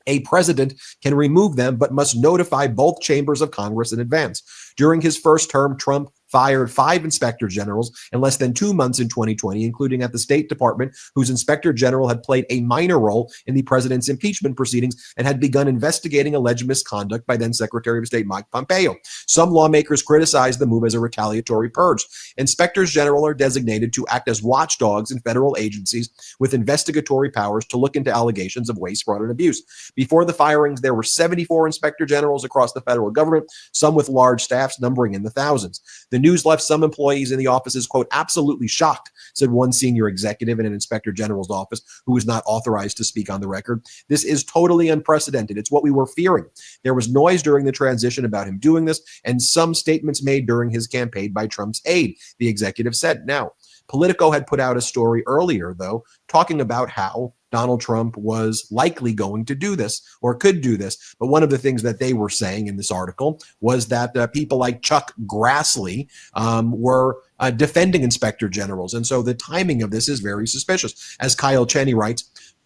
A president can remove them, but must notify both chambers of Congress in advance. During his first term, Trump fired 5 inspector generals in less than 2 months in 2020, including at the State Department, whose inspector general had played a minor role in the president's impeachment proceedings and had begun investigating alleged misconduct by then Secretary of State Mike Pompeo. Some lawmakers criticized the move as a retaliatory purge. Inspectors general are designated to act as watchdogs in federal agencies with investigatory powers to look into allegations of waste, fraud, and abuse. Before the firings, there were 74 inspector generals across the federal government, some with large staffs numbering in the thousands. The news left some employees in the offices, quote, "absolutely shocked," said one senior executive in an inspector general's office who was not authorized to speak on the record. "This is totally unprecedented. It's what we were fearing. There was noise during the transition about him doing this, and some statements made during his campaign by Trump's aide," the executive said. Now, Politico had put out a story earlier, though, talking about how Donald Trump was likely going to do this or could do this. But one of the things that they were saying in this article was that people like Chuck Grassley were defending inspector generals. And so the timing of this is very suspicious. As Kyle Cheney writes,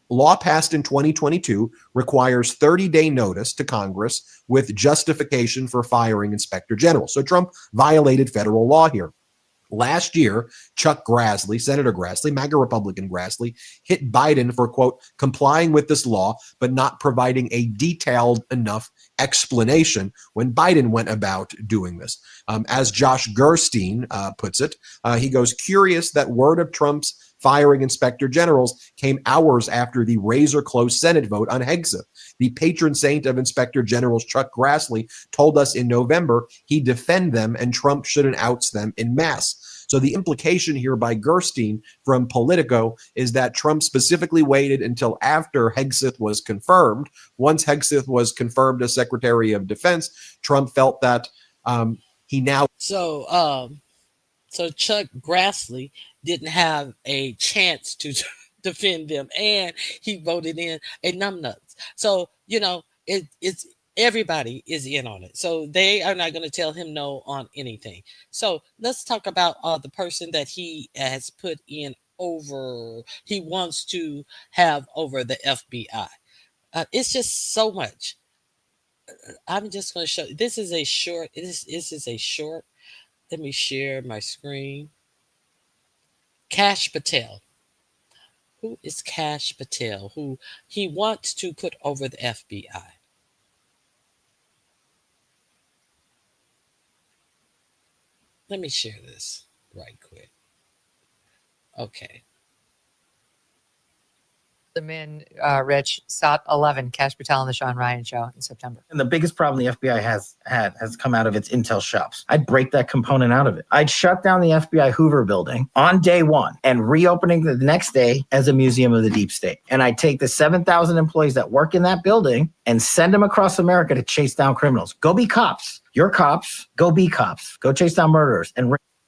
law passed in 2022 requires 30-day notice to Congress with justification for firing inspector generals. So Trump violated federal law here. Last year, Chuck Grassley, Senator Grassley, MAGA Republican Grassley, hit Biden for, quote, "complying with this law, but not providing a detailed enough explanation" when Biden went about doing this. As Josh Gerstein puts it, he goes, "Curious that word of Trump's firing inspector generals came hours after the razor-close Senate vote on Hegseth. The patron saint of inspector generals, Chuck Grassley, told us in November he'd defend them and Trump shouldn't oust them in mass. So the implication here by Gerstein from Politico is that Trump specifically waited until after Hegseth was confirmed. Once Hegseth was confirmed as Secretary of Defense, Trump felt that he now. So Chuck Grassley didn't have a chance to defend them, and he voted in a numbnuts. So it's everybody is in on it. So they are not going to tell him no on anything. So let's talk about the person that he has put in over. He wants to have over the FBI. It's just so much. I'm just going to show. This is a short. This is a short. Let me share my screen. Kash Patel. Who is Kash Patel? Who he wants to put over the FBI. Let me share this right quick. Okay. The men, Rich, sought 11, Kash Patel on the Sean Ryan Show in September. And the biggest problem the FBI has come out of its intel shops. I'd break that component out of it. I'd shut down the FBI Hoover building on day one and reopening the next day as a museum of the deep state. And I'd take the 7,000 employees that work in that building and send them across America to chase down criminals. Go be cops. You're cops. Go be cops. Go chase down murderers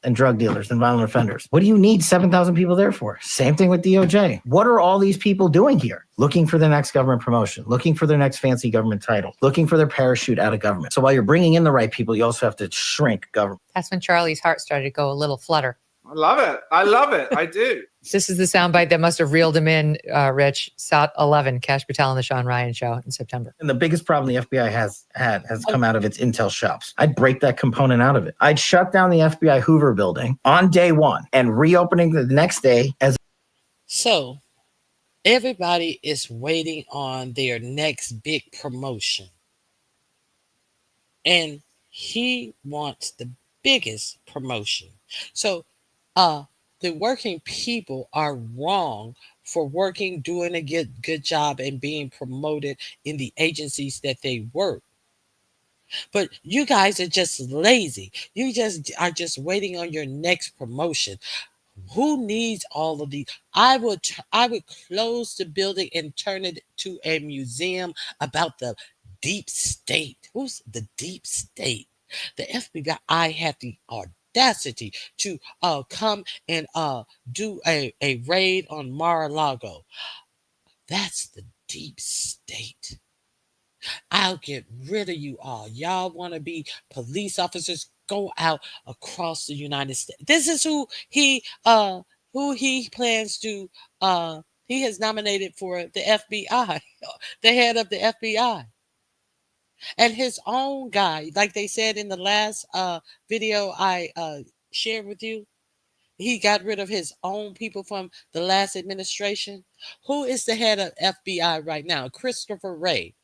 and drug dealers and violent offenders. What do you need 7,000 people there for? Same thing with DOJ. What are all these people doing here? Looking for the next government promotion, looking for their next fancy government title, looking for their parachute out of government. So while you're bringing in the right people, you also have to shrink government. That's when Charlie's heart started to go a little flutter. I love it. I love it. I do. This is the soundbite that must have reeled him in, Rich. Sought 11, Kash Patel on the Sean Ryan Show in September. And the biggest problem the FBI has come out of its intel shops. I'd break that component out of it. I'd shut down the FBI Hoover building on day one and reopening the next day as. So everybody is waiting on their next big promotion. And he wants the biggest promotion. So the working people are wrong for working, doing a good job, and being promoted in the agencies that they work. But you guys are just lazy. You are just waiting on your next promotion. Who needs all of these? I would close the building and turn it to a museum about the deep state. Who's the deep state? The FBI had the audacity to come and do a raid on Mar-a-Lago. That's the deep state. I'll get rid of you all. Y'all want to be police officers? Go out across the United States. This is who he plans to he has nominated for the FBI, the head of the FBI. And his own guy, like they said in the last video I shared with you, he got rid of his own people from the last administration. Who is the head of FBI right now? Christopher Wray.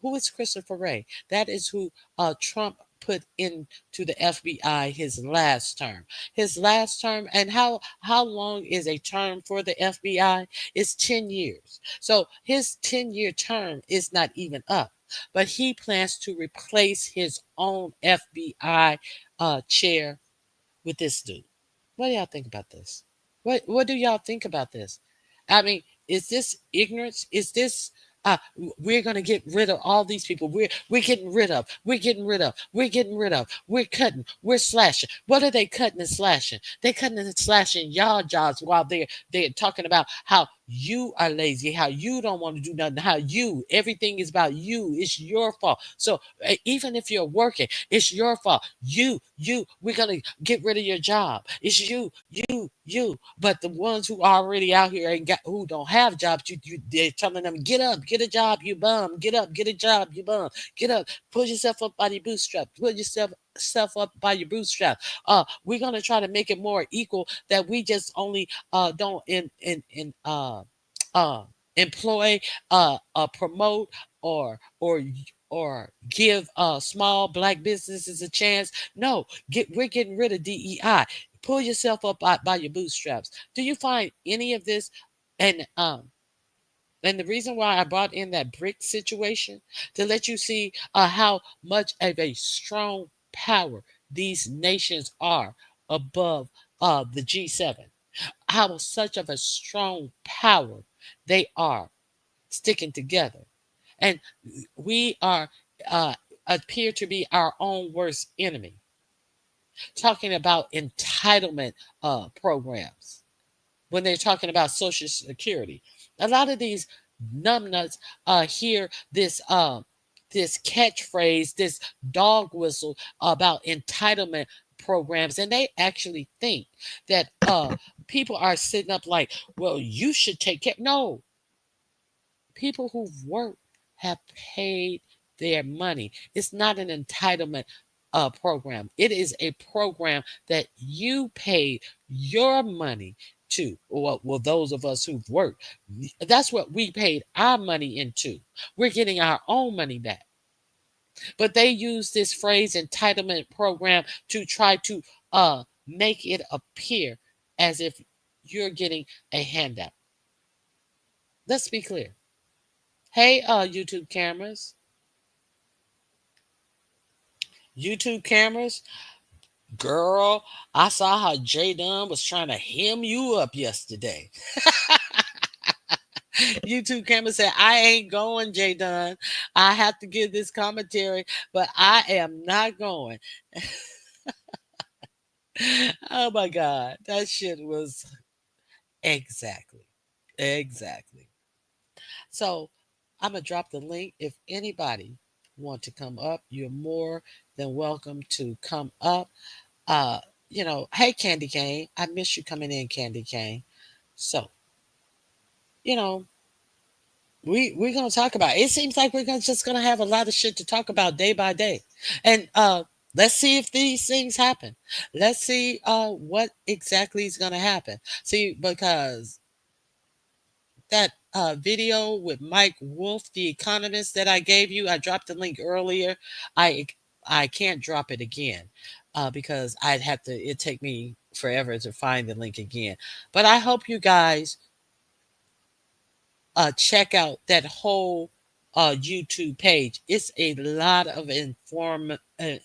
Who is Christopher Wray? That is who Trump put into the FBI his last term. His last term, and how long is a term for the FBI? It's 10 years. So his 10-year term is not even up. But he plans to replace his own FBI chair with this dude. What do y'all think about this? What do y'all think about this? I mean, is this ignorance? Is this we're gonna get rid of all these people? We're getting rid of. We're cutting. We're slashing. What are they cutting and slashing? They're cutting and slashing y'all jobs while they're talking about how you are lazy, how you don't want to do nothing, how everything is about you. It's your fault. So even if you're working, it's your fault. We're gonna get rid of your job. It's you. But the ones who are already out here who don't have jobs, they're telling them, get up, get a job, you bum. Get up, get a job, you bum. Get up, pull yourself up by your bootstrap. Pull yourself up by your bootstrap. We're gonna try to make it more equal, that we just only don't employ, promote, or or give small black businesses a chance. No, we're getting rid of DEI. Pull yourself up by your bootstraps. Do you find any of this? And the reason why I brought in that brick situation to let you see how much of a strong power these nations are above the G7, how such of a strong power they are sticking together. And we are appear to be our own worst enemy. Talking about entitlement programs when they're talking about Social Security. A lot of these numbnuts hear this catchphrase, this dog whistle about entitlement programs, and they actually think that people are sitting up like, well, you should take care. No, people who've worked have paid their money. It's not an entitlement program. It is a program that you paid your money to. Well, those of us who've worked, that's what we paid our money into. We're getting our own money back. But they use this phrase entitlement program to try to make it appear as if you're getting a handout. Let's be clear. Hey, YouTube cameras. YouTube cameras. Girl, I saw how Jay Dunn was trying to hem you up yesterday. YouTube camera said, I ain't going, Jay Dunn. I have to give this commentary, but I am not going. Oh my God. That shit was exactly. Exactly. So I'm gonna drop the link. If anybody want to come up, you're more than welcome to come up. Uh, hey Candy Cane, I miss you coming in, Candy Cane. So, you know, we're gonna talk about it. It seems like just gonna have a lot of shit to talk about day by day. And let's see if these things happen. Let's see what exactly is gonna happen. See, because that video with Mike Wolf, the economist that I gave you, I dropped the link earlier. I I can't drop it again because it'd take me forever to find the link again. But I hope you guys check out that whole YouTube page. It's a lot of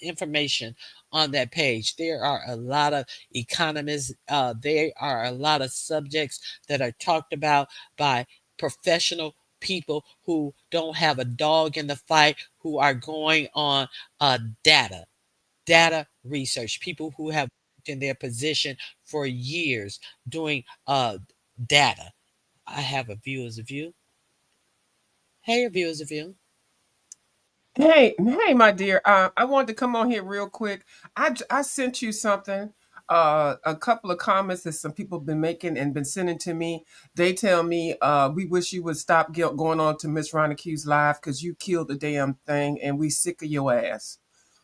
information on that page. There are a lot of economists. There are a lot of subjects that are talked about by professional people who don't have a dog in the fight, who are going on data research, people who have worked in their position for years doing data. I have a view as a view. Hey, a view as a view. Hey, my dear. I wanted to come on here real quick. I sent you something, a couple of comments that some people have been making and been sending to me. They tell me, we wish you would stop going on to Miss Ronnie Q's live because you killed the damn thing and we sick of your ass.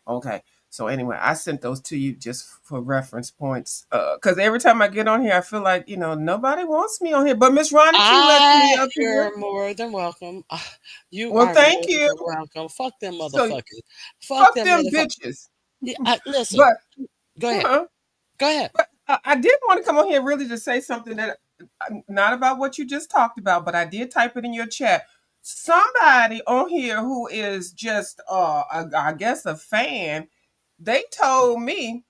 Okay. So anyway, I sent those to you just for reference points. Because every time I get on here, I feel like, nobody wants me on here. But Miss Ronnie Q lets me up here. You're more than welcome. You Well, are thank more you. than welcome. Fuck them So motherfuckers. Fuck fuck them them motherfuckers. bitches. Yeah, listen, But go ahead. uh-huh. Go ahead. But I did want to come on here really to say something that not about what you just talked about, but I did type it in your chat. Somebody on here who is just I guess a fan, they told me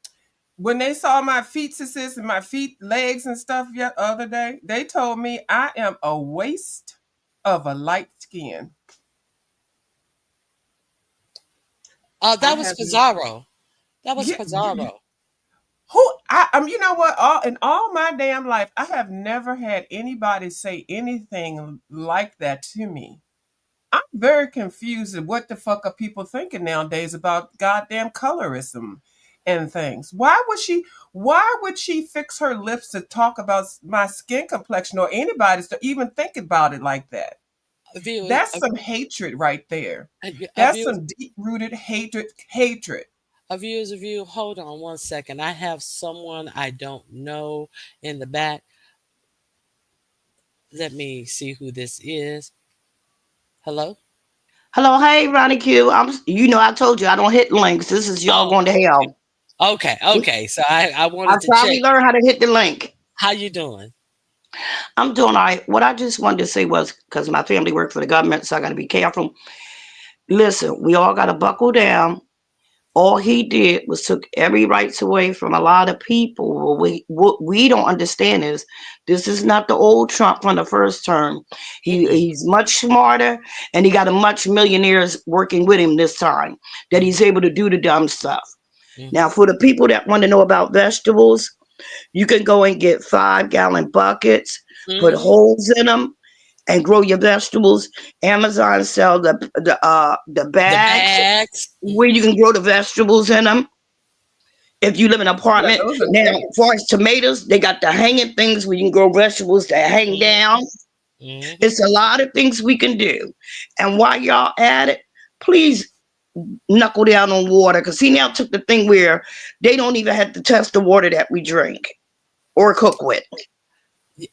when they saw my feet and my feet legs and stuff yet other day, they told me I am a waste of a light skin. I That was have Pizarro. That was yeah, Pizarro. you know what, all in all my damn life I have never had anybody say anything like that to me. I'm very confused at what the fuck are people thinking nowadays about goddamn colorism and things. Why would she fix her lips to talk about my skin complexion or anybody's to even think about it like that? A view, That's some hatred right there. a That's view, some deep-rooted hatred. a view is a view. Hold on one second. I have someone I don't know in the back. Let me see who this is. Hello? Hello, hey, Ronnie Q. I told you I don't hit links. This is y'all Oh, going to hell. okay, okay. So I I wanted to check. finally learned how to hit the link. How you doing? I'm doing all right. What I just wanted to say was because my family worked for the government, so I got to be careful. Listen, we all got to buckle down. All he did was took every rights away from a lot of people. What we don't understand is this is not the old Trump from the first term. He's much smarter, and he got a much millionaires working with him this time that he's able to do the dumb stuff. Now, for the people that want to know about vegetables, you can go and get 5-gallon buckets, put holes in them, and grow your vegetables. Amazon sell the The bags bags. where you can grow the vegetables in them. If you live in an Yeah, apartment, those are now great. as far as tomatoes, they got the hanging things where you can grow vegetables that hang down. It's a lot of things we can do. And while y'all at it, please knuckle down on water, because he now took the thing where they don't even have to test the water that we drink or cook with.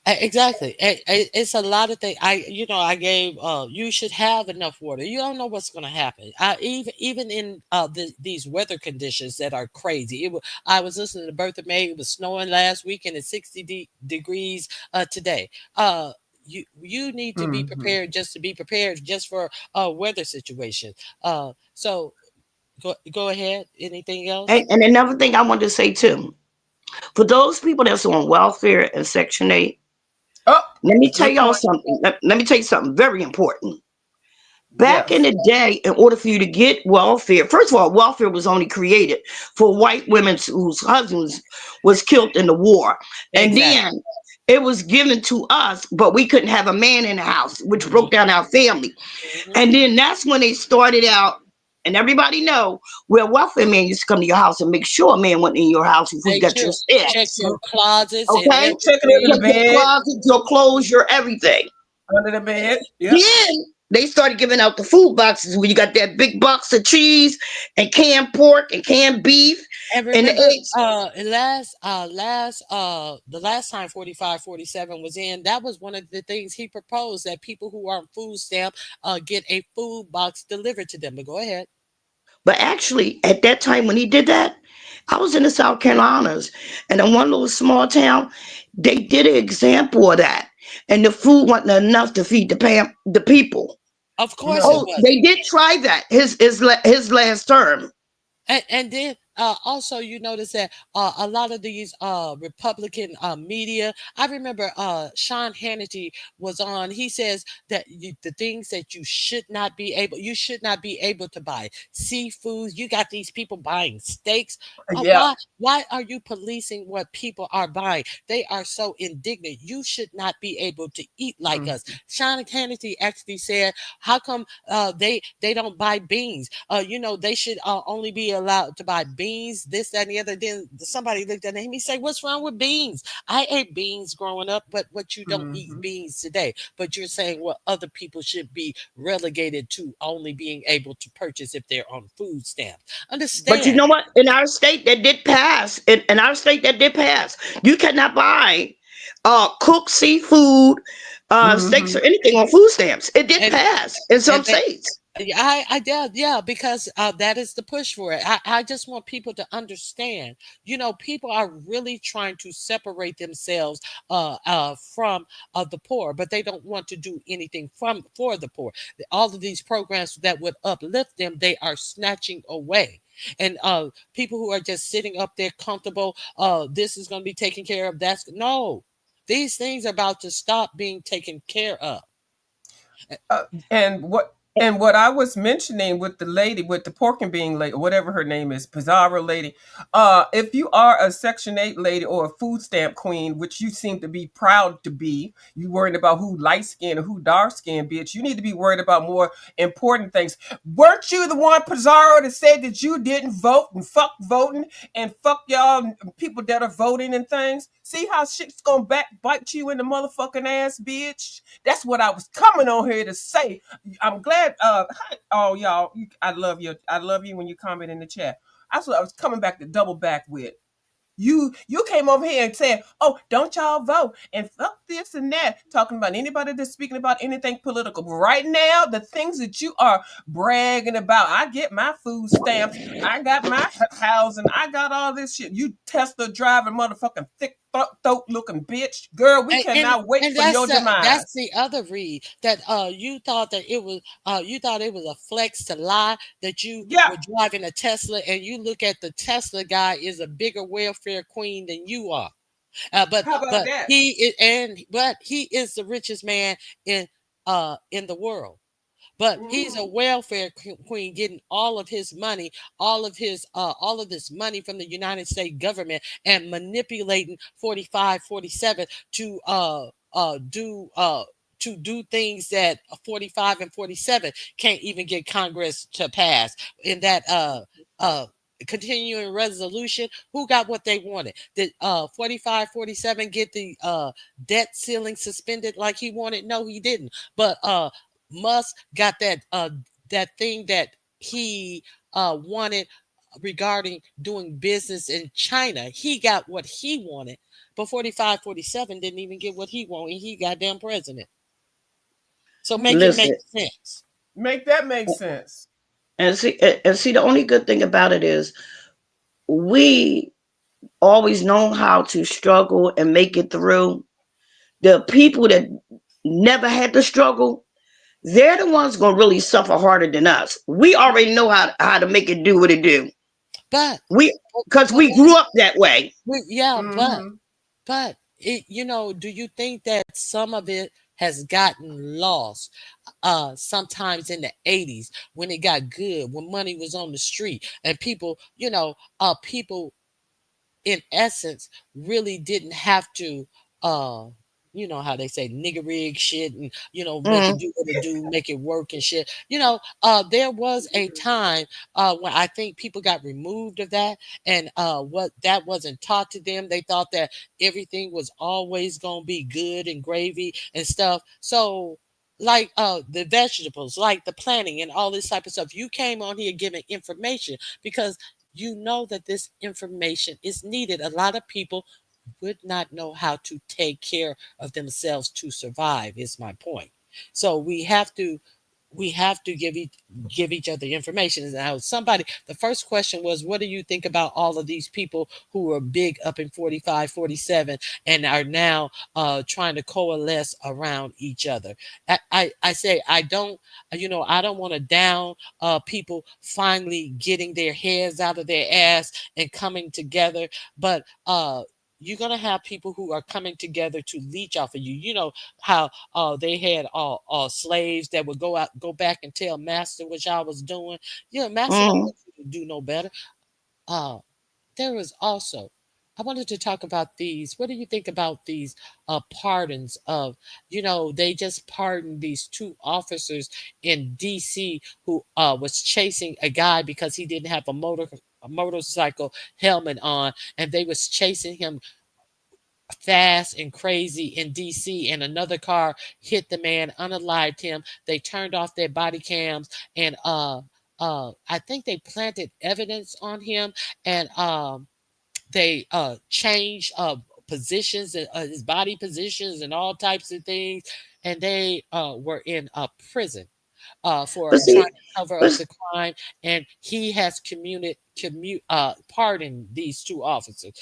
Exactly. It's a lot of things. I gave. You should have enough water. You don't know what's going to happen. Even in these weather conditions that are crazy. I was listening to Bertha May. It was snowing last week, and it's 60 degrees today. You need to be Mhm. prepared just to be prepared just for weather situations. So go ahead. Anything else? And another thing I wanted to say too, for those people that's on welfare and Section 8, Oh, let me tell good y'all point. something. Let me tell you something very important. Back in Yes. the day, in order for you to get welfare, first of all, welfare was only created for white women whose husbands was killed in the war. And Exactly. then it was given to us, but we couldn't have a man in the house, which broke down our family. And then that's when they started out, and everybody know where welfare man used to come to your house and make sure a man went in your house before you Make got your sure check steps. your closets and Okay? Checking under everything. the Check your bed. closet, your clothes, your everything. Under the bed. Yep. Then they started giving out the food boxes where you got that big box of cheese and canned pork and canned beef And and the remember, eggs. the last time 4547 was in, that was one of the things he proposed that people who are on food stamp get a food box delivered to them. But go ahead. But actually, at that time when he did that, I was in the South Carolinas, and in one little small town, they did an example of that, and the food wasn't enough to feed the people. Of course it No. Oh, was. they did try that. His last term. And then also you notice that a lot of these Republican media. I remember Sean Hannity was on. He says that the things that you should not be able to buy seafood. You got these people buying steaks. Yeah. Why are you policing what people are buying? They are so indignant. You should not be able to eat like us. Sean Hannity actually said, "How come they don't buy beans? They should only be allowed to buy beans, this, that, and the other." Then somebody looked at him. He said, "What's wrong with beans? I ate beans growing up, but what you don't eat beans today. But you're saying what other people should be relegated to only being able to purchase if they're on food stamps. But you Understand?" know what? In our state that did pass, in our state that did pass, you cannot buy cooked seafood, steaks, Mm-hmm. or anything on food stamps. It did And pass in some and they states. yeah, because that is the push for it. I just want people to understand. People are really trying to separate themselves from the poor, but they don't want to do anything for the poor. All of these programs that would uplift them, they are snatching away. And people who are just sitting up there comfortable, this is going to be taken care of. That's no. These things are about to stop being taken care of. And what I was mentioning with the lady, with the pork and bean lady, or whatever her name is, Pizarro lady. If you are a Section 8 lady or a food stamp queen, which you seem to be proud to be, you worried about who light skinned or who dark skinned, bitch. You need to be worried about more important things. Weren't you the one, Pizarro, that said that you didn't vote and fuck voting and fuck y'all people that are voting and things? See how shit's gonna bite you in the motherfucking ass, bitch? That's what I was coming on here to say. I'm glad. Hi, oh y'all, I love you. I love you when you comment in the chat. That's what I was coming back to double back with. You came over here and said, "Oh, don't y'all vote and fuck this and that," talking about anybody that's speaking about anything political. But right now, the things that you are bragging about, I get my food stamps, I got my housing, I got all this shit. You Tesla driving motherfucking thick throat looking bitch, girl. We cannot wait And for your that's demise. the other read that you thought that it was you thought it was a flex to lie that you Yeah. were driving a Tesla, and you look at the Tesla guy is a bigger welfare queen than you are. But How about that? he is the richest man in the world. But he's a welfare queen, getting all of his money, all of this money from the United States government, and manipulating 45, 47 to do things that 45 and 47 can't even get Congress to pass. In that continuing resolution, who got what they wanted? Did 45, 47 get the debt ceiling suspended like he wanted? No, he didn't. But Musk got that thing that he wanted regarding doing business in China. He got what he wanted, but 45, 47 didn't even get what he wanted. He goddamn president. So make it make Listen, sense. Make that make sense. and see, the only good thing about it is we always know how to struggle and make it through. The people that never had to struggle, they're the ones going to really suffer harder than us. We already know how to make it do what it do. But Because we grew up that way. But do you think that some of it has gotten lost? Sometimes in the 80s when it got good, when money was on the street and people, people in essence really didn't have to you know how they say nigger rig shit and make it do what it do, make it work and shit. There was a time when I think people got removed of that, and what that wasn't taught to them. They thought that everything was always gonna be good and gravy and stuff. So like the vegetables, like the planting and all this type of stuff. You came on here giving information because you know that this information is needed. A lot of people would not know how to take care of themselves to survive, is my point. So we have to give each other information. Now, the first question was, what do you think about all of these people who were big up in 45, 47, and are now trying to coalesce around each other? I say I don't want to down people finally getting their heads out of their ass and coming together, but you're gonna have people who are coming together to leech off of you. You know how they had slaves that would go back and tell master what y'all was doing. Master don't want you to do no better. There was also, I wanted to talk about these. What do you think about these pardons of, they just pardoned these two officers in DC who was chasing a guy because he didn't have a motorcycle helmet on, and they was chasing him fast and crazy in DC, and another car hit the man, unalived him. They turned off their body cams, and I think they planted evidence on him, and they changed positions, his body positions and all types of things, and they were in a prison for But trying see, to cover up but the crime, and he has pardoned these two officers.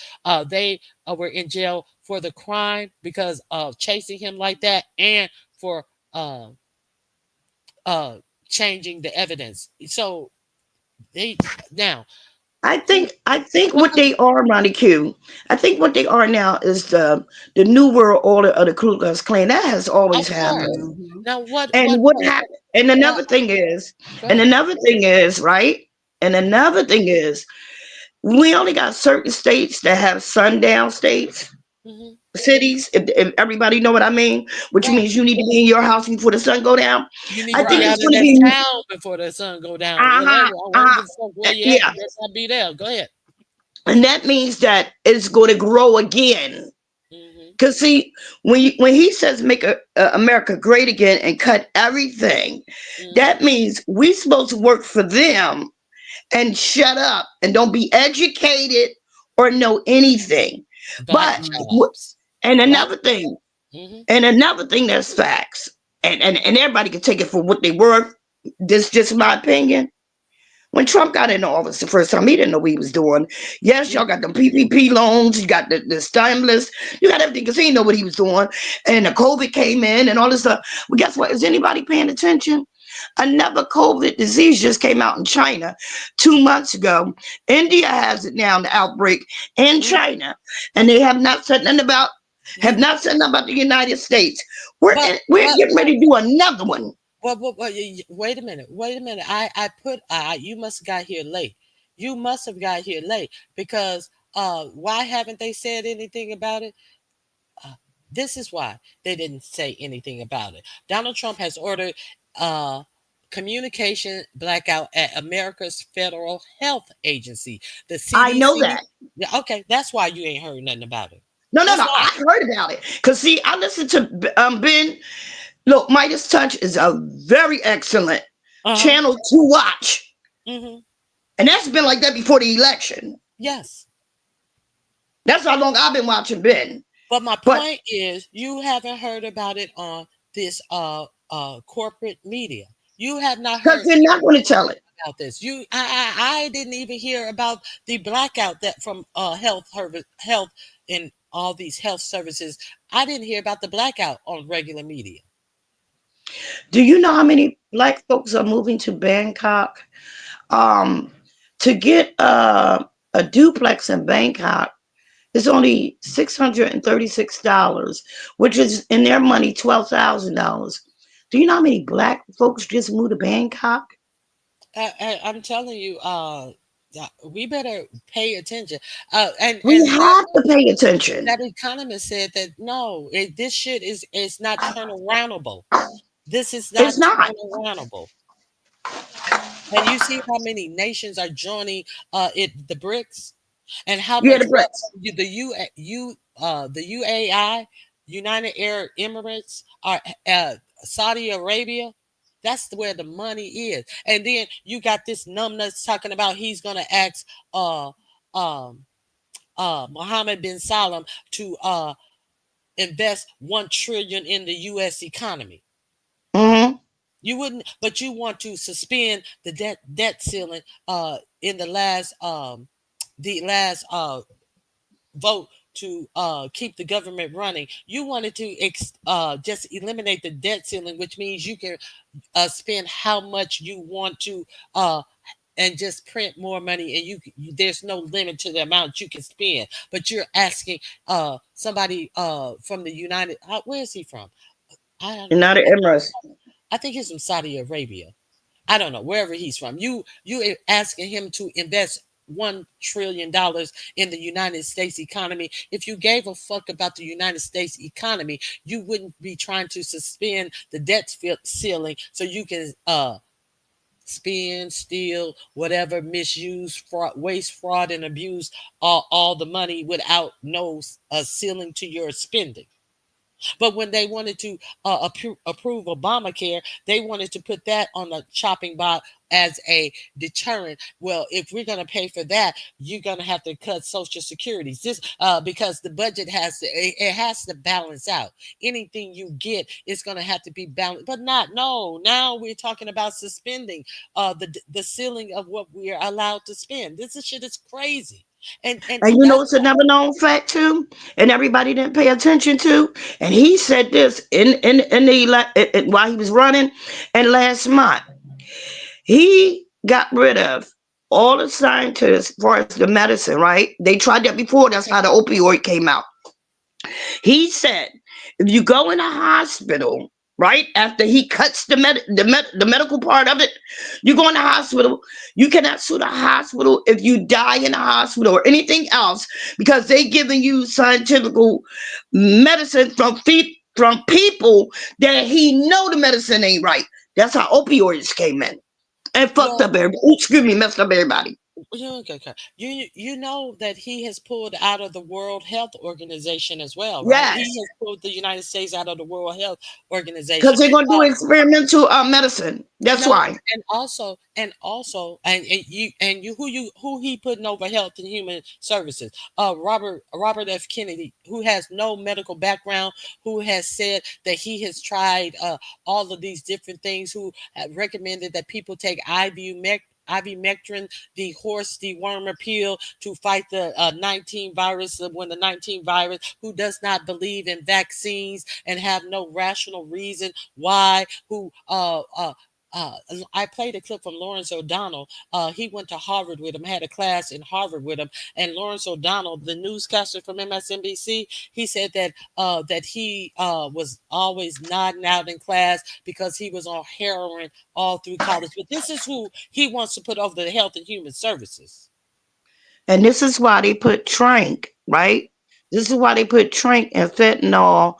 They were in jail for the crime because of chasing him like that, and for uh, uh, changing the evidence. So they now. I think what they are, Ronnie Q. I think what they are now is the new world order of the Ku Klux Klan. That has Of always course. happened. Now, And what happened? And uh, another thing is, go ahead. right? And another thing is, we only got certain states that have sundown states, Hmm. cities. If everybody know what I mean, which Right. means you need to be in your house before the sun go down. You need I to think be Right. it's out of going to that be, town before the sun go down. uh-huh, Whatever. I don't uh-huh, give a fuck where you at. yeah, You better not be there. Go ahead. and that means that it's going to grow again. Hmm. Because see, when he says make America great again and cut everything, that Hmm. means we supposed to work for them and shut up and don't be educated or know anything. Black But jobs. and Black. another thing, that's facts. And everybody can take it for what they were. This is just my opinion. When Trump got into office the first time, he didn't know what he was doing. Yes, y'all got the PPP loans, you got the stimulus, you got everything because he didn't know what he was doing. And the COVID came in and all this stuff. Well, guess what? Is anybody paying attention? Another COVID disease just came out in China 2 months ago. India has it now, the outbreak in China, and they have not said nothing about the United States. We're getting ready to do another one. Well, wait a minute. You must have got here late. You must have got here late because why haven't they said anything about it? This is why they didn't say anything about it. Donald Trump has ordered communication blackout at America's Federal Health Agency, the CDC. I know that. Yeah, okay, that's why you ain't heard nothing about it. No. I heard about it because see, I listened to Ben. Look, Midas Touch is a very excellent channel to watch. And that's been like that before the election. Yes. That's how long I've been watching Ben. But my point is, you haven't heard about it on this corporate media. You have not heard. Because they're not going to tell it. About this. I didn't even hear about the blackout that from health and all these health services. I didn't hear about the blackout on regular media. Do you know how many Black folks are moving to Bangkok? To get a duplex in Bangkok is only $636, which is in their money $12,000. Do you know how many Black folks just moved to Bangkok? I'm telling you, we better pay attention. We have to pay attention. That economist said that no, this shit is not turnaroundable. This is not turnaroundable. And you see how many nations are joining the BRICS, and how much the UAI, United Arab Emirates, are Saudi Arabia. That's where the money is. And then you got this numbnuts talking about he's gonna ask Mohammed bin Salman to invest $1 trillion in the US economy. You wouldn't, but you want to suspend the debt ceiling in the last vote to keep the government running. You wanted to just eliminate the debt ceiling, which means you can spend how much you want to and just print more money, and you there's no limit to the amount you can spend. But you're asking somebody from the United, where is he from? United Emirates. I think he's from Saudi Arabia. I don't know, wherever he's from. You asking him to invest $1 trillion in the United States economy. If you gave a fuck about the United States economy, you wouldn't be trying to suspend the debt ceiling so you can spend, steal, whatever, misuse, fraud, waste, fraud, and abuse all the money without no ceiling to your spending. But when they wanted to approve Obamacare, they wanted to put that on the chopping block as a deterrent. Well, if we're going to pay for that, you're going to have to cut Social Security. Because the budget has to balance out. Anything you get is going to have to be balanced, but now we're talking about suspending the ceiling of what we are allowed to spend. This shit is crazy. And you know it's a never known fact too, and everybody didn't pay attention to. And he said this while he was running, and last month he got rid of all the scientists as far as the medicine. Right? They tried that before. That's how the opioid came out. He said if you go in a hospital, right after he cuts the medical part of it, you go in the hospital. You cannot sue the hospital if you die in the hospital or anything else because they giving you scientific medicine from people that he know the medicine ain't right. That's how opioids came in and fucked up everybody. Messed up everybody. You know that he has pulled out of the World Health Organization as well, right? He Yes, has pulled the United States out of the World Health Organization. because they're going to do experimental medicine. That's No, why. who he putting over Health and Human Services? Robert F. Kennedy, who has no medical background, who has said that he has tried all of these different things, who have recommended that people take ivermectin, the horse dewormer pill, to fight the 19 virus, when the 19 virus, who does not believe in vaccines and have no rational reason why, who uh, I played a clip from Lawrence O'Donnell. He went to Harvard with him, had a class in Harvard with him, and Lawrence O'Donnell, the newscaster from MSNBC, he said that he was always nodding out in class because he was on heroin all through college. But this is who he wants to put over the Health and Human Services. And this is why they put Trank, right? This is why they put Trank and fentanyl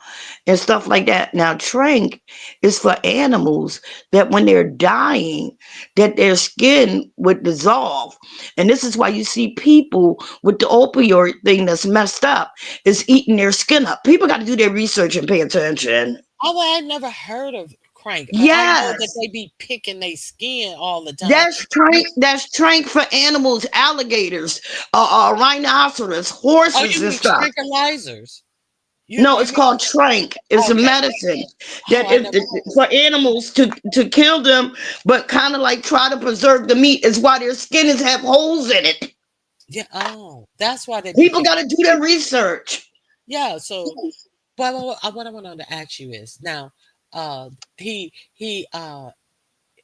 and stuff like that. Now, Trank is for animals that when they're dying, that their skin would dissolve. And this is why you see people with the opioid thing that's messed up is eating their skin up. People got to do their research and pay attention. Oh, well, I never heard of crank, but I know that Yes. they be picking their skin all the time. That's trank. That's trank for animals, alligators, rhinoceros, Oh, horses, you and mean stuff. tranquilizers? No, You it's mean called trank. It's a okay? medicine Oh, that I if never heard of for it. animals to kill them, but kind of like try to preserve the meat. Is why their skin is have holes in it. Yeah. Oh, that's why they be People got picking. to do their research. Yeah. So, what I wanted to ask you is now, uh, he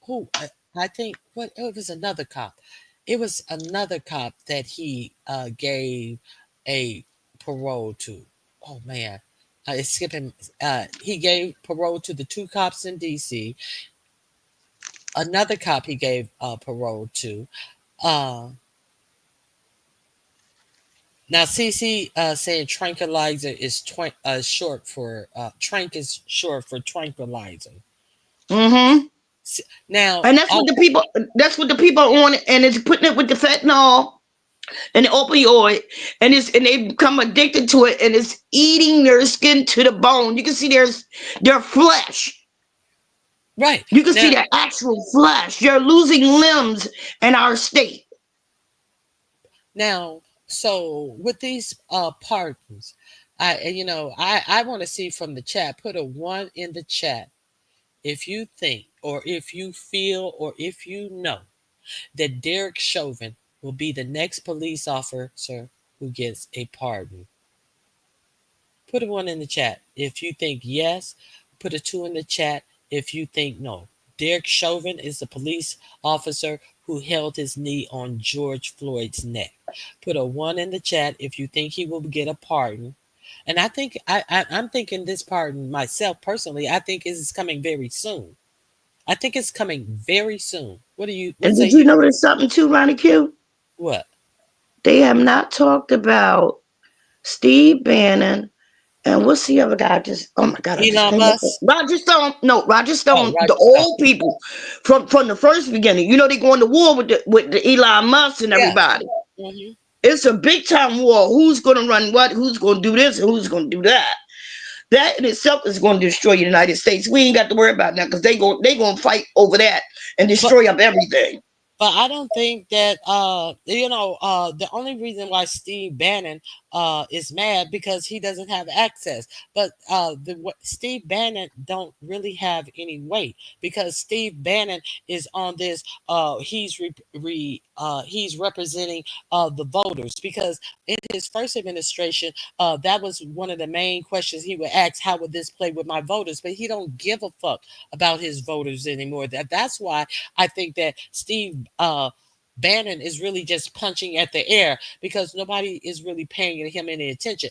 who I think what it was another cop. It was another cop that he gave a parole to. Oh man, it's skipping. He gave parole to the two cops in D.C. Another cop he gave parole to. Uh, Now, CC saying tranquilizer is short for trank is short for tranquilizer. Hmm. Now, And that's what the people. That's what the people on it, and it's putting it with the fentanyl and the opioid, and they become addicted to it, and it's eating their skin to the bone. You can see their flesh. right You can see now, their actual flesh. They're losing limbs in our state. now, so with these pardons, I want to see from the chat. Put a one in the chat if you think, or if you feel, or if you know that Derek Chauvin will be the next police officer who gets a pardon. Put a one in the chat if you think yes. Put a two in the chat if you think no. Derek Chauvin is the police officer who held his knee on George Floyd's neck. Put a one in the chat if you think he will get a pardon. And I think I'm thinking this pardon myself personally. I think is coming very soon. I think it's coming very soon. What And say did you you? notice something too, Ronnie Q? What? They have not talked about Steve Bannon and what's the other guy? Just oh my god, I just Elon came up with Musk? Roger Stone. No, Roger Oh, Stone. The Roger Stone. old people from the first beginning. You know they going to war with the Elon Musk and Yes. everybody. Hmm. It's a big time war. Who's going to run what? Who's going to do this and who's going to do that? That in itself is going to destroy the United States. We ain't got to worry about that because they going to fight over that and But destroy up everything. But I don't think that the only reason why Steve Bannon is mad because he doesn't have access. But Steve Bannon don't really have any weight because Steve Bannon is on this. He's representing the voters because in his first administration, that was one of the main questions he would ask: How would this play with my voters? But he don't give a fuck about his voters anymore. That's why I think that Steve Bannon is really just punching at the air because nobody is really paying him any attention.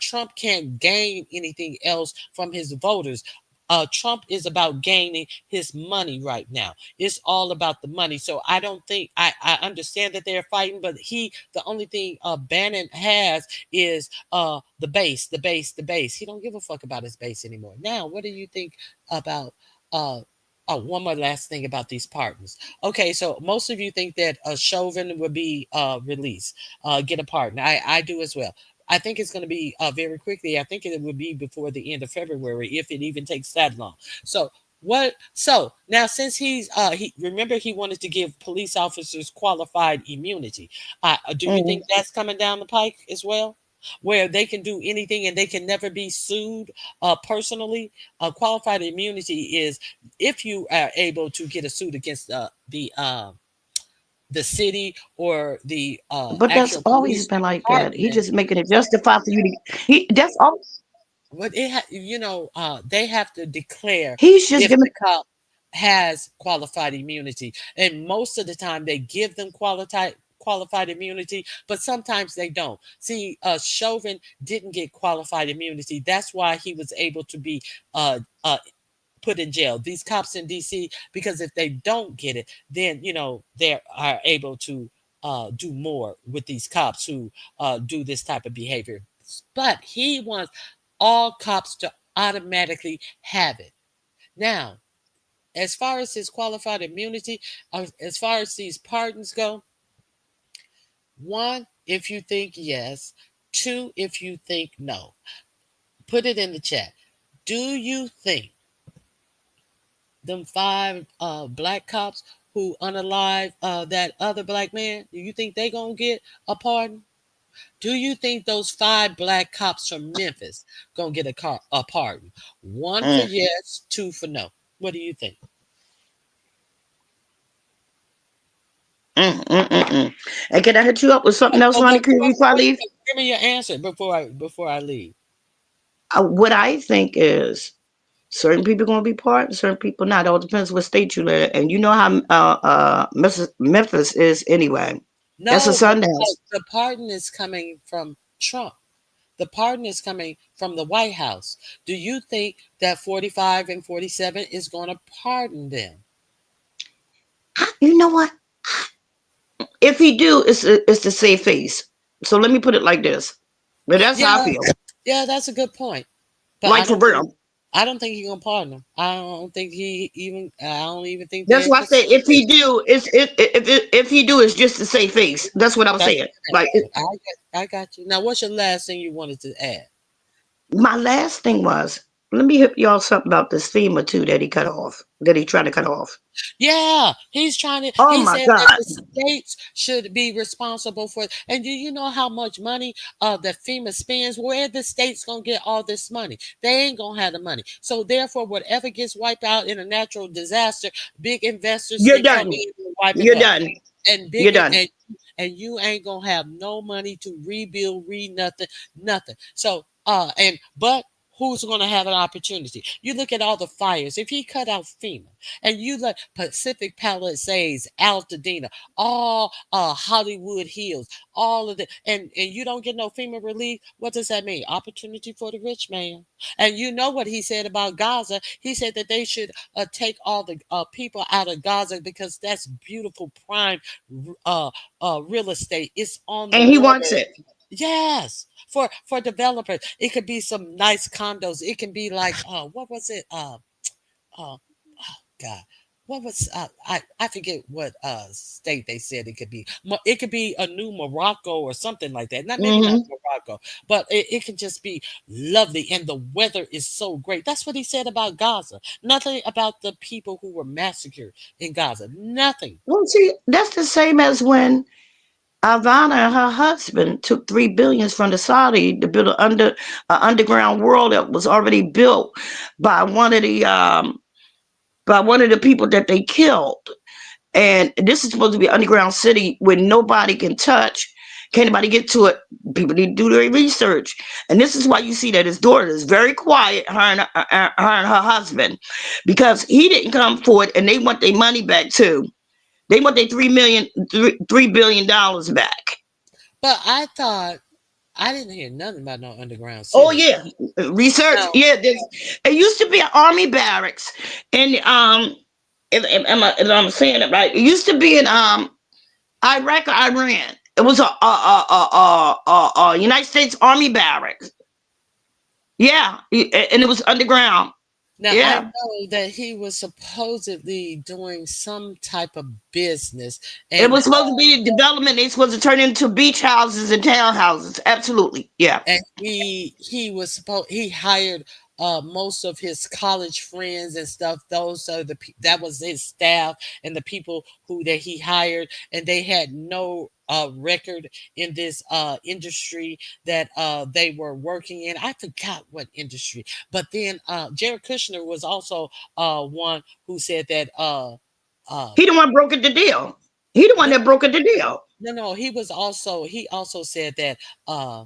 Trump can't gain anything else from his voters. Trump is about gaining his money right now. It's all about the money. So I don't think I understand that they're fighting, but the only thing Bannon has is the base, the base, the base. He don't give a fuck about his base anymore. Now, what do you think about Oh, one more last thing about these pardons. Okay, so most of you think that Chauvin would be released, get a pardon. I do as well. I think it's going to be very quickly. I think it would be before the end of February, if it even takes that long. So what? So now, since he remember he wanted to give police officers qualified immunity. Do you think that's coming down the pike as well, where they can do anything and they can never be sued personally? Qualified immunity is if you are able to get a suit against the city or the But that's actual always police been like that. He department. just making it justify for you to. He that's all. But they have to declare He's just if giving. the cop has qualified immunity, and most of the time they give them qualified immunity, but sometimes they don't. See, Chauvin didn't get qualified immunity. That's why he was able to be put in jail. These cops in DC, because if they don't get it, then they are able to do more with these cops who do this type of behavior. But he wants all cops to automatically have it. Now, as far as his qualified immunity, as far as these pardons go, one, if you think yes, two, if you think no. Put it in the chat. Do you think them five black cops who unalive that other black man, do you think they gonna get a pardon? Do you think those five black cops from Memphis gonna get a pardon? One for Mm, yes, two for no. What do you think? And can I hit you up with something else, Ronnie, before I leave? Give me your answer before I leave. What I think is certain people going to be part, certain people not. It all depends what state you live, and you know how Memphis is anyway. That's a No, but Sundance. the pardon is coming from Trump. The pardon is coming from the White House. Do you think that 45 and 47 is going to pardon them? You know what? If he do, it's to save face. So let me put it like this. But that's Yeah, how I feel. yeah, that's a good point. But Like for real. I don't think he's gonna pardon him. I don't even think That's they're why I say if he considering. do, if he do, it's just to save face. That's what I was That's saying. Like I got you. Now, what's your last thing you wanted to add? my last thing was, let me hit y'all something about this FEMA too that he cut off. That he tried to cut off. Yeah, he's trying to. Oh He my said that God. the states should be responsible for it. And do you know how much money that FEMA spends? Where the states gonna get all this money? They ain't gonna have the money. So therefore, whatever gets wiped out in a natural disaster, big investors You're can come done. in and wipe it You're up. done. And You're big done. and you ain't gonna have no money to rebuild, nothing. So but who's gonna have an opportunity? You look at all the fires. If he cut out FEMA and you let Pacific Palisades, Altadena, all Hollywood Hills, all of the and you don't get no FEMA relief, what does that mean? Opportunity for the rich man. And you know what he said about Gaza? He said that they should take all the people out of Gaza because that's beautiful prime uh, real estate. It's on the And he border. wants it. Yes, for developers, it could be some nice condos. It can be like what was it? Oh God, what was I forget what state they said it could be. It could be a new Morocco or something like that. Not maybe not Hmm. Morocco, but it can just be lovely, and the weather is so great. That's what he said about Gaza. Nothing about the people who were massacred in Gaza. Nothing. Well, see, that's the same as when Ivana and her husband took 3 billions from the Saudi to build an underground world that was already built by one of the people that they killed. And this is supposed to be an underground city where nobody can touch. Can't nobody get to it. People need to do their research. And this is why you see that his daughter is very quiet, her and her husband, because he didn't come forward and they want their money back too. They want their $3 billion back. But I thought I didn't hear nothing about no underground Oh city. yeah, research. Now, Yeah, it used to be an army barracks, and if I'm saying it right, it used to be in Iraq or Iran. It was a United States Army barracks. Yeah, and it was underground. Now I Yeah. know that he was supposedly doing some type of business, It and was supposed to be development. They supposed to turn into beach houses and townhouses. Absolutely. Yeah. he was supposed he hired most of his college friends and stuff. Those are that was his staff and the people who that he hired, and they had no record in this industry that they were working in. I forgot what industry, but then Jared Kushner was also one who said that uh He the one brokered the deal. He the one no, that brokered the deal. no, he also said that uh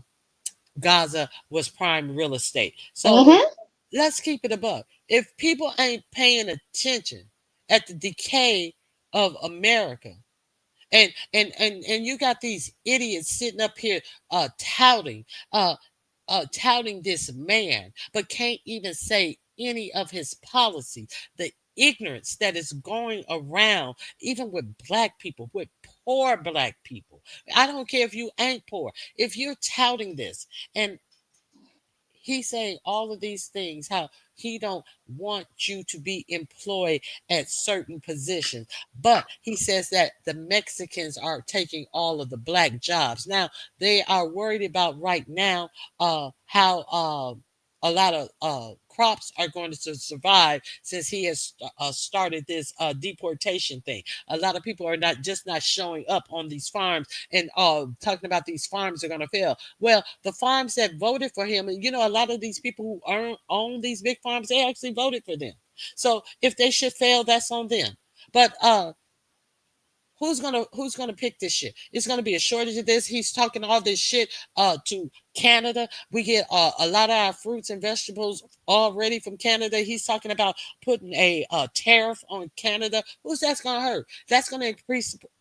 Gaza was prime real estate. So Mm-hmm. let's keep it above. If people ain't paying attention at the decay of America, and you got these idiots sitting up here touting uh touting this man, but can't even say any of his policies. The ignorance that is going around, even with black people, with poor black people. I don't care if you ain't poor. If you're touting this, and he's saying all of these things, how he don't want you to be employed at certain positions, but he says that the Mexicans are taking all of the black jobs. Now they are worried about right now how a lot of crops are going to survive since he has started this deportation thing. A lot of people are not showing up on these farms and talking about these farms are going to fail. Well, the farms that voted for him, and a lot of these people who own these big farms, they actually voted for them. So if they should fail, that's on them. But who's gonna pick this shit? It's gonna be a shortage of this. He's talking all this shit to Canada. We get a lot of our fruits and vegetables already from Canada. He's talking about putting a tariff on Canada. Who's that's gonna hurt? That's gonna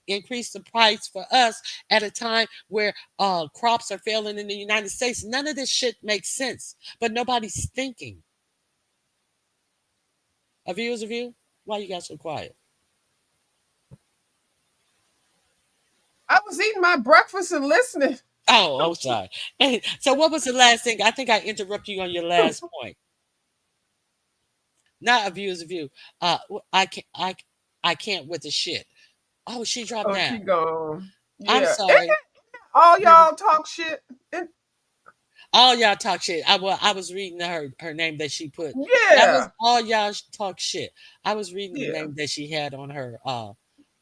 increase the price for us at a time where crops are failing in the United States. None of this shit makes sense, but nobody's thinking. A view is a view. Why you guys so quiet? I was eating my breakfast and listening. Oh, sorry. So what was the last thing? I think I interrupted you on your last point. Not a view is a view. I can't with the shit. Oh, she dropped Oh, down. she gone. I'm Yeah. sorry. All y'all talk shit. All y'all talk shit. I was reading her name that she put. That was Yeah. all y'all talk shit. I was reading the Yeah. name that she had on her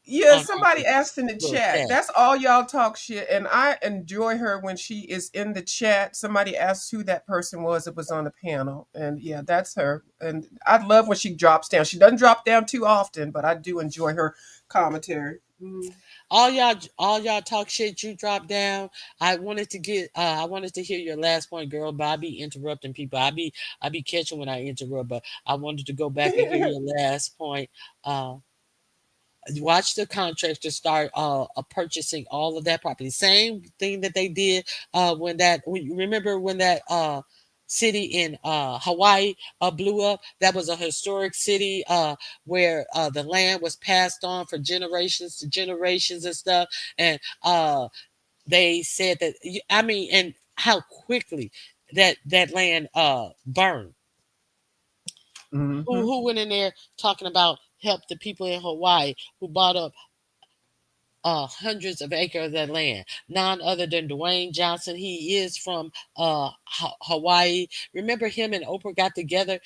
Yeah, on her somebody asked in the little chat. chat. That's all y'all talk shit, and I enjoy her when she is in the chat. Somebody asked who that person was. It was on the panel, and yeah, that's her. And I love when she drops down. She doesn't drop down too often, but I do enjoy her commentary. All y'all talk shit. You drop down. I wanted to hear your last point, girl. But I be interrupting people. I be catching when I interrupt. But I wanted to go back and hear your last point. Uh, watch the contractor start purchasing all of that property. Same thing that they did remember when that city in Hawaii blew up. That was a historic city where the land was passed on for generations to generations and stuff. And they said that, I mean, and how quickly that land burned. Who Mm-hmm. who went in there talking about help the people in Hawaii who bought up hundreds of acres of that land. None other than Dwayne Johnson. He is from Hawaii. Remember him and Oprah got together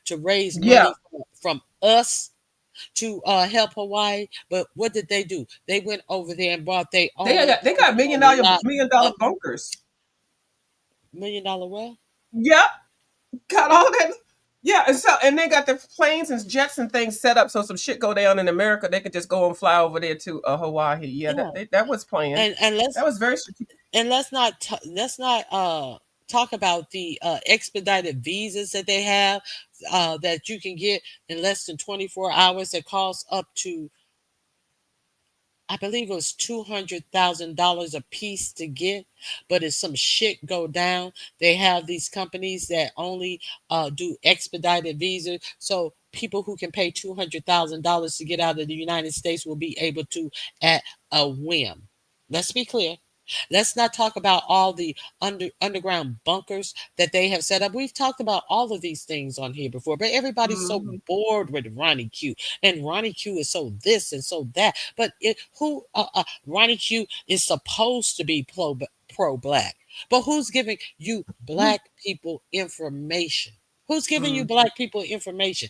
to raise Yeah, money from us to help Hawaii. But what did they do? They went over there and bought their own they got million dollar lot million of dollar bunkers. $1 million well. Yep, got all that. Yeah, and they got the planes and jets and things set up so some shit go down in America, they could just go and fly over there to Hawaii. Yeah, Yeah, that was planned. and let's That was very strategic. let's not talk about the expedited visas that they have that you can get in less than 24 hours that cost up to, I believe it was $200,000 a piece to get. But if some shit go down, they have these companies that only do expedited visas. So people who can pay $200,000 to get out of the United States will be able to at a whim. Let's be clear. Let's not talk about all the underground bunkers that they have set up. We've talked about all of these things on here before, but everybody's so Mhm. bored with Ronnie Q, and Ronnie Q is so this and so that. But Ronnie Q is supposed to be pro black, but who's giving you black people information? Who's giving you Mm. black people information?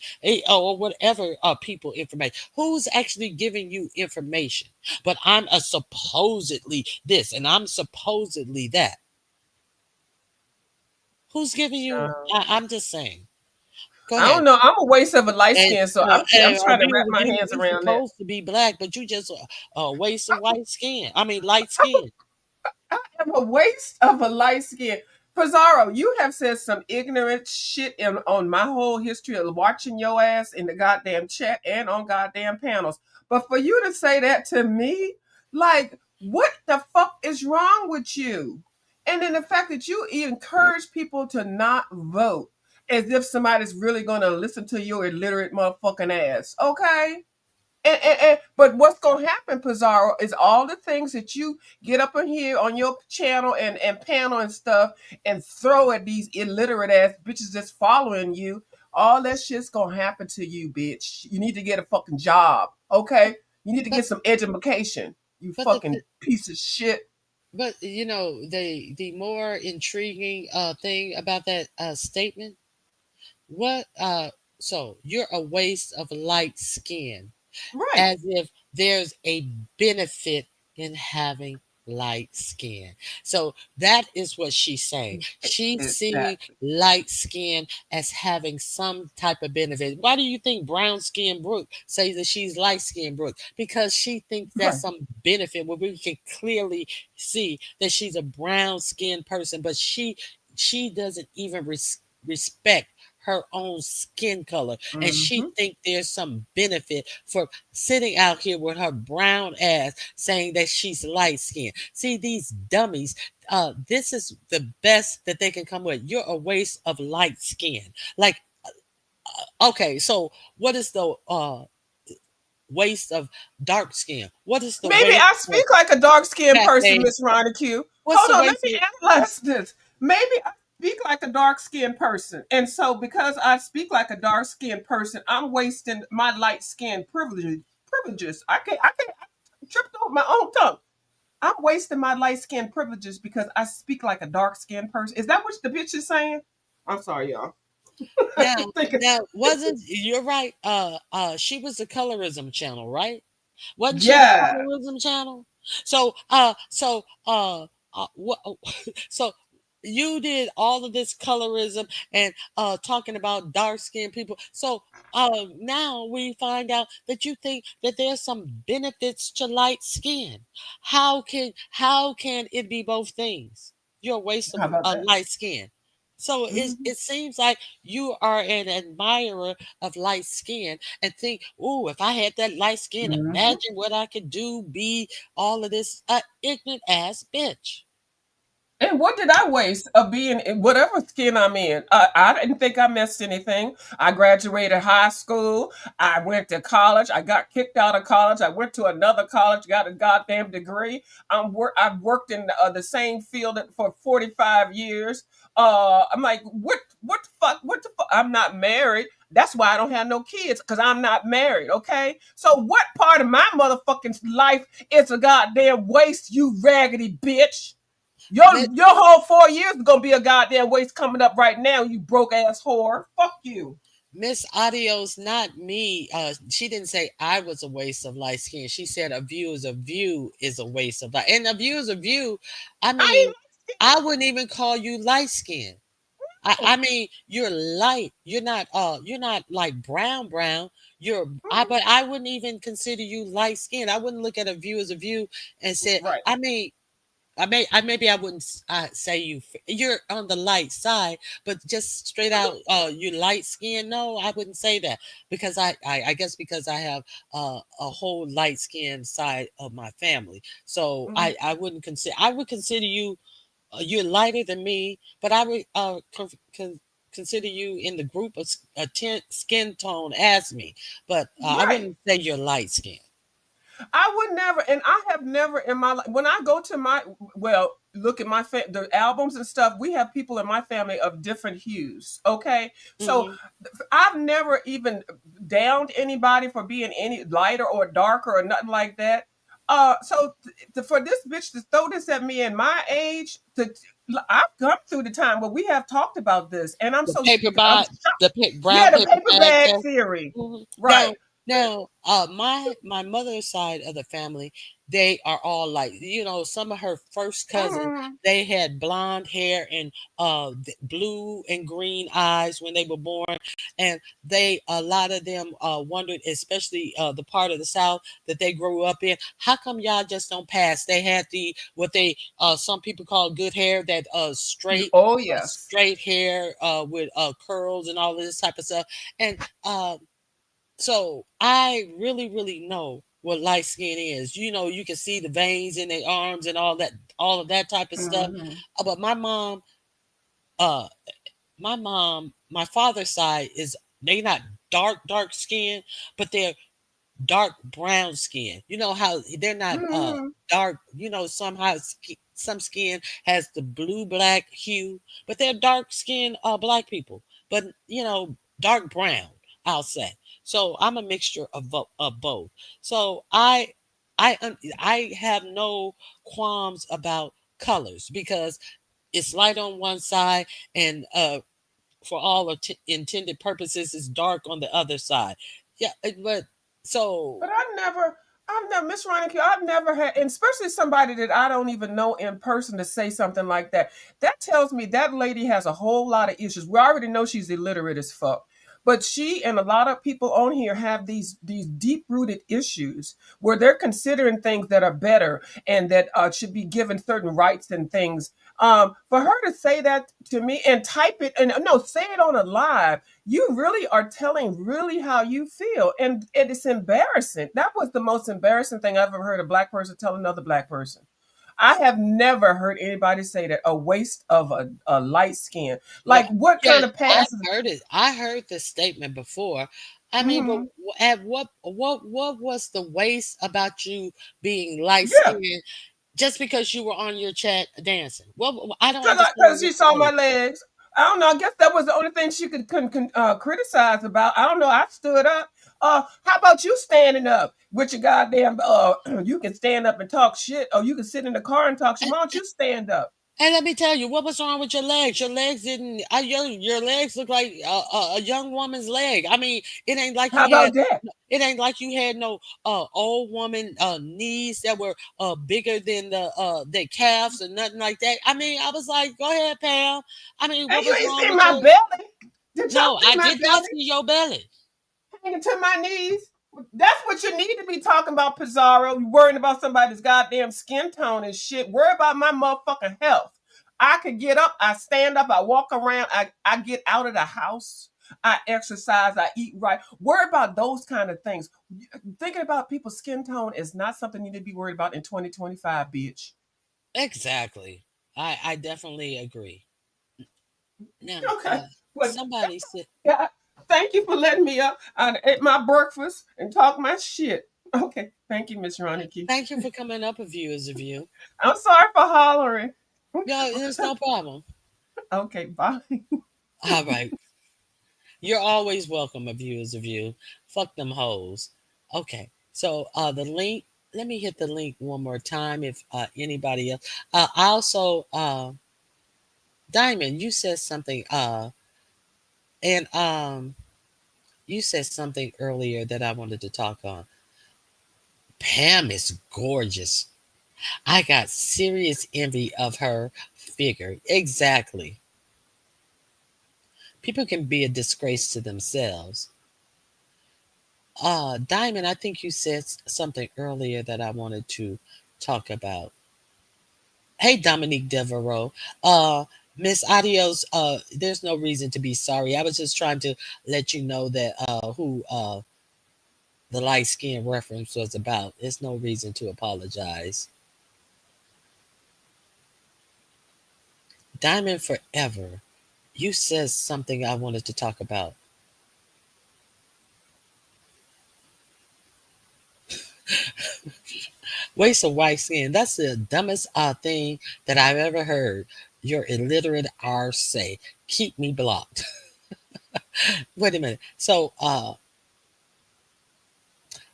Or whatever people information? Who's actually giving you information? But I'm a supposedly this and I'm supposedly that. Who's giving you? I'm just saying. Go I don't ahead. know. I'm a waste of a light And skin, so I'm trying to wrap you my hands you around that. supposed to be black, but you just a waste of white skin. I mean light skin. I am a waste of a light skin. Pizarro, you have said some ignorant shit on my whole history of watching your ass in the goddamn chat and on goddamn panels. But for you to say that to me, like, what the fuck is wrong with you? And then the fact that you encourage people to not vote as if somebody's really going to listen to your illiterate motherfucking ass. Okay? But what's gonna happen, Pizarro, is all the things that you get up in here on your channel and panel and stuff and throw at these illiterate ass bitches that's following you. All that shit's gonna happen to you, bitch. You need to get a fucking job, okay? You need to But get some education. You but fucking piece of shit. but the more intriguing thing about that statement, what so you're a waste of light skin, Right. as if there's a benefit in having light skin. So that is what she's saying. She's seeing Exactly. light skin as having some type of benefit. Why do you think brown skin Brooke says that she's light skin Brooke? Because she thinks that's Right. some benefit where we can clearly see that she's a brown skinned person, but she doesn't even respect her own skin color, and she Mm-hmm. think there's some benefit for sitting out here with her brown ass saying that she's light skinned. See these dummies. This is the best that they can come with. You're a waste of light skin. Like, okay, so what is the waste of dark skin? What is the Maybe waste I of speak like a dark skinned person, cafe? Miss Ronnie Q. What's Hold the on, let waste me of analyze this. Maybe I speak like a dark skinned person. And so because I speak like a dark skinned person, I'm wasting my light skinned privileges. I tripped over my own tongue. I'm wasting my light skinned privileges because I speak like a dark skinned person. Is that what the bitch is saying? I'm sorry, y'all. now? Thinking, Now, wasn't you're right? She was the colorism channel, right? Wasn't she the yeah. colorism channel? So, what? So you did all of this colorism and talking about dark skinned people. So now we find out that you think that there's some benefits to light skin. How can it be both things? You're a waste of How about that? light skin. So Mhm. it seems like you are an admirer of light skin and think, oh, if I had that light skin, Mhm. imagine what I could do, be all of this ignorant ass bitch. And what did I waste of being in whatever skin I'm in? I didn't think I missed anything. I graduated high school. I went to college. I got kicked out of college. I went to another college, got a goddamn degree. I've worked in the same field for 45 years. I'm like, what the fuck? What the fuck? I'm not married. That's why I don't have no kids, because I'm not married. Okay. So what part of my motherfucking life is a goddamn waste, you raggedy bitch? Your whole 4 years is gonna be a goddamn waste coming up right now, you broke ass whore. Fuck you. Miss Audio's not me. She didn't say I was a waste of light skin. She said a view is a view is a waste of light. And a view is a view. I I mean, I wouldn't even call you light skin. I mean, you're light. You're not like brown. But I wouldn't even consider you light skin. I wouldn't look at a view as a view and say, right. I mean, maybe I wouldn't say you're on the light side, but just straight out, you light skin. No, I wouldn't say that because I guess because I have a whole light skin side of my family, so Mhm. I wouldn't consider. I would consider you you're lighter than me, but I would consider you in the group of skin tone as me, but I Right. wouldn't say you're light skin. I would never, and I have never in my life, when I go to my, well, look at my the albums and stuff, we have people in my family of different hues. Okay. So I've never even downed anybody for being any lighter or darker or nothing like that. So for this bitch to throw this at me in my age, I've come through the time where we have talked about this, and I'm The so paper I'm bag, shocked. the Yeah, brown the paper paper bag bag test. theory, Now, right? my mother's side of the family, they are all like, some of her first cousins, they had blonde hair and blue and green eyes when they were born, and a lot of them wondered, especially the part of the South that they grew up in, how come y'all just don't pass? They had what they some people call good hair, that straight. Oh yes. Straight hair with curls and all of this type of stuff, and so I really, really know what light skin is. You can see the veins in their arms and all of that type of stuff. But uh, my father's side they not dark skin, but they're dark brown skin. You know how they're not dark. Somehow some skin has the blue black hue, but they're dark skin black people. But dark brown, I'll say. So I'm a mixture of both. So I have no qualms about colors because it's light on one side and for all intended purposes is dark on the other side. Yeah, But I've never, Miss Ronique, I've never had, and especially somebody that I don't even know in person to say something like that. That tells me that lady has a whole lot of issues. We already know she's illiterate as fuck. But she and a lot of people on here have these deep rooted issues where they're considering things that are better and that should be given certain rights and things. For her to say that to me and type it and no, say it on a live, you really are telling really how you feel, and it is embarrassing. That was the most embarrassing thing I've ever heard a black person tell another black person. I have never heard anybody say that, a waste of a light skin. Like, what kind of passes? I heard it. I heard the statement before. I mean, but at what was the waste about you being light skinned just because you were on your chat dancing? Well, I don't understand. Because she saw my legs. I don't know. I guess that was the only thing she could criticize about. I don't know. I stood up. How about you standing up with your goddamn? You can stand up and talk shit, or you can sit in the car and talk shit. Why don't you stand up? And let me tell you, what was wrong with your legs? Your legs didn't. Your legs look like a young woman's leg. I mean, it ain't like How you had. about that? It ain't like you had no old woman knees that were bigger than the calves or nothing like that. I mean, I was like, go ahead, Pam. I mean, what And you was ain't wrong seen with my your? belly. Did y'all No, see I my did not belly? see your belly. Hanging to my knees. That's what you need to be talking about, Pizarro. You worrying about somebody's goddamn skin tone and shit. Worry about my motherfucking health. I could get up, I stand up, I walk around, I get out of the house, I exercise, I eat right. Worry about those kind of things. Thinking about people's skin tone is not something you need to be worried about in 2025, bitch. Exactly. I definitely agree. Now, Okay. Well, somebody said. yeah, thank you for letting me up. I ate my breakfast and talk my shit. Okay. Thank you, Miss Ronique. Thank you for coming up with you as a view. I'm sorry for hollering. No, there's no problem. Okay, bye. All right. You're always welcome, a view is a view. Fuck them hoes. Okay. So the link, let me hit the link one more time if anybody else. Also, Diamond, you said something, and you said something earlier that I wanted to talk on. Pam is gorgeous. I got serious envy of her figure. Exactly. People can be a disgrace to themselves. Diamond, I think you said something earlier that I wanted to talk about. Hey, Dominique Devereaux. Miss Adios, there's no reason to be sorry. I was just trying to let you know that who the light skin reference was about. There's no reason to apologize. Diamond Forever, you said something I wanted to talk about. Waste of white skin. That's the dumbest thing that I've ever heard your illiterate R say. Keep me blocked. Wait a minute. So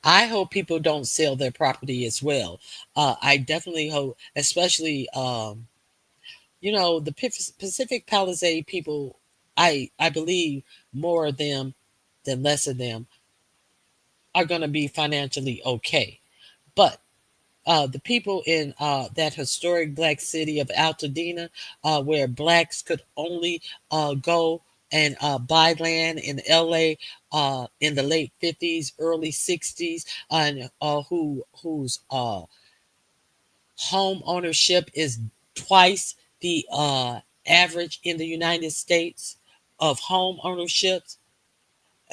I hope people don't sell their property as well. I definitely hope, especially the Pacific Palisade people. I believe more of them than less of them are going to be financially okay. But the people in that historic black city of Altadena, where blacks could only go and buy land in LA in the late 50s, early 60s, and whose home ownership is twice the average in the United States of home ownerships.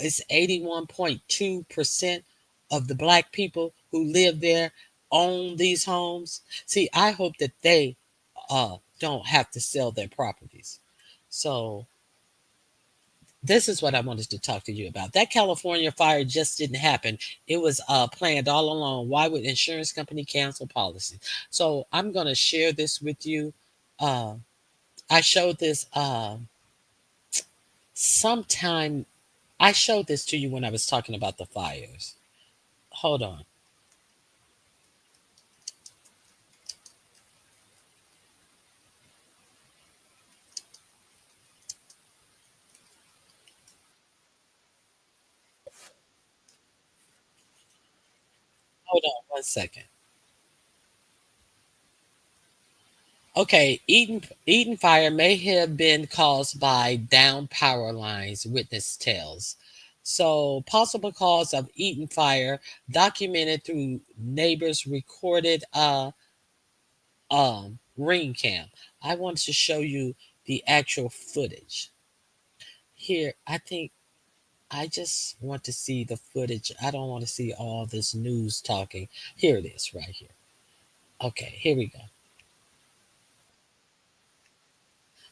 It's 81.2% of the black people who live there own these homes. See, I hope that they don't have to sell their properties. So this is what I wanted to talk to you about. That California fire just didn't happen. It was planned all along. Why would insurance company cancel policy? So I'm going to share this with you. I showed this sometime. I showed this to you when I was talking about the fires. Hold on. Hold on one second. Okay, Eden fire may have been caused by down power lines, witness tells. So, possible cause of Eden fire documented through neighbors recorded ring cam. I want to show you the actual footage. Here, I think I just want to see the footage. I don't want to see all this news talking. Here it is right here. Okay, here we go.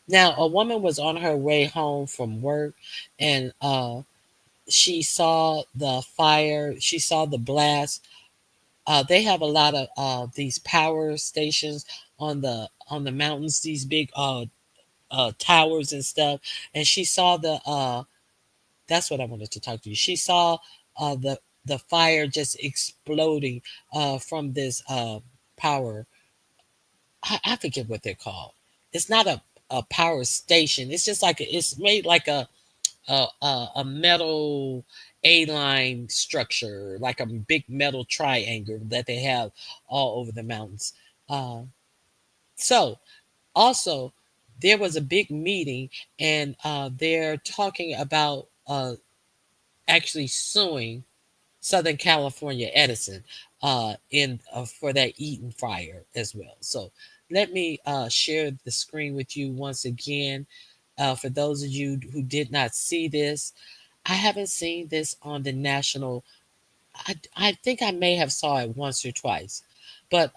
Now, a woman was on her way home from work and she saw the fire, she saw the blast. They have a lot of these power stations on the mountains, these big towers and stuff. And she saw that's what I wanted to talk to you. She saw the fire just exploding from this power. I forget what they're called. It's not a power station. It's just like it's made like a metal A-line structure, like a big metal triangle that they have all over the mountains. Uh, so also there was a big meeting, and they're talking about actually suing Southern California Edison in for that Eaton fire as well. So let me share the screen with you once again. For those of you who did not see this, I haven't seen this on the national. I think I may have saw it once or twice, but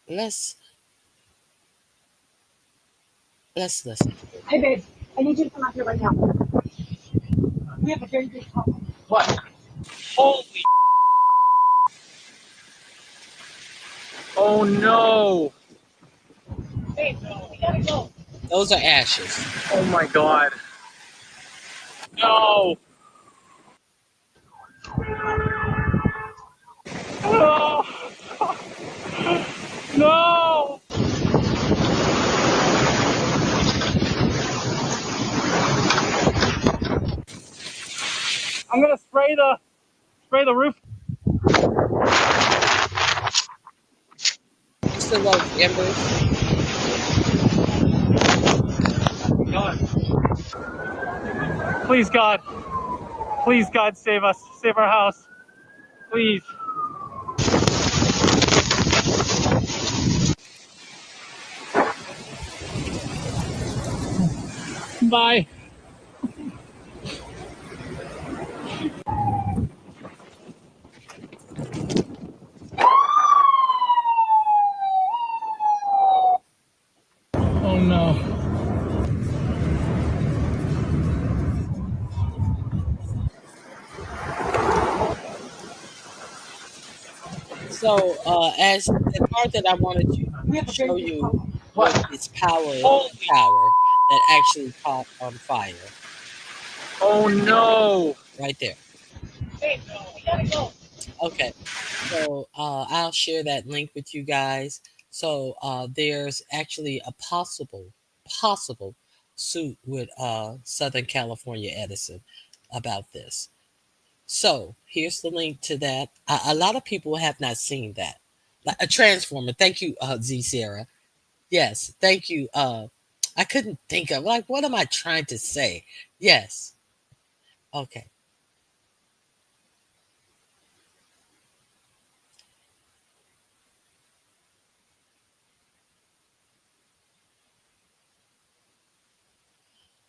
let's let's listen. Hey babe, I need you to come out here right now. We have a very big problem. What? Holy. Oh no. Babe, no, we gotta go. Those are ashes. Oh my god. No. Oh. No. I'm gonna spray the roof. You still those embers? God. Please God. Please God save us. Save our house. Please. Bye. Oh no. So, as the part that I wanted to We have a very show big you problem. was What? this power Holy. tower that actually caught on fire Oh no. right there. Hey, we gotta go. Okay, so I'll share that link with you guys. So there's actually a possible suit with Southern California Edison about this. So here's the link to that. A lot of people have not seen that. Like a transformer. Thank you, Z Sarah. Yes, thank you. I couldn't think of like what am I trying to say? Yes. Okay.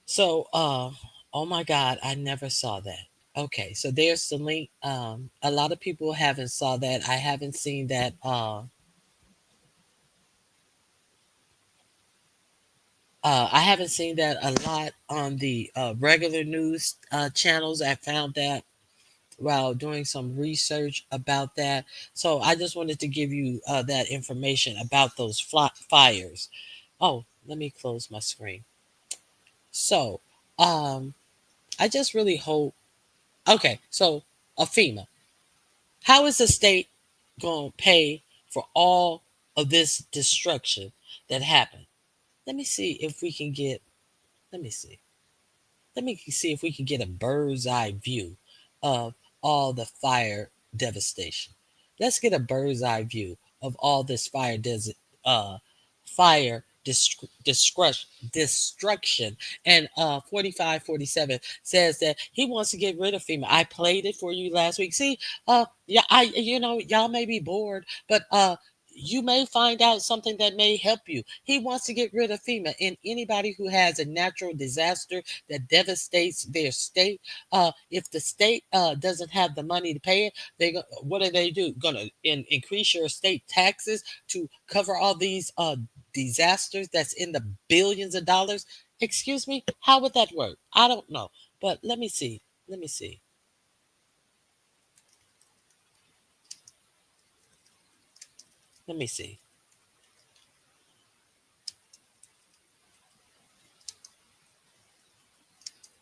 So oh my God, I never saw that. Okay, so there's the link. A lot of people haven't saw that. I haven't seen that. I haven't seen that a lot on the regular news channels. I found that while doing some research about that. So I just wanted to give you that information about those fires. Oh, let me close my screen. So I just really hope. Okay, so FEMA. How is the state going to pay for all of this destruction that happened? Let me see if we can get. Let me see. Let me see if we can get a bird's eye view of all the fire devastation. Let's get a bird's eye view of all this fire destruction. And 4547 says that he wants to get rid of FEMA. I played it for you last week. See, yeah, y'all may be bored, but you may find out something that may help you. He wants to get rid of FEMA and anybody who has a natural disaster that devastates their state. If the state doesn't have the money to pay it, what do they do? Going to increase your state taxes to cover all these disasters that's in the billions of dollars? Excuse me, how would that work? I don't know, but let me see. Let me see. Let me see.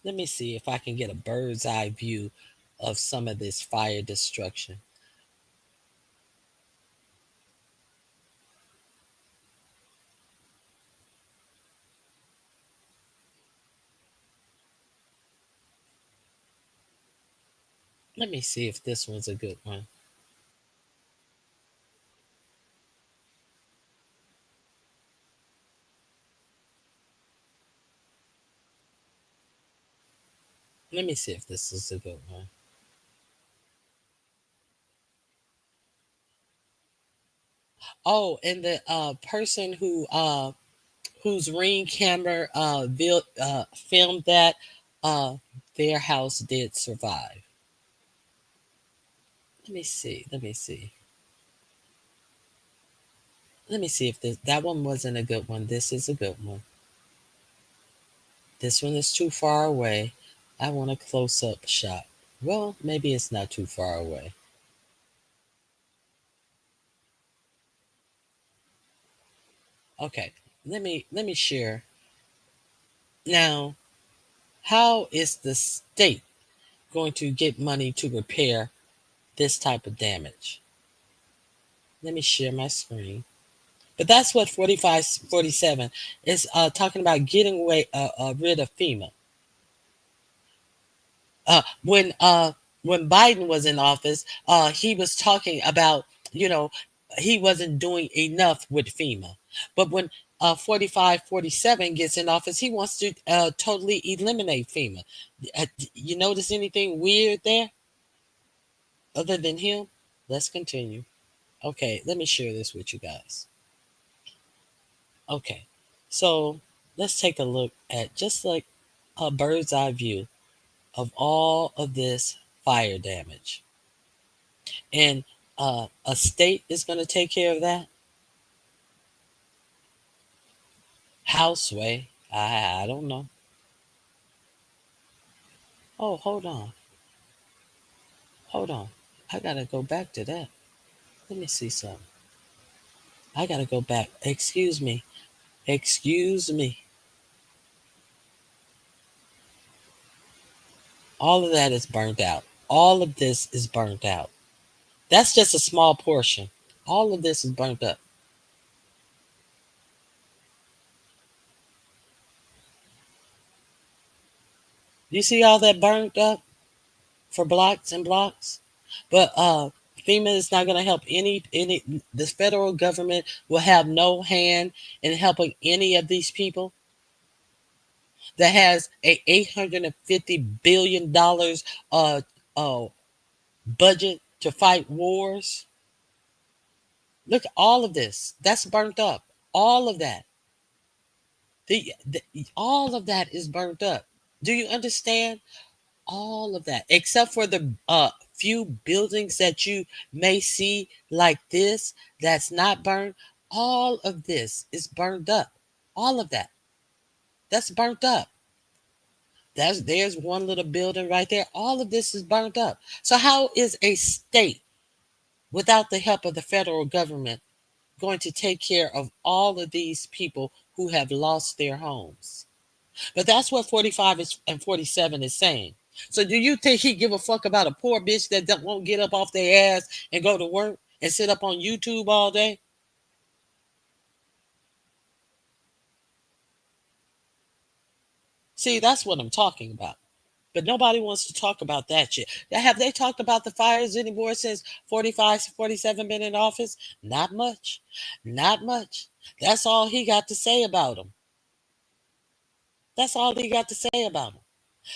Let me see if I can get a bird's eye view of some of this fire destruction. Let me see if this one's a good one. Let me see if this is a good one. Oh, and the person whose ring camera filmed that, uh, their house did survive. Let me see. Let me see. Let me see if that one wasn't a good one. This is a good one. This one is too far away. I want a close up shot. Well, maybe it's not too far away. Okay, let me share. Now, how is the state going to get money to repair this type of damage? Let me share my screen. But that's what 4547 is talking about, getting away rid of FEMA. Uh, when uh, when Biden was in office, he was talking about, you know, he wasn't doing enough with FEMA. But when 4547 gets in office, he wants to totally eliminate FEMA. You notice anything weird there other than him? Let's continue. Okay, let me share this with you guys. Okay, so let's take a look at just like a bird's eye view of all of this fire damage. And a state is going to take care of that. Houseway, I don't know. Oh, hold on. Hold on. I got to go back to that. Let me see something. I gotta go back. Excuse me. Excuse me. All of that is burnt out. All of this is burnt out. That's just a small portion. All of this is burnt up. You see all that burnt up for blocks and blocks? But FEMA is not going to help any. The federal government will have no hand in helping any of these people that has a $850 billion uh, budget to fight wars. Look, all of this that's burnt up. All of that. The all of that is burnt up. Do you understand? All of that, except for the few buildings that you may see like this that's not burned. All of this is burned up. All of that's burnt up. There's one little building right there. All of this is burnt up. So how is a state without the help of the federal government going to take care of all of these people who have lost their homes? But that's what 45 and 47 is saying. So do you think he give a fuck about a poor bitch that won't get up off their ass and go to work and sit up on YouTube all day? See, that's what I'm talking about. But nobody wants to talk about that shit. Have they talked about the fires anymore since 45, 47 been in office? Not much. Not much. That's all he got to say about them. That's all he got to say about them.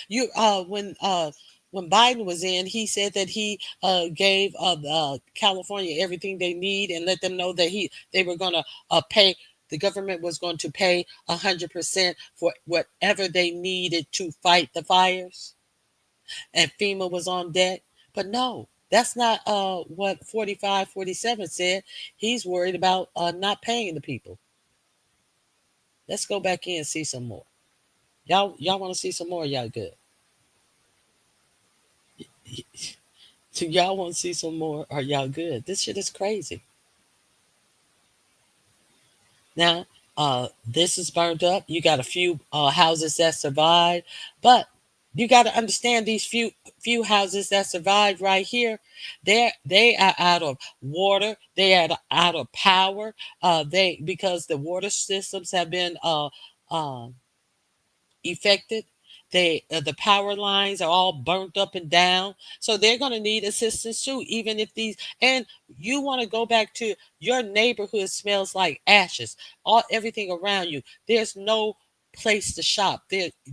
You when Biden was in, he said that he gave California everything they need and let them know that they were going to pay. The government was going to pay 100% for whatever they needed to fight the fires, and FEMA was on deck. But no, that's not what 45, 47 said. He's worried about not paying the people. Let's go back in and see some more. Y'all want to see some more? Y'all good? So y'all want to see some more? Are y'all good? This shit is crazy. Now, this is burned up. You got a few houses that survived, but you got to understand these few houses that survived right here. They are out of water. They are out of power. Because the water systems have been affected. The power lines are all burnt up and down, so they're going to need assistance too. Even if these and you want to go back to your neighborhood smells like ashes, everything around you. There's no place to shop.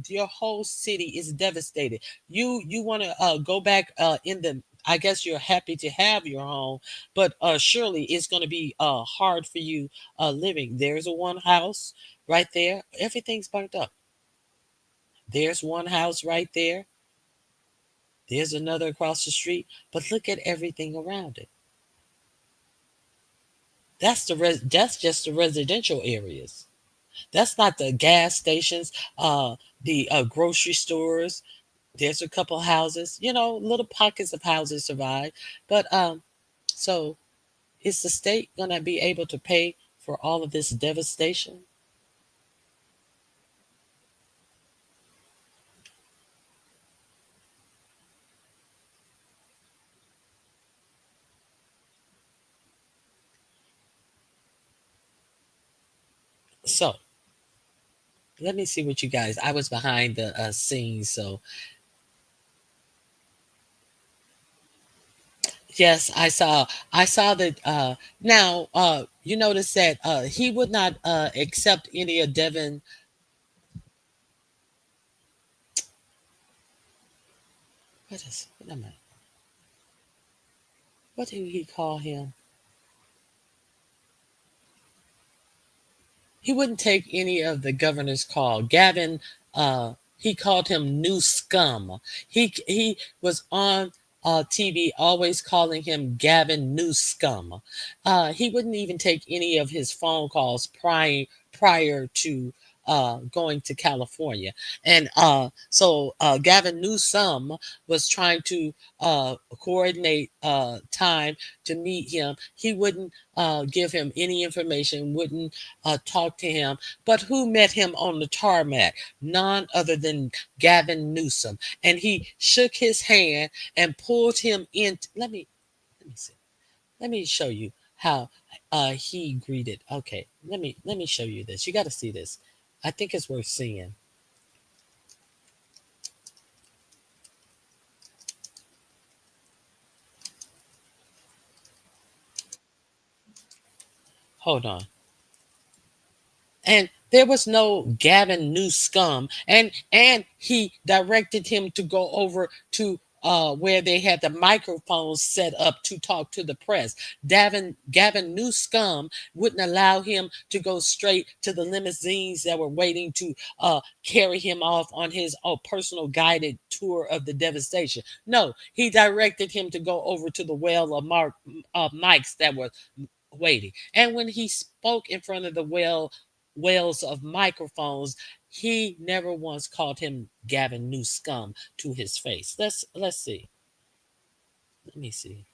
Your whole city is devastated. You want to go back in the. I guess you're happy to have your home, but surely it's going to be hard for you living. There's a one house right there. Everything's burnt up. There's one house right there. There's another across the street. But look at everything around it. That's just the residential areas. That's not the gas stations, the grocery stores. There's a couple houses, little pockets of houses survive. But so is the state gonna be able to pay for all of this devastation? So let me see what you guys. I was behind the scenes, so yes, I saw. I saw that. Now, you notice that he would not accept any of Devin. What am I? What did he call him? He wouldn't take any of the governor's call. Gavin, he called him new scum. He was on TV always calling him Gavin new scum. He wouldn't even take any of his phone calls prior to going to California. And so Gavin Newsom was trying to coordinate time to meet him. He wouldn't give him any information, wouldn't talk to him. But who met him on the tarmac? None other than Gavin Newsom. And he shook his hand and pulled him in. Let me see. Let me show you how he greeted. Okay, let me show you this. You got to see this. I think it's worth seeing. Hold on. And there was no Gavin Newscum, and he directed him to go over to where they had the microphones set up to talk to the press. Gavin Newscum wouldn't allow him to go straight to the limousines that were waiting to carry him off on his personal guided tour of the devastation. No, he directed him to go over to the well of mics that were waiting. And when he spoke in front of the wells of microphones, he never once called him Gavin Newscum to his face. Let's see. Let me see.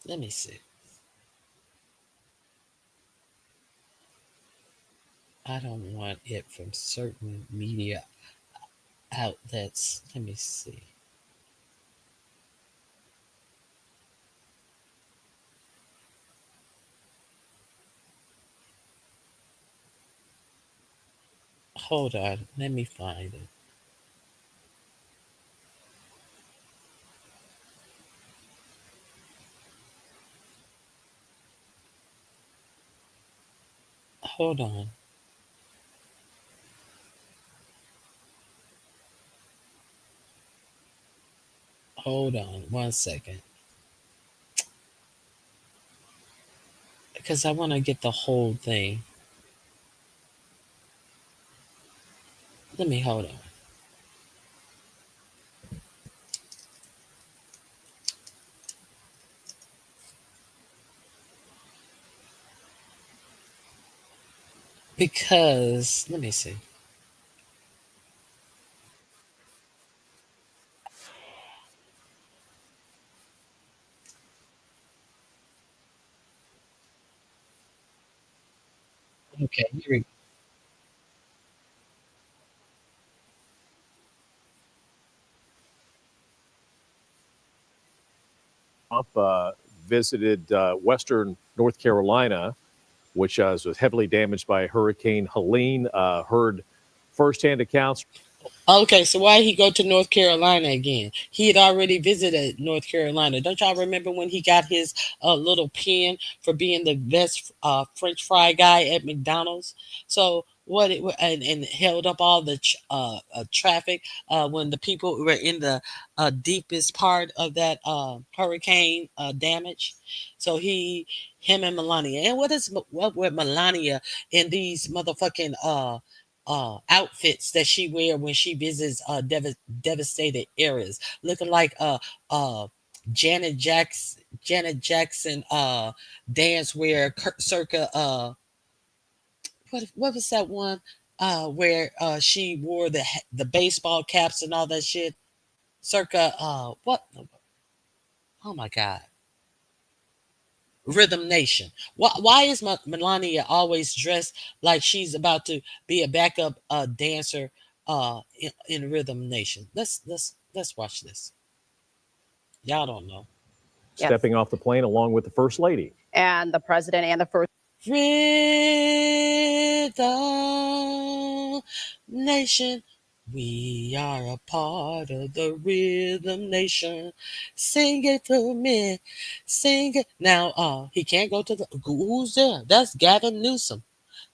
Let me see. I don't want it from certain media outlets. Let me see. Hold on. Let me find it. Hold on. Hold on 1 second. Because I want to get the whole thing. Let me hold on. Because, let me see. Okay, here we go. Visited Western North Carolina, which was heavily damaged by Hurricane Helene. Heard firsthand accounts. Okay, so why he go to North Carolina again? He had already visited North Carolina. Don't y'all remember when he got his little pin for being the best French fry guy at McDonald's? So what? And held up all the traffic when the people were in the deepest part of that hurricane damage. So him and Melania. And what with Melania in these motherfucking outfits that she wear when she visits devastated areas, looking like Janet Jackson dance wear circa what was that one where she wore the baseball caps and all that shit circa what, oh my god, Rhythm Nation. Why is Melania always dressed like she's about to be a backup dancer in Rhythm Nation? Let's watch this. Y'all don't know. Stepping off the plane along with the First Lady. And the president and the first Rhythm Nation. We are a part of the Rhythm Nation. Sing it for me. Sing it. Now, he can't go to the. Who's there? That's Gavin Newsom.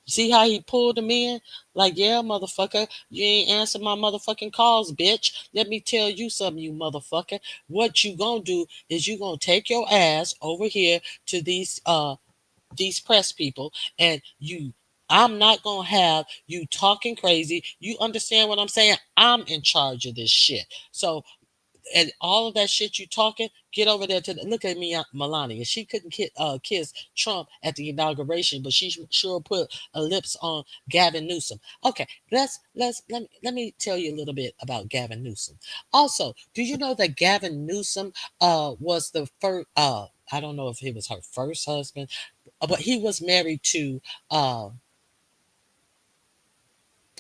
You see how he pulled him in? Like, yeah, motherfucker, you ain't answer my motherfucking calls, bitch. Let me tell you something, you motherfucker. What you gonna do is you gonna take your ass over here to these press people, and I'm not gonna have you talking crazy. You understand what I'm saying? I'm in charge of this shit. So and all of that shit you talking, get over there to look at me, Melania. She couldn't kiss Trump at the inauguration, but she sure put a lips on Gavin Newsom. Okay, let me tell you a little bit about Gavin Newsom. Also, do you know that Gavin Newsom was the first? I don't know if he was her first husband, but he was married to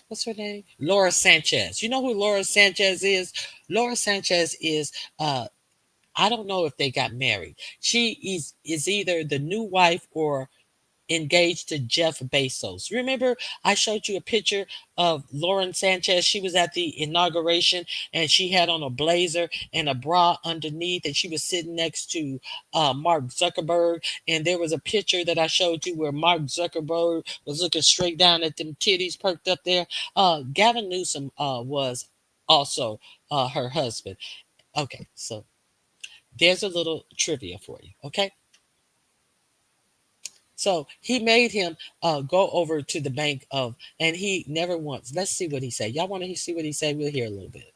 what's her name? Laura Sanchez. You know who Laura Sanchez is? Laura Sanchez is I don't know if they got married. She is either the new wife or engaged to Jeff Bezos. Remember, I showed you a picture of Lauren Sanchez. She was at the inauguration and she had on a blazer and a bra underneath, and she was sitting next to Mark Zuckerberg. And there was a picture that I showed you where Mark Zuckerberg was looking straight down at them titties perked up there. Gavin Newsom was also her husband. Okay, so there's a little trivia for you. Okay. So he made him go over to the bank of, and he never once. Let's see what he said. Y'all want to see what he said? We'll hear a little bit.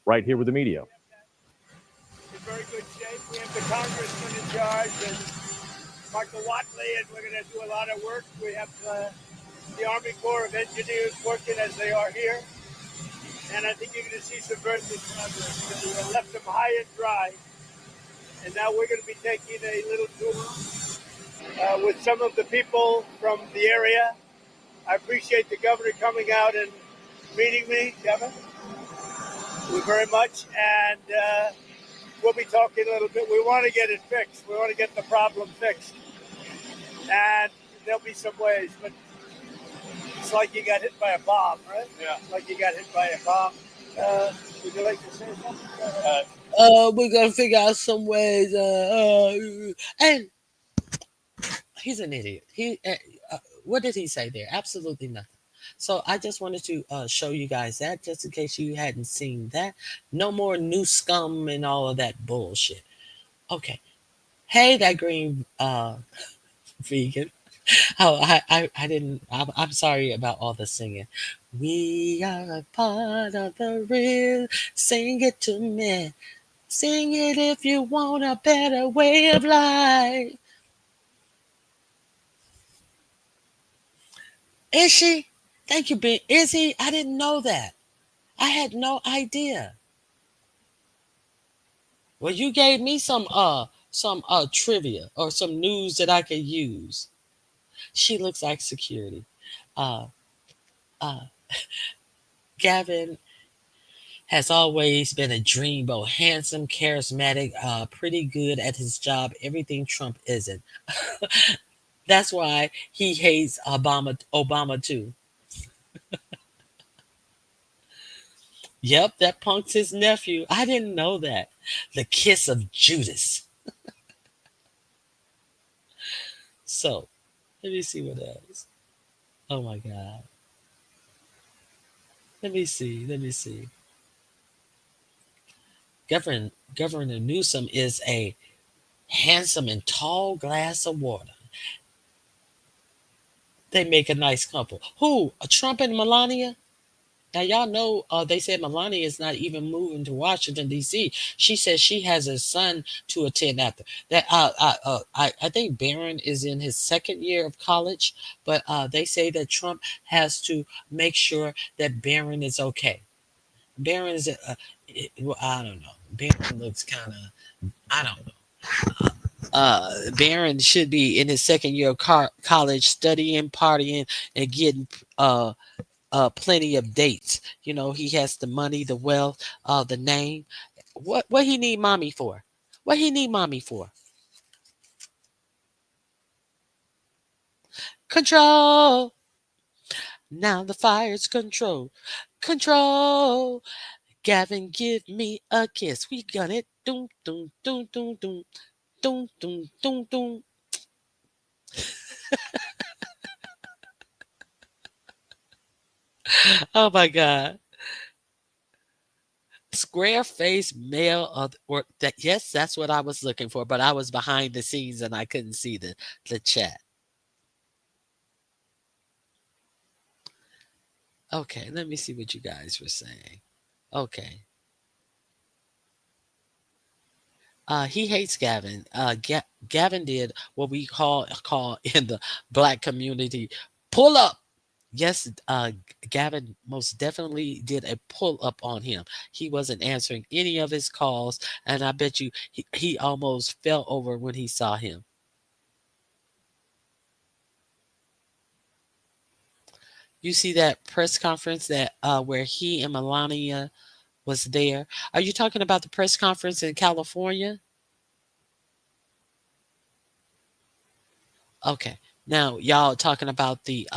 Right here with the media. In very good shape. We have the congressman in charge and Michael Watley, and we're going to do a lot of work. We have the Army Corps of Engineers working as they are here. And I think you're going to see some very good progress. We left them high and dry. And now we're going to be taking a little tour with some of the people from the area. I appreciate the governor coming out and meeting me, Kevin. Very much. And we'll be talking a little bit. We want to get it fixed. We want to get the problem fixed. And there'll be some ways, but it's like you got hit by a bomb, right? Yeah. It's like you got hit by a bomb. Would you like to say something? We're gonna figure out some ways. And he's an idiot. What did he say there? Absolutely nothing. So I just wanted to show you guys that, just in case you hadn't seen that. No more new scum and all of that bullshit. Okay. Hey, that green vegan. Oh, I didn't. I'm sorry about all the singing. We are a part of the real. Sing it to me. Sing it if you want a better way of life. Is she? Thank you, Ben. Is he? I didn't know that. I had no idea. Well, you gave me some trivia or some news that I could use. She looks like security. Uh uh Gavin has always been a dreamboat, handsome, charismatic, pretty good at his job, everything Trump isn't. That's why he hates Obama too. Yep, that punk's his nephew. I didn't know that. The kiss of Judas. So, let me see what else. Oh my God. Let me see. Let me see. Governor Newsom is a handsome and tall glass of water. They make a nice couple. Who? Trump and Melania? Now y'all know they said Melania is not even moving to Washington D.C. She says she has a son to attend after that. I think Barron is in his second year of college, but they say that Trump has to make sure that Barron is okay. Barron is well, I don't know. Barron looks kind of, I don't know. Barron should be in his second year of college, studying, partying, and getting plenty of dates. You know, he has the money, the wealth, the name. What he need mommy for? What he need mommy for? Control. Now the fire's control. Control. Gavin, give me a kiss. We got it. Doom, doom, doom, doom, doom. Doom, doom, doom, doom. Oh my God. Square face male or that, yes, that's what I was looking for, but I was behind the scenes and I couldn't see the chat. Okay, let me see what you guys were saying. Okay. He hates Gavin. Gavin did what we call in the black community pull up. Yes, Gavin most definitely did a pull up on him. He wasn't answering any of his calls, and I bet you he almost fell over when he saw him. You see that press conference that where he and Melania was there? Are you talking about the press conference in California? Okay. Now y'all talking about the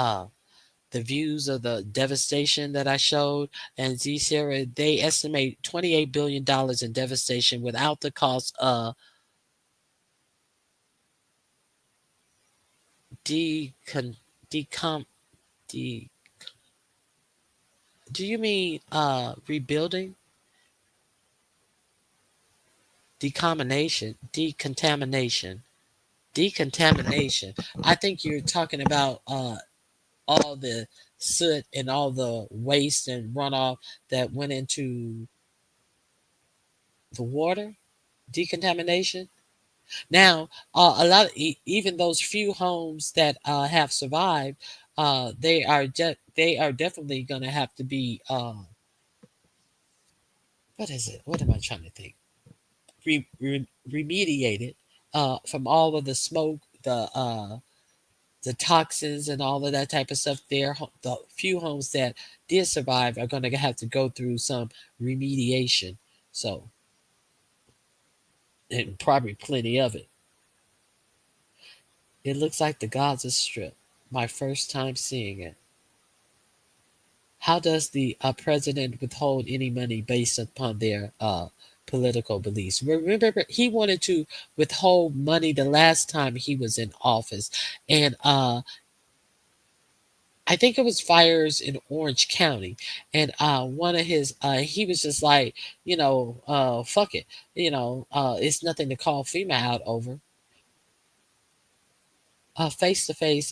views of the devastation that I showed, and Z Sarah, they estimate $28 billion in devastation without the cost of decon decom de do you mean rebuilding? Decontamination. I think you're talking about all the soot and all the waste and runoff that went into the water. Decontamination. Now, a lot of even those few homes that have survived, they are definitely going to have to be what is it? What am I trying to think? Remediated from all of the smoke, the toxins, and all of that type of stuff. The few homes that did survive are going to have to go through some remediation. So, and probably plenty of it. It looks like the Gaza Strip. My first time seeing it. How does the president withhold any money based upon their political beliefs? Remember, he wanted to withhold money the last time he was in office, and I think it was fires in Orange County, and one of his he was just like, fuck it, it's nothing to call FEMA out over. Face to face,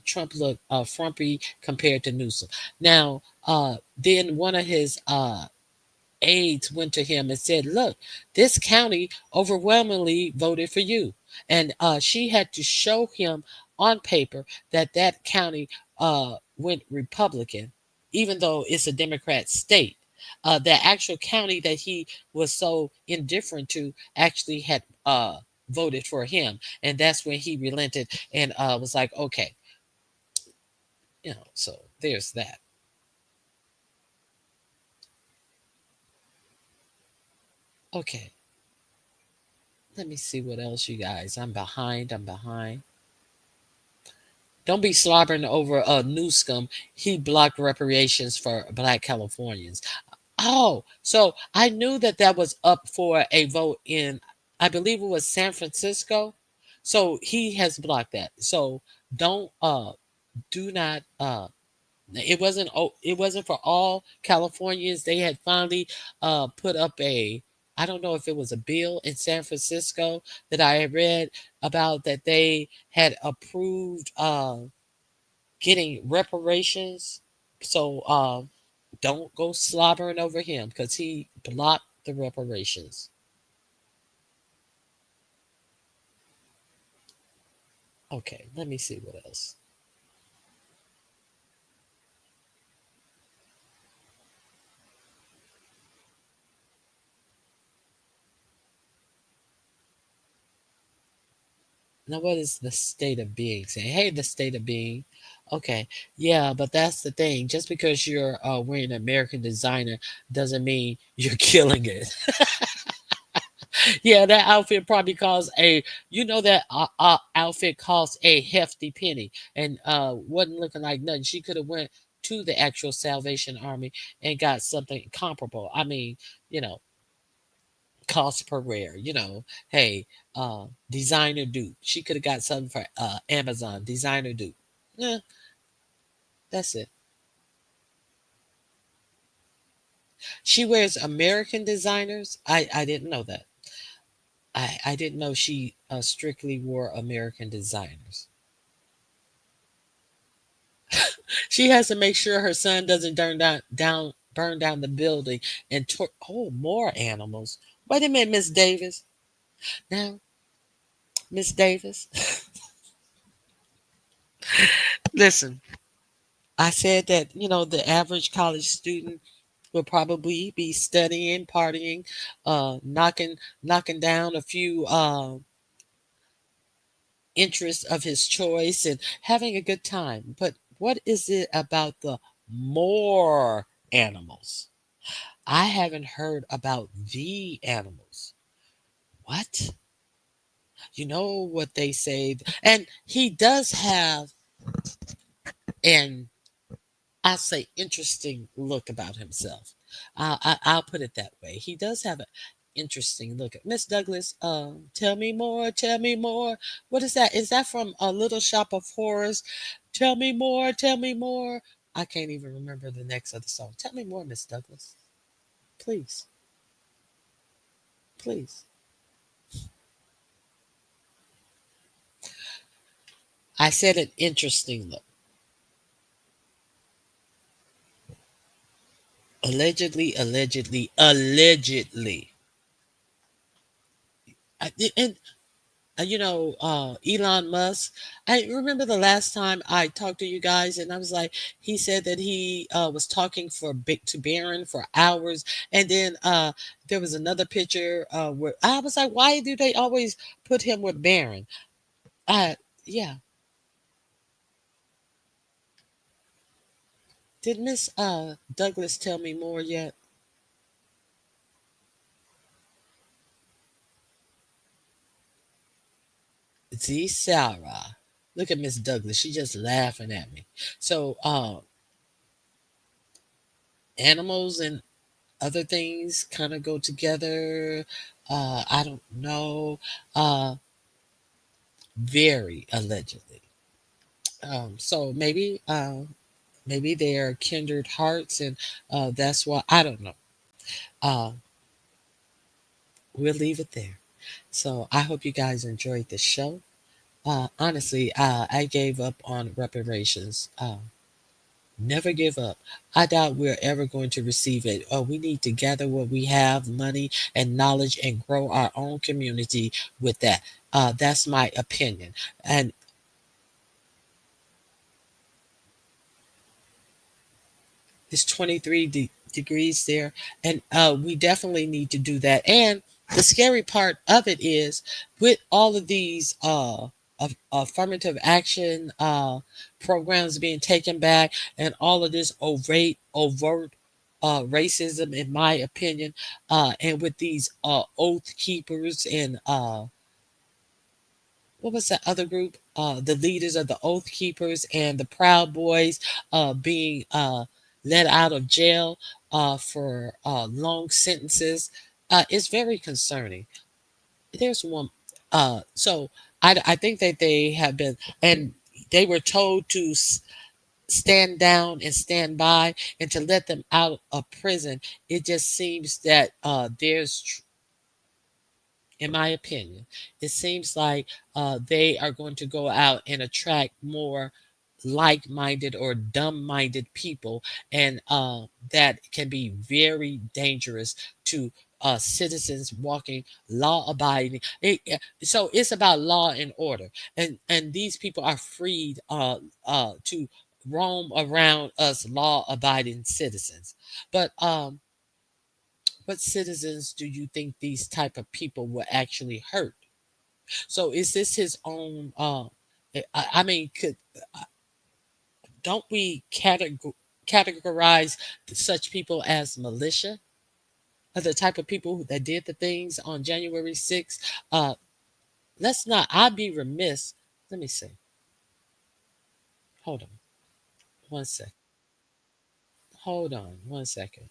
Trump looked frumpy compared to Newsom. Now, then one of his aides went to him and said, "Look, this county overwhelmingly voted for you," and she had to show him on paper that that county went Republican, even though it's a Democrat state. The actual county that he was so indifferent to actually had voted for him, and that's when he relented and was like, "Okay, So there's that." Okay, let me see what else, you guys. I'm behind. I'm behind. Don't be slobbering over Newscomb. He blocked reparations for Black Californians. Oh, so I knew that that was up for a vote in, I believe it was San Francisco. So he has blocked that. So don't do not it wasn't for all Californians. They had finally put up a, I don't know if it was a bill in San Francisco that I had read about, that they had approved getting reparations. So don't go slobbering over him because he blocked the reparations. Okay, let me see what else. Now, what is the state of being saying? Hey, the state of being. Okay, yeah, but that's the thing. Just because you're wearing American designer doesn't mean you're killing it. Yeah, that outfit probably cost that outfit cost a hefty penny, and wasn't looking like nothing. She could have went to the actual Salvation Army and got something comparable. I mean, you know, cost per wear. Hey, designer dupe. She could have got something for Amazon designer dupe. Yeah, that's it. She wears American designers. I didn't know that. I didn't know she strictly wore American designers. She has to make sure her son doesn't burn down the building and more animals. Wait a minute, Miss Davis. Now, Miss Davis, listen, I said that, the average college student will probably be studying, partying, knocking down a few interests of his choice and having a good time. But what is it about the more animals? I haven't heard about the animals. What? You know what they say? And he does have an, I'll say, interesting look about himself. I'll put it that way. He does have an interesting look. Miss Douglas, tell me more. Tell me more. What is that? Is that from A Little Shop of Horrors? Tell me more. Tell me more. I can't even remember the next of the song. Tell me more, Miss Douglas. Please. Please. I said an interesting look. Allegedly, allegedly, allegedly. And Elon Musk. I remember the last time I talked to you guys, and I was like, he said that he was talking to Barron for hours, and then there was another picture where I was like, why do they always put him with Barron? Yeah. Did Miss Douglas tell me more yet? Z Sarah. Look at Miss Douglas. She just laughing at me. So animals and other things kind of go together. I don't know. Very allegedly. So maybe they are kindred hearts, and that's why I don't know. Uh, we'll leave it there. So I hope you guys enjoyed the show. Honestly, I gave up on reparations. Never give up. I doubt we're ever going to receive it. We need to gather what we have, money and knowledge, and grow our own community with that. That's my opinion. And it's 23 degrees there. And we definitely need to do that. And the scary part of it is with all of these affirmative action programs being taken back and all of this overt racism, in my opinion, and with these oath keepers and what was that other group? The leaders of the Oath Keepers and the Proud Boys being let out of jail for long sentences. It's very concerning. There's one. So I think that they have been, and they were told to stand down and stand by and to let them out of prison. It just seems that there's, in my opinion, it seems like they are going to go out and attract more like minded or dumb minded people, and that can be very dangerous to citizens walking law abiding. So it's about law and order, and these people are freed to roam around us law abiding citizens. But what citizens do you think these type of people will actually hurt? So is this his own I mean, don't we categorize such people as militia? Are the type of people that did the things on January 6th? Let's not, I'd be remiss. Let me see. Hold on. One second. Hold on. One second.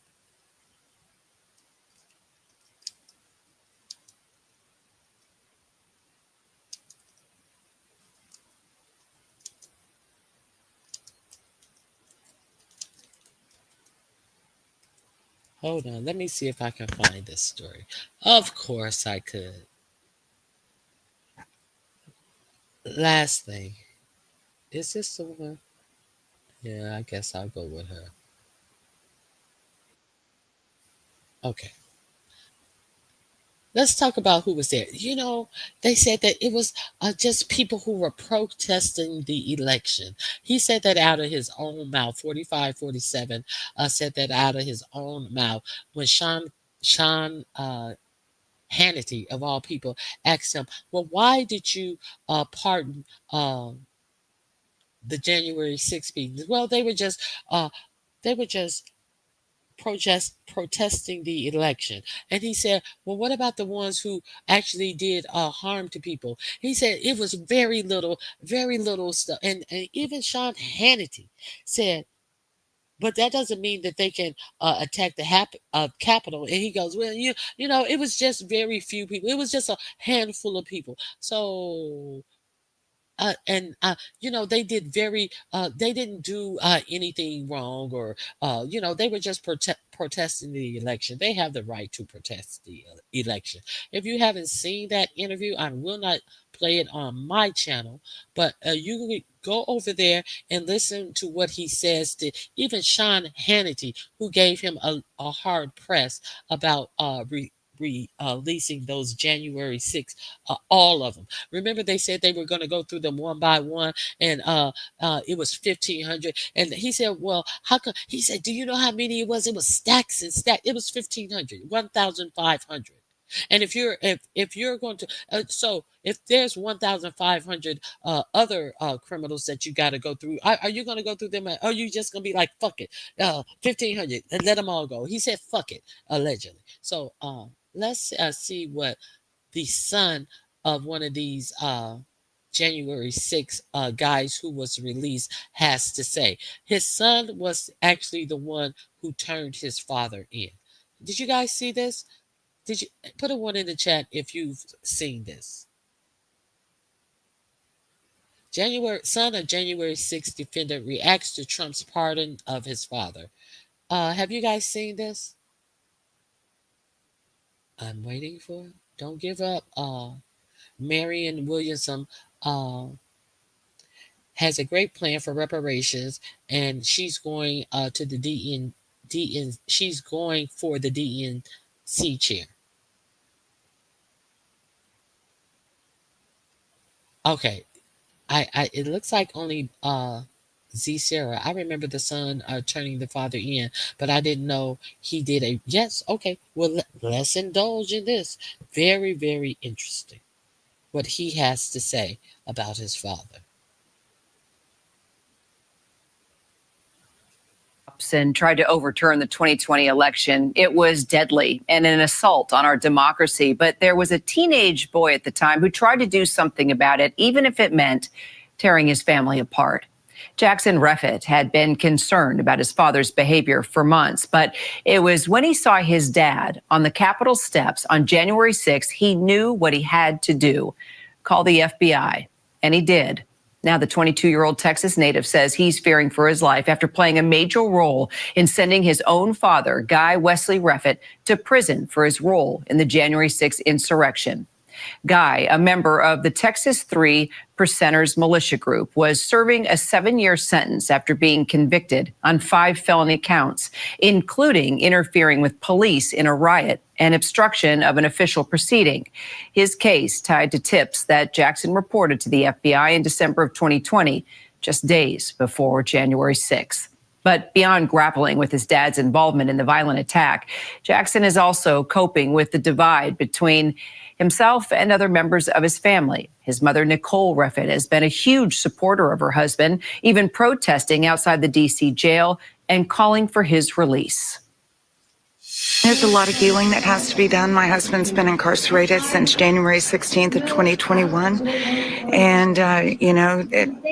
Hold on. Let me see if I can find this story. Of course I could. Last thing. Is this the one? Yeah, I guess I'll go with her. Okay. let's talk about who was there. They said that it was just people who were protesting the election. He said that out of his own mouth. 4547 said that out of his own mouth when Sean Hannity, of all people, asked him, "Well, why did you pardon the January 6th people?" Well, they were just protesting the election. And he said, "Well, what about the ones who actually did harm to people?" He said it was very little stuff. And even Sean Hannity said, but that doesn't mean that they can attack the Capitol. And he goes, "Well, it was just very few people. It was just a handful of people." So they did they didn't do anything wrong, or they were just protesting the election. They have the right to protest the election. If you haven't seen that interview, I will not play it on my channel, but you can go over there and listen to what he says to even Sean Hannity, who gave him a hard press about releasing those January 6th, all of them. Remember, they said they were going to go through them one by one, and it was 1,500. And he said, "Well, how come?" He said, "Do you know how many it was? It was stacks and stacks. It was 1,500, 1,500." And if you're going to so if there's 1,500 other criminals that you got to go through, are you going to go through them? Or are you just going to be like, "Fuck it, 1,500 and let them all go"? He said, "Fuck it," allegedly. So let's see what the son of one of these January 6th guys who was released has to say. His son was actually the one who turned his father in. Did you guys see this? Did you put a one in the chat if you've seen this? Son of January 6th defendant reacts to Trump's pardon of his father. Have you guys seen this? I'm waiting for it. Don't give up. Marianne Williamson has a great plan for reparations, and she's going to the DN. She's going for the DNC chair. Okay, it looks like only Z Sarah. I remember the son turning the father in, but I didn't know he did a yes. Okay, well let's indulge in this. Very, very interesting what he has to say about his father. And tried to overturn the 2020 election. It was deadly and an assault on our democracy. But there was a teenage boy at the time who tried to do something about it, even if it meant tearing his family apart. Jackson Reffitt had been concerned about his father's behavior for months, but it was when he saw his dad on the Capitol steps on January 6th, he knew what he had to do. Call the FBI, and he did. Now, the 22-year-old Texas native says he's fearing for his life after playing a major role in sending his own father, Guy Wesley Reffitt, to prison for his role in the January 6th insurrection. Guy, a member of the Texas 3 Percenters militia group, was serving a 7-year sentence after being convicted on 5 felony counts, including interfering with police in a riot and obstruction of an official proceeding. His case tied to tips that Jackson reported to the FBI in December of 2020, just days before January 6th. But beyond grappling with his dad's involvement in the violent attack, Jackson is also coping with the divide between himself and other members of his family. His mother, Nicole Reffitt, has been a huge supporter of her husband, even protesting outside the D.C. jail and calling for his release. There's a lot of healing that has to be done. My husband's been incarcerated since January 16th of 2021. And,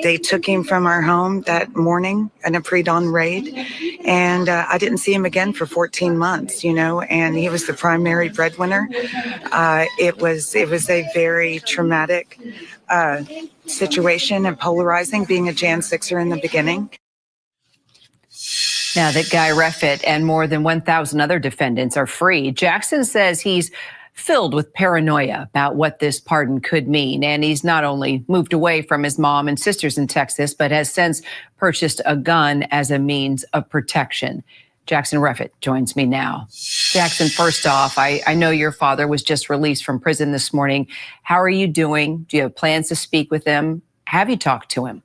they took him from our home that morning in a pre-dawn raid. And I didn't see him again for 14 months, and he was the primary breadwinner. It was a very traumatic situation and polarizing, being a Jan 6er in the beginning. Now that Guy Reffitt and more than 1,000 other defendants are free, Jackson says he's filled with paranoia about what this pardon could mean. And he's not only moved away from his mom and sisters in Texas, but has since purchased a gun as a means of protection. Jackson Reffitt joins me now. Jackson, first off, I know your father was just released from prison this morning. How are you doing? Do you have plans to speak with him? Have you talked to him?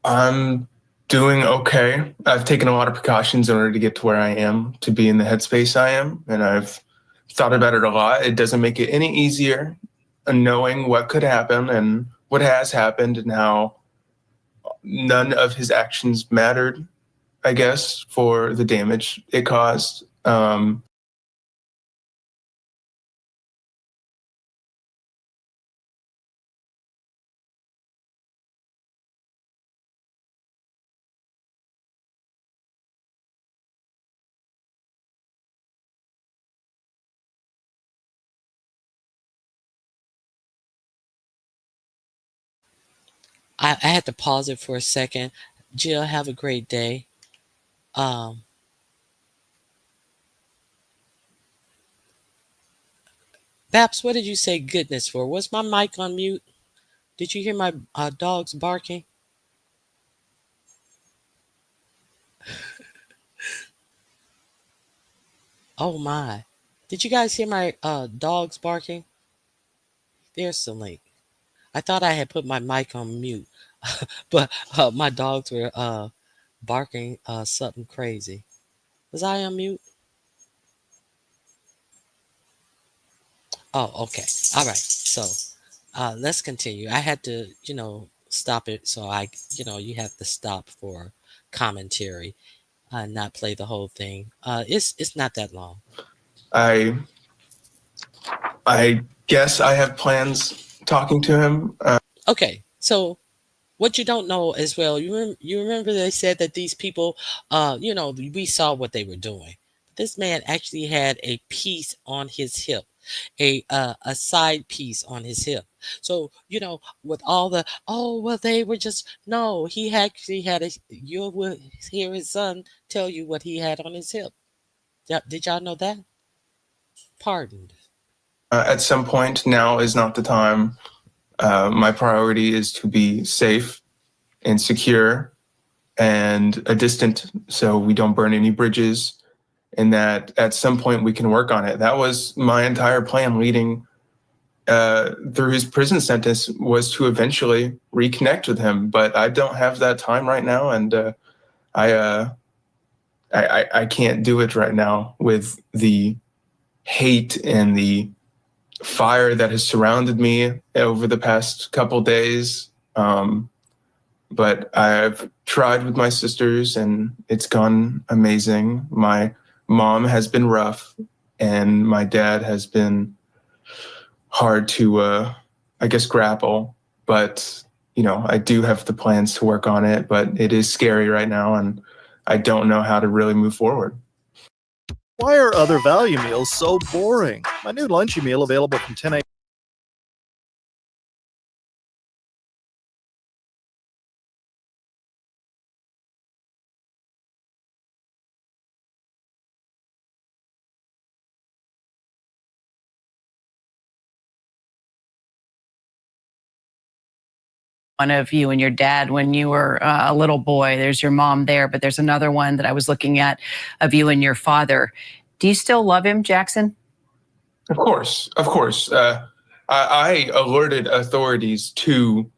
I'm doing okay. I've taken a lot of precautions in order to get to where I am, to be in the headspace I am, and I've thought about it a lot. It doesn't make it any easier knowing what could happen and what has happened and how none of his actions mattered, I guess, for the damage it caused. I had to pause it for a second. Jill, have a great day. Babs, what did you say goodness for? Was my mic on mute? Did you hear my dogs barking? Oh my. Did you guys hear my dogs barking? There's the link. I thought I had put my mic on mute, but my dogs were barking something crazy. Was I on mute? Oh, okay. All right. So let's continue. I had to, stop it. So you have to stop for commentary, not play the whole thing. It's not that long. I guess I have plans talking to him. Okay. So what you don't know as well, you remember they said that these people, we saw what they were doing. This man actually had a piece on his hip, a side piece on his hip. So with all the they were just no, he actually had you will hear his son tell you what he had on his hip. Did y'all know that? Pardoned. At some point, now is not the time. My priority is to be safe and secure and distant so we don't burn any bridges, and that at some point we can work on it. That was my entire plan leading through his prison sentence, was to eventually reconnect with him. But I don't have that time right now, and I can't do it right now with the hate and the fire that has surrounded me over the past couple days. But I've tried with my sisters and it's gone amazing. My mom has been rough and my dad has been hard to, I guess, grapple. But, I do have the plans to work on it, but it is scary right now and I don't know how to really move forward. Why are other value meals so boring? My new lunchy meal available from 10 a.m. One of you and your dad when you were a little boy. There's your mom there, but there's another one that I was looking at of you and your father. Do you still love him, Jackson? Of course. I alerted authorities to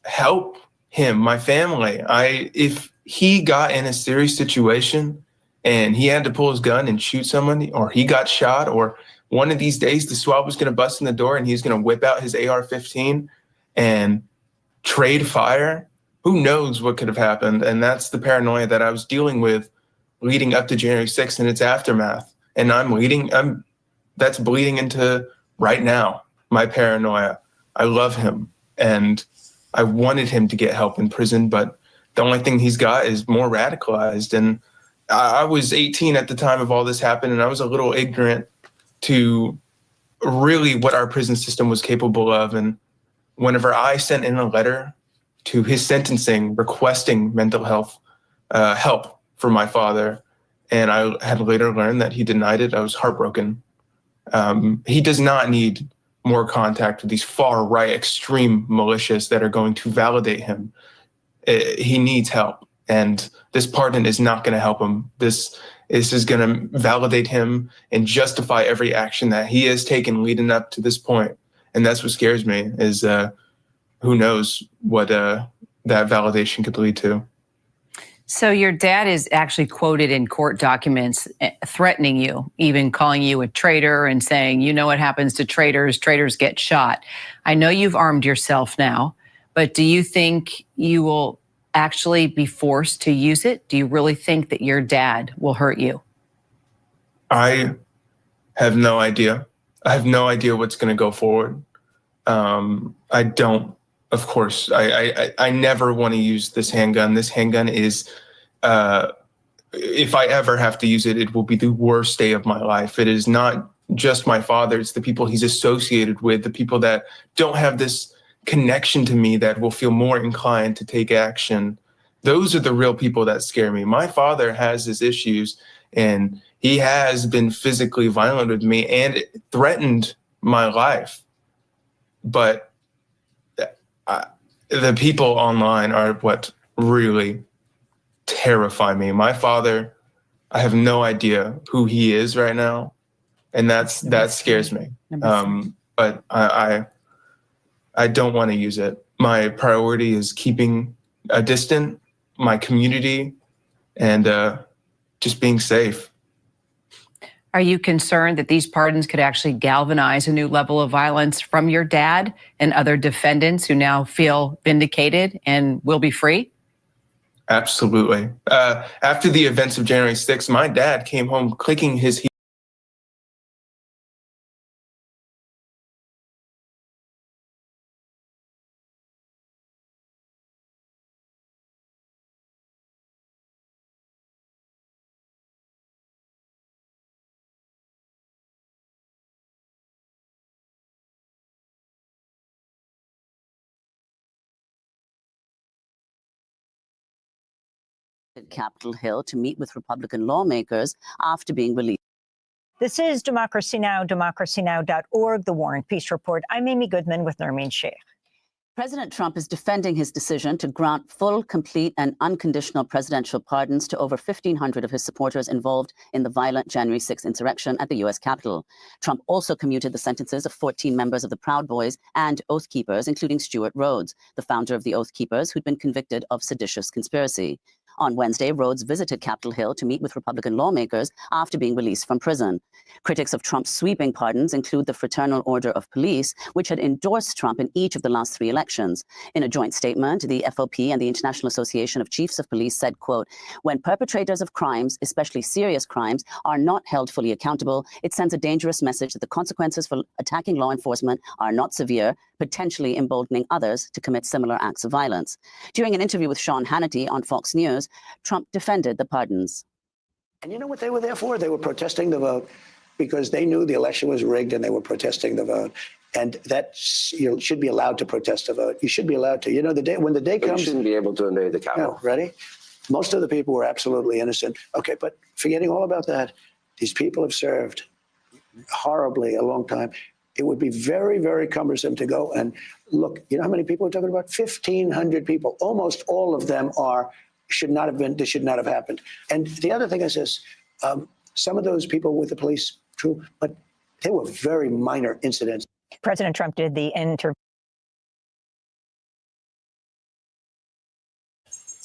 help him, my family. If he got in a serious situation and he had to pull his gun and shoot someone, or he got shot, or one of these days the SWAT was going to bust in the door and he's going to whip out his AR-15 and trade fire, who knows what could have happened. And that's the paranoia that I was dealing with leading up to January 6th and its aftermath. And that's bleeding into right now, my paranoia. I love him and I wanted him to get help in prison, but the only thing he's got is more radicalized. And I was 18 at the time of all this happened, and I was a little ignorant to really what our prison system was capable of. And whenever I sent in a letter to his sentencing requesting mental health help for my father, and I had later learned that he denied it, I was heartbroken. He does not need more contact with these far-right extreme militias that are going to validate him. He needs help. And this pardon is not going to help him. This is going to validate him and justify every action that he has taken leading up to this point. And that's what scares me is who knows what that validation could lead to. So your dad is actually quoted in court documents threatening you, even calling you a traitor and saying, you know what happens to traitors, traitors get shot. I know you've armed yourself now, but do you think you will actually be forced to use it? Do you really think that your dad will hurt you? I have no idea. I have no idea what's going to go forward. I don't, of course, I never want to use this handgun. This handgun is, if I ever have to use it, it will be the worst day of my life. It is not just my father. It's the people he's associated with, the people that don't have this connection to me that will feel more inclined to take action. Those are the real people that scare me. My father has his issues, and he has been physically violent with me and threatened my life. But the people online are what really terrify me. My father, I have no idea who he is right now, and that scares me. But I don't want to use it. My priority is keeping a distant, my community, and just being safe. Are you concerned that these pardons could actually galvanize a new level of violence from your dad and other defendants who now feel vindicated and will be free? Absolutely. After the events of January 6th, my dad came home clicking his heels. Capitol Hill to meet with Republican lawmakers after being released. This is Democracy Now!, democracynow.org, The War and Peace Report. I'm Amy Goodman with Nermeen Sheikh. President Trump is defending his decision to grant full, complete, and unconditional presidential pardons to over 1,500 of his supporters involved in the violent January 6th insurrection at the U.S. Capitol. Trump also commuted the sentences of 14 members of the Proud Boys and Oath Keepers, including Stuart Rhodes, the founder of the Oath Keepers, who'd been convicted of seditious conspiracy. On Wednesday, Rhodes visited Capitol Hill to meet with Republican lawmakers after being released from prison. Critics of Trump's sweeping pardons include the Fraternal Order of Police, which had endorsed Trump in each of the last 3 elections. In a joint statement, the FOP and the International Association of Chiefs of Police said, quote, when perpetrators of crimes, especially serious crimes, are not held fully accountable, it sends a dangerous message that the consequences for attacking law enforcement are not severe, potentially emboldening others to commit similar acts of violence. During an interview with Sean Hannity on Fox News, Trump defended the pardons. And you know what they were there for? They were protesting the vote because they knew the election was rigged and they were protesting the vote. And that you should be allowed to protest a vote. You should be allowed to. You know, when the day comes, you shouldn't be able to invade the Capitol. No, ready? Most of the people were absolutely innocent. Okay, but forgetting all about that, these people have served horribly a long time. It would be very, very cumbersome to go and look. You know how many people we're talking about? 1,500 people. Almost all of them should not have been. This should not have happened. And the other thing is this: some of those people with the police, true, but they were very minor incidents. President Trump did the interview.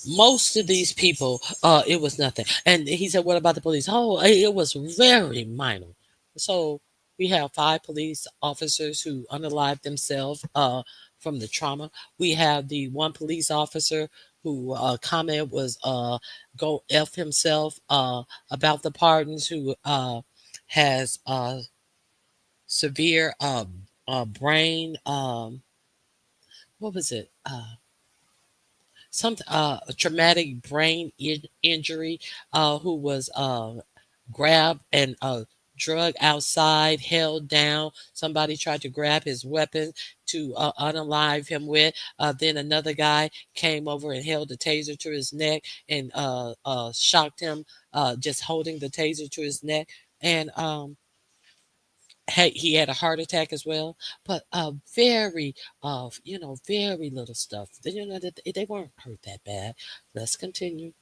Most of these people, it was nothing. And he said, what about the police? Oh, it was very minor. So we have 5 police officers who unalived themselves from the trauma. We have the one police officer who comment was go F himself about the pardons, who has severe brain, what was it? Some traumatic brain injury, who was grabbed and drug outside, held down. Somebody tried to grab his weapon to unalive him with. Then another guy came over and held the taser to his neck and shocked him, just holding the taser to his neck. And he had a heart attack as well, but very very little stuff. That they weren't hurt that bad. Let's continue.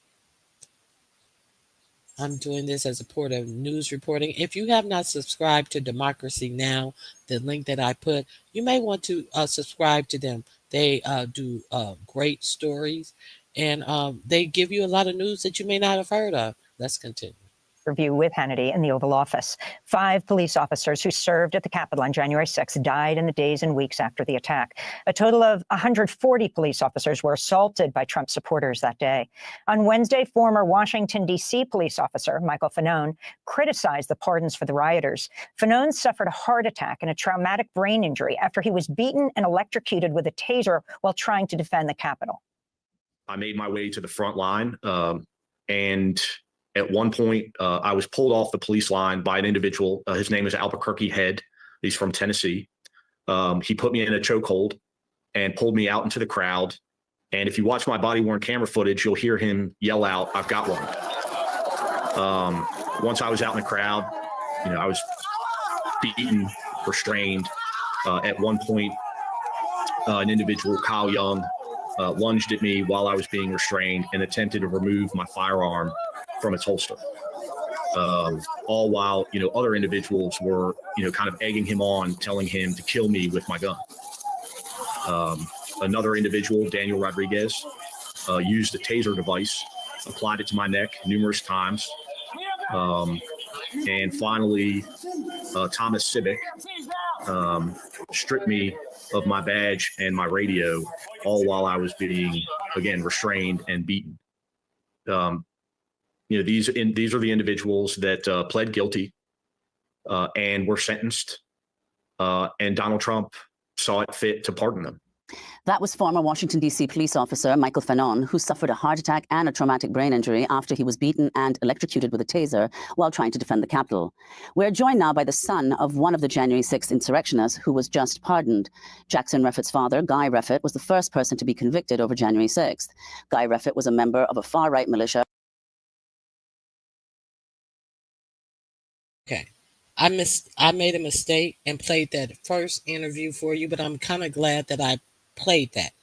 I'm doing this as a part of news reporting. If you have not subscribed to Democracy Now, the link that I put, you may want to subscribe to them. They do great stories, and they give you a lot of news that you may not have heard of. Let's continue. Review with Hannity in the Oval Office. 5 police officers who served at the Capitol on January 6 died in the days and weeks after the attack. A total of 140 police officers were assaulted by Trump supporters that day. On Wednesday, former Washington, D.C. police officer Michael Fanone criticized the pardons for the rioters. Fanone suffered a heart attack and a traumatic brain injury after he was beaten and electrocuted with a taser while trying to defend the Capitol. I made my way to the front line, and at one point, I was pulled off the police line by an individual. His name is Albuquerque Head. He's from Tennessee. He put me in a chokehold and pulled me out into the crowd. And if you watch my body-worn camera footage, you'll hear him yell out, "I've got one." Once I was out in the crowd, I was beaten, restrained. At one point, an individual, Kyle Young, lunged at me while I was being restrained and attempted to remove my firearm from its holster. All while, other individuals were, kind of egging him on, telling him to kill me with my gun. Another individual, Daniel Rodriguez, used a taser device, applied it to my neck numerous times. And finally, Thomas Civic stripped me of my badge and my radio, all while I was being, again, restrained and beaten. These are the individuals that pled guilty and were sentenced, and Donald Trump saw it fit to pardon them. That was former Washington, D.C. police officer Michael Fanone, who suffered a heart attack and a traumatic brain injury after he was beaten and electrocuted with a taser while trying to defend the Capitol. We're joined now by the son of one of the January 6th insurrectionists who was just pardoned. Jackson Reffitt's father, Guy Reffitt, was the first person to be convicted over January 6th. Guy Reffitt was a member of a far-right militia. Okay. I made a mistake and played that first interview for you, but I'm kind of glad that I played that,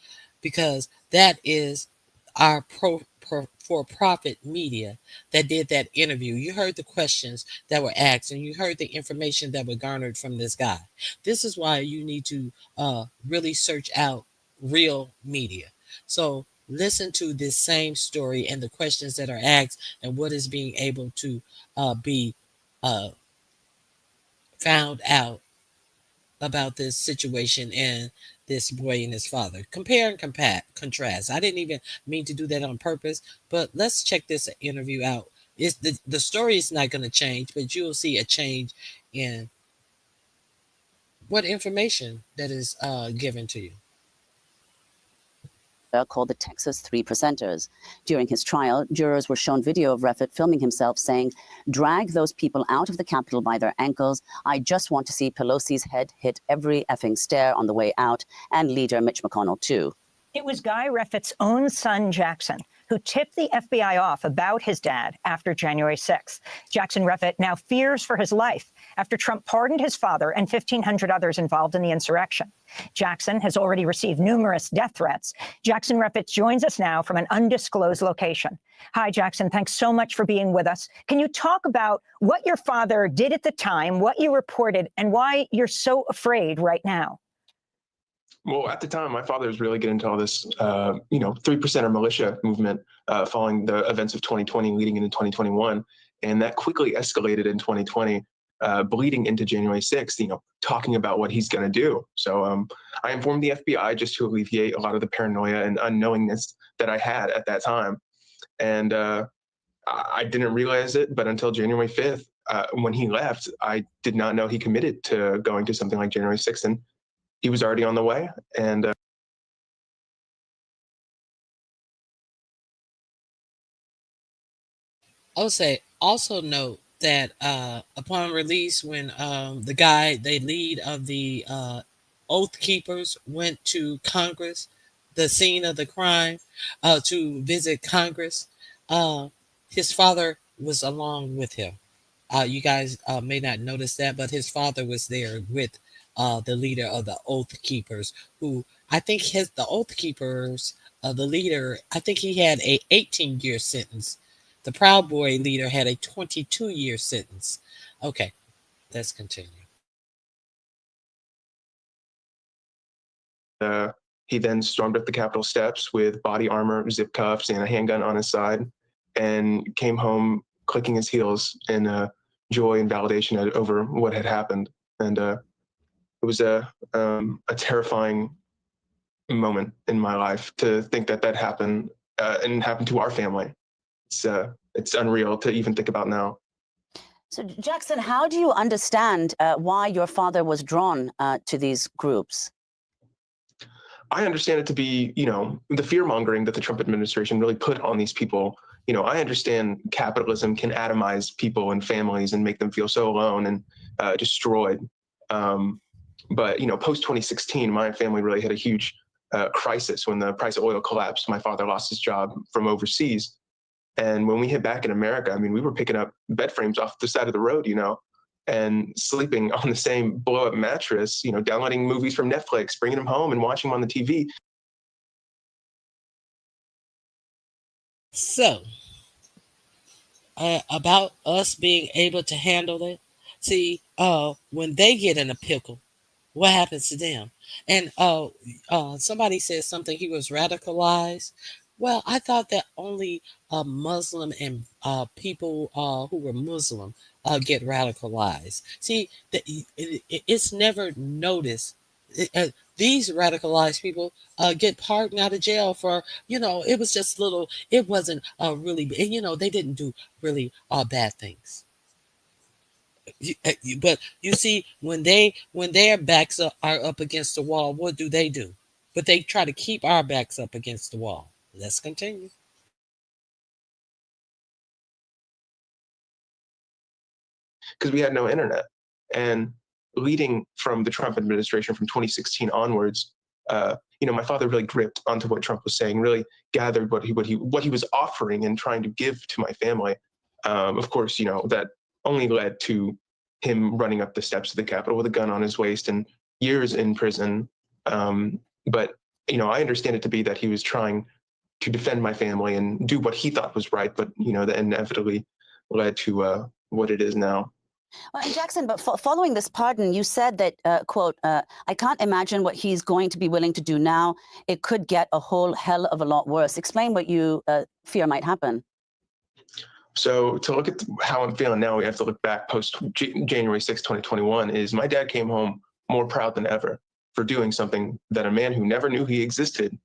because that is our for-profit media that did that interview. You heard the questions that were asked, and you heard the information that was garnered from this guy. This is why you need to really search out real media. So listen to this same story and the questions that are asked and what is being able to be found out about this situation and this boy and his father. Compare and contrast. I didn't even mean to do that on purpose, but let's check this interview out. The story is not going to change, but you'll see a change in what information that is given to you. Called the Texas Three Percenters. During his trial, jurors were shown video of Reffitt filming himself saying, "Drag those people out of the Capitol by their ankles. I just want to see Pelosi's head hit every effing stair on the way out, and leader Mitch McConnell too." It was Guy Reffitt's own son, Jackson, who tipped the FBI off about his dad after January 6th. Jackson Reffitt now fears for his life after Trump pardoned his father and 1,500 others involved in the insurrection. Jackson has already received numerous death threats. Jackson Reffitt joins us now from an undisclosed location. Hi, Jackson. Thanks so much for being with us. Can you talk about what your father did at the time, what you reported, and why you're so afraid right now? Well, at the time, my father was really getting into all this, 3%er militia movement following the events of 2020 leading into 2021. And that quickly escalated in 2020, bleeding into January 6th, talking about what he's going to do. So I informed the FBI just to alleviate a lot of the paranoia and unknowingness that I had at that time. And I didn't realize it, but until January 5th, when he left, I did not know he committed to going to something like January 6th. And he was already on the way, and Also note that upon release, when the lead of the Oath Keepers went to Congress, the scene of the crime, to visit Congress, his father was along with him. You guys may not notice that, but his father was there with the leader of the Oath Keepers, who I think the Oath Keepers, the leader, I think he had a 18-year sentence. The Proud Boy leader had a 22-year sentence. Okay, let's continue. He then stormed up the Capitol steps with body armor, zip cuffs, and a handgun on his side, and came home clicking his heels in joy and validation over what had happened. And it was a terrifying moment in my life to think that that happened and happened to our family. It's unreal to even think about now. So, Jackson, how do you understand why your father was drawn to these groups? I understand it to be, the fear mongering that the Trump administration really put on these people. I understand capitalism can atomize people and families and make them feel so alone and destroyed. But post 2016, my family really had a huge crisis when the price of oil collapsed. My father lost his job from overseas. And when we hit back in America, I mean, we were picking up bed frames off the side of the road, and sleeping on the same blow-up mattress, downloading movies from Netflix, bringing them home and watching them on the TV. So, about us being able to handle it. See, when they get in a pickle, what happens to them? And somebody said something, he was radicalized. Well, I thought that only Muslim and people who were Muslim get radicalized. See, it's never noticed. These radicalized people get pardoned out of jail for, it was just little, it wasn't really, they didn't do really bad things. But you see, when their backs are up against the wall, what do? But they try to keep our backs up against the wall. Let's continue. Because we had no internet. And leading from the Trump administration from 2016 onwards, my father really gripped onto what Trump was saying, really gathered what he was offering and trying to give to my family. Of course, that only led to him running up the steps of the Capitol with a gun on his waist and years in prison. But I understand it to be that he was trying to defend my family and do what he thought was right, but that inevitably led to what it is now. Well, and Jackson, but following this pardon, you said that, quote, I can't imagine what he's going to be willing to do now. It could get a whole hell of a lot worse. Explain what you fear might happen. So to look at how I'm feeling now, we have to look back post January 6, 2021, is my dad came home more proud than ever for doing something that a man who never knew he existed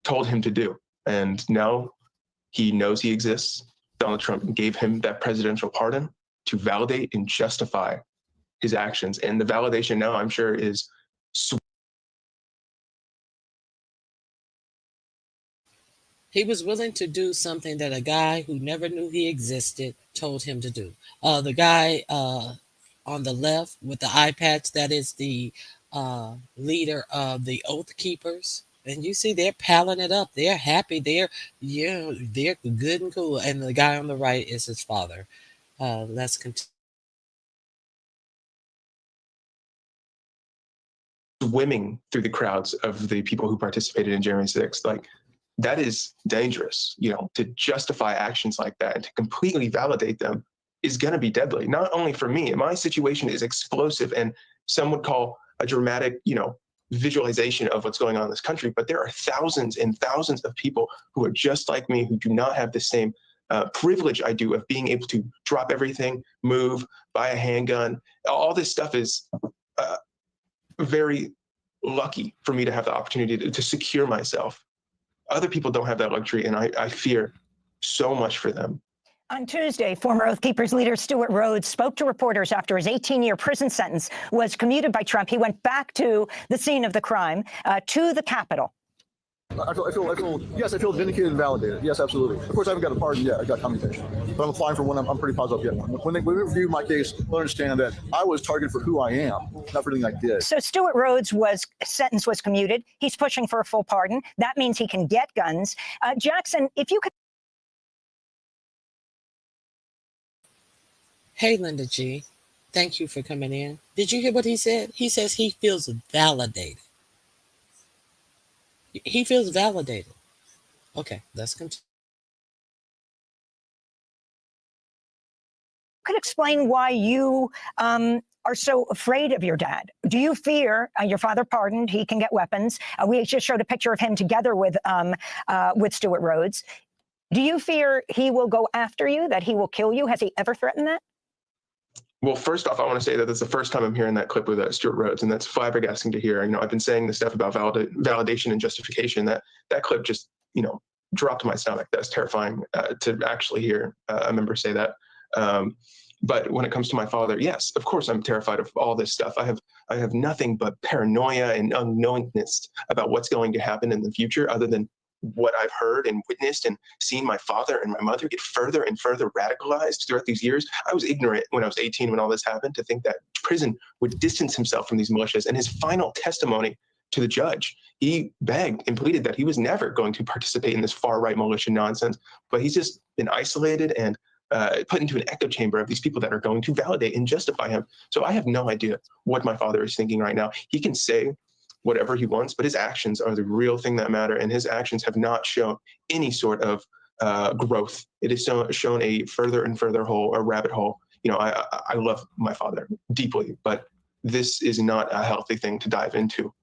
told him to do. And now he knows he exists. Donald Trump gave him that presidential pardon to validate and justify his actions. And the validation now, I'm sure, is He was willing to do something that a guy who never knew he existed told him to do. The guy on the left with the eye patch, that is the leader of the Oath Keepers. And you see, they're palling it up. They're happy. They're good and cool. And the guy on the right is his father. Let's continue. Swimming through the crowds of the people who participated in January 6th. Like, that is dangerous, to justify actions like that and to completely validate them is going to be deadly. Not only for me, my situation is explosive and some would call a dramatic, visualization of what's going on in this country, but there are thousands and thousands of people who are just like me, who do not have the same privilege I do of being able to drop everything, move, buy a handgun. All this stuff is very lucky for me to have the opportunity to secure myself. Other people don't have that luxury, and I fear so much for them. On Tuesday, former Oath Keepers leader Stewart Rhodes spoke to reporters after his 18-year prison sentence was commuted by Trump. He went back to the scene of the crime, to the Capitol. I feel vindicated and validated. Yes, absolutely. Of course, I haven't got a pardon yet. I got commutation. But I'm applying for one. I'm pretty positive I'll get one. When they review my case, they'll understand that I was targeted for who I am, not for anything I did. So Stewart Rhodes' sentence was commuted. He's pushing for a full pardon. That means he can get guns. Jackson, if you could. Hey, Linda G. Thank you for coming in. Did you hear what he said? He says he feels validated. He feels validated. Okay, let's continue. Could explain why you are so afraid of your dad. Do you fear your father pardoned? He can get weapons. We just showed a picture of him together with Stuart Rhodes. Do you fear he will go after you? That he will kill you? Has he ever threatened that? Well, first off, I want to say that that's the first time I'm hearing that clip with Stuart Rhodes, and that's flabbergasting to hear. I've been saying this stuff about validation and justification. That clip just, dropped to my stomach. That's terrifying to actually hear a member say that. But when it comes to my father, yes, of course, I'm terrified of all this stuff. I have nothing but paranoia and unknowingness about what's going to happen in the future, other than what I've heard and witnessed and seen my father and my mother get further and further radicalized throughout these years. I was ignorant when I was 18 when all this happened to think that prison would distance himself from these militias. And his final testimony to the judge, he begged and pleaded that he was never going to participate in this far-right militia nonsense, but he's just been isolated and put into an echo chamber of these people that are going to validate and justify him. So I have no idea what my father is thinking right now. He can say whatever he wants, but his actions are the real thing that matter, and his actions have not shown any sort of growth. It has shown a further and further hole, a rabbit hole. I love my father deeply, but this is not a healthy thing to dive into.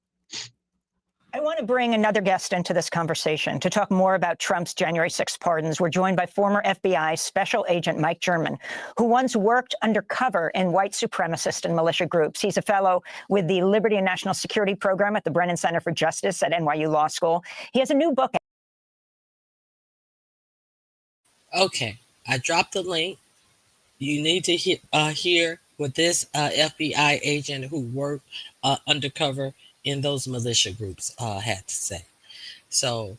I want to bring another guest into this conversation to talk more about Trump's January 6th pardons. We're joined by former FBI Special Agent Mike German, who once worked undercover in white supremacist and militia groups. He's a fellow with the Liberty and National Security Program at the Brennan Center for Justice at NYU Law School. He has a new book. Okay, I dropped the link. You need to hear what this FBI agent who worked undercover in those militia groups had to say. So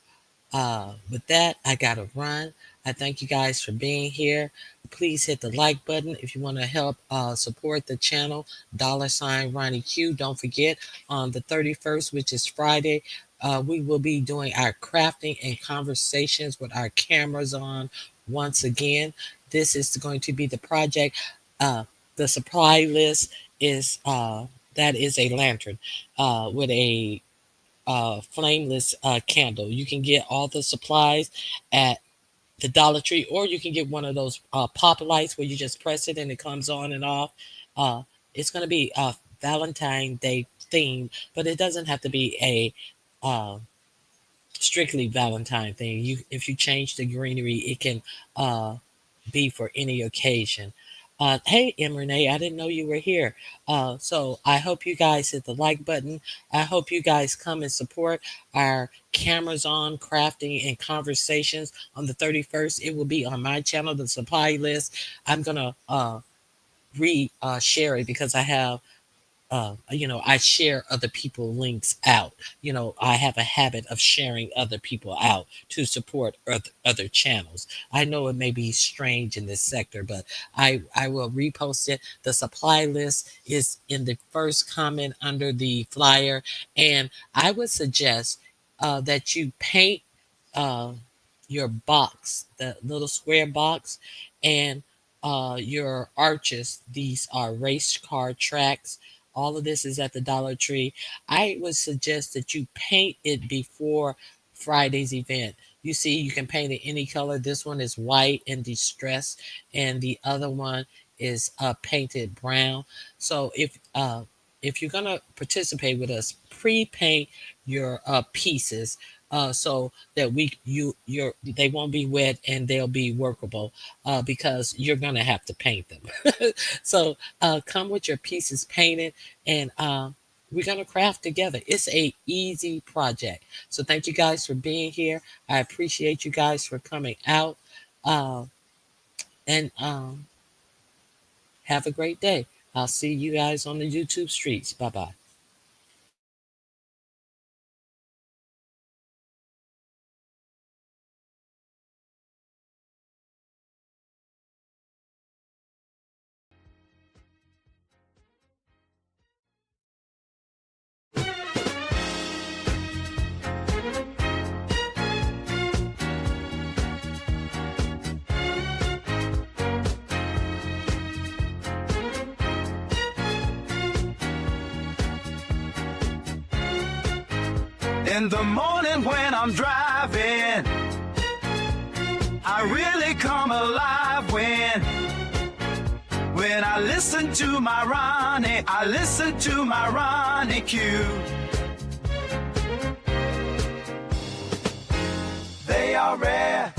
with that, I gotta run. I thank you guys for being here. Please hit the like button if you want to help support the channel. $ Ronnie Q. Don't forget, on the 31st, which is Friday, we will be doing our crafting and conversations with our cameras on once again. This is going to be the project. The supply list is that is a lantern with a flameless candle. You can get all the supplies at the Dollar Tree, or you can get one of those pop lights where you just press it and it comes on and off. It's going to be a Valentine's Day theme, but it doesn't have to be a strictly Valentine thing. If you change the greenery, it can be for any occasion. Hey, Renee, I didn't know you were here. So I hope you guys hit the like button. I hope you guys come and support our cameras on crafting and conversations on the 31st. It will be on my channel, the supply list. I'm going to share it because I have I share other people links out. I have a habit of sharing other people out to support other channels. I know it may be strange in this sector, but I will repost it. The supply list is in the first comment under the flyer. And I would suggest that you paint your box, the little square box, and your arches. These are race car tracks. All of this is at the Dollar Tree. I would suggest that you paint it before Friday's event. You see, you can paint it any color. This one is white and distressed, and the other one is painted brown. So if you're gonna participate with us, pre-paint your pieces so that they won't be wet and they'll be workable because you're gonna have to paint them. So come with your pieces painted, and we're gonna craft together. It's a easy project. So thank you guys for being here. I appreciate you guys for coming out, and have a great day. I'll see you guys on the YouTube streets. Bye-bye. In the morning when I'm driving, I really come alive when I listen to my Ronnie, I listen to my Ronnie Q. They are rare.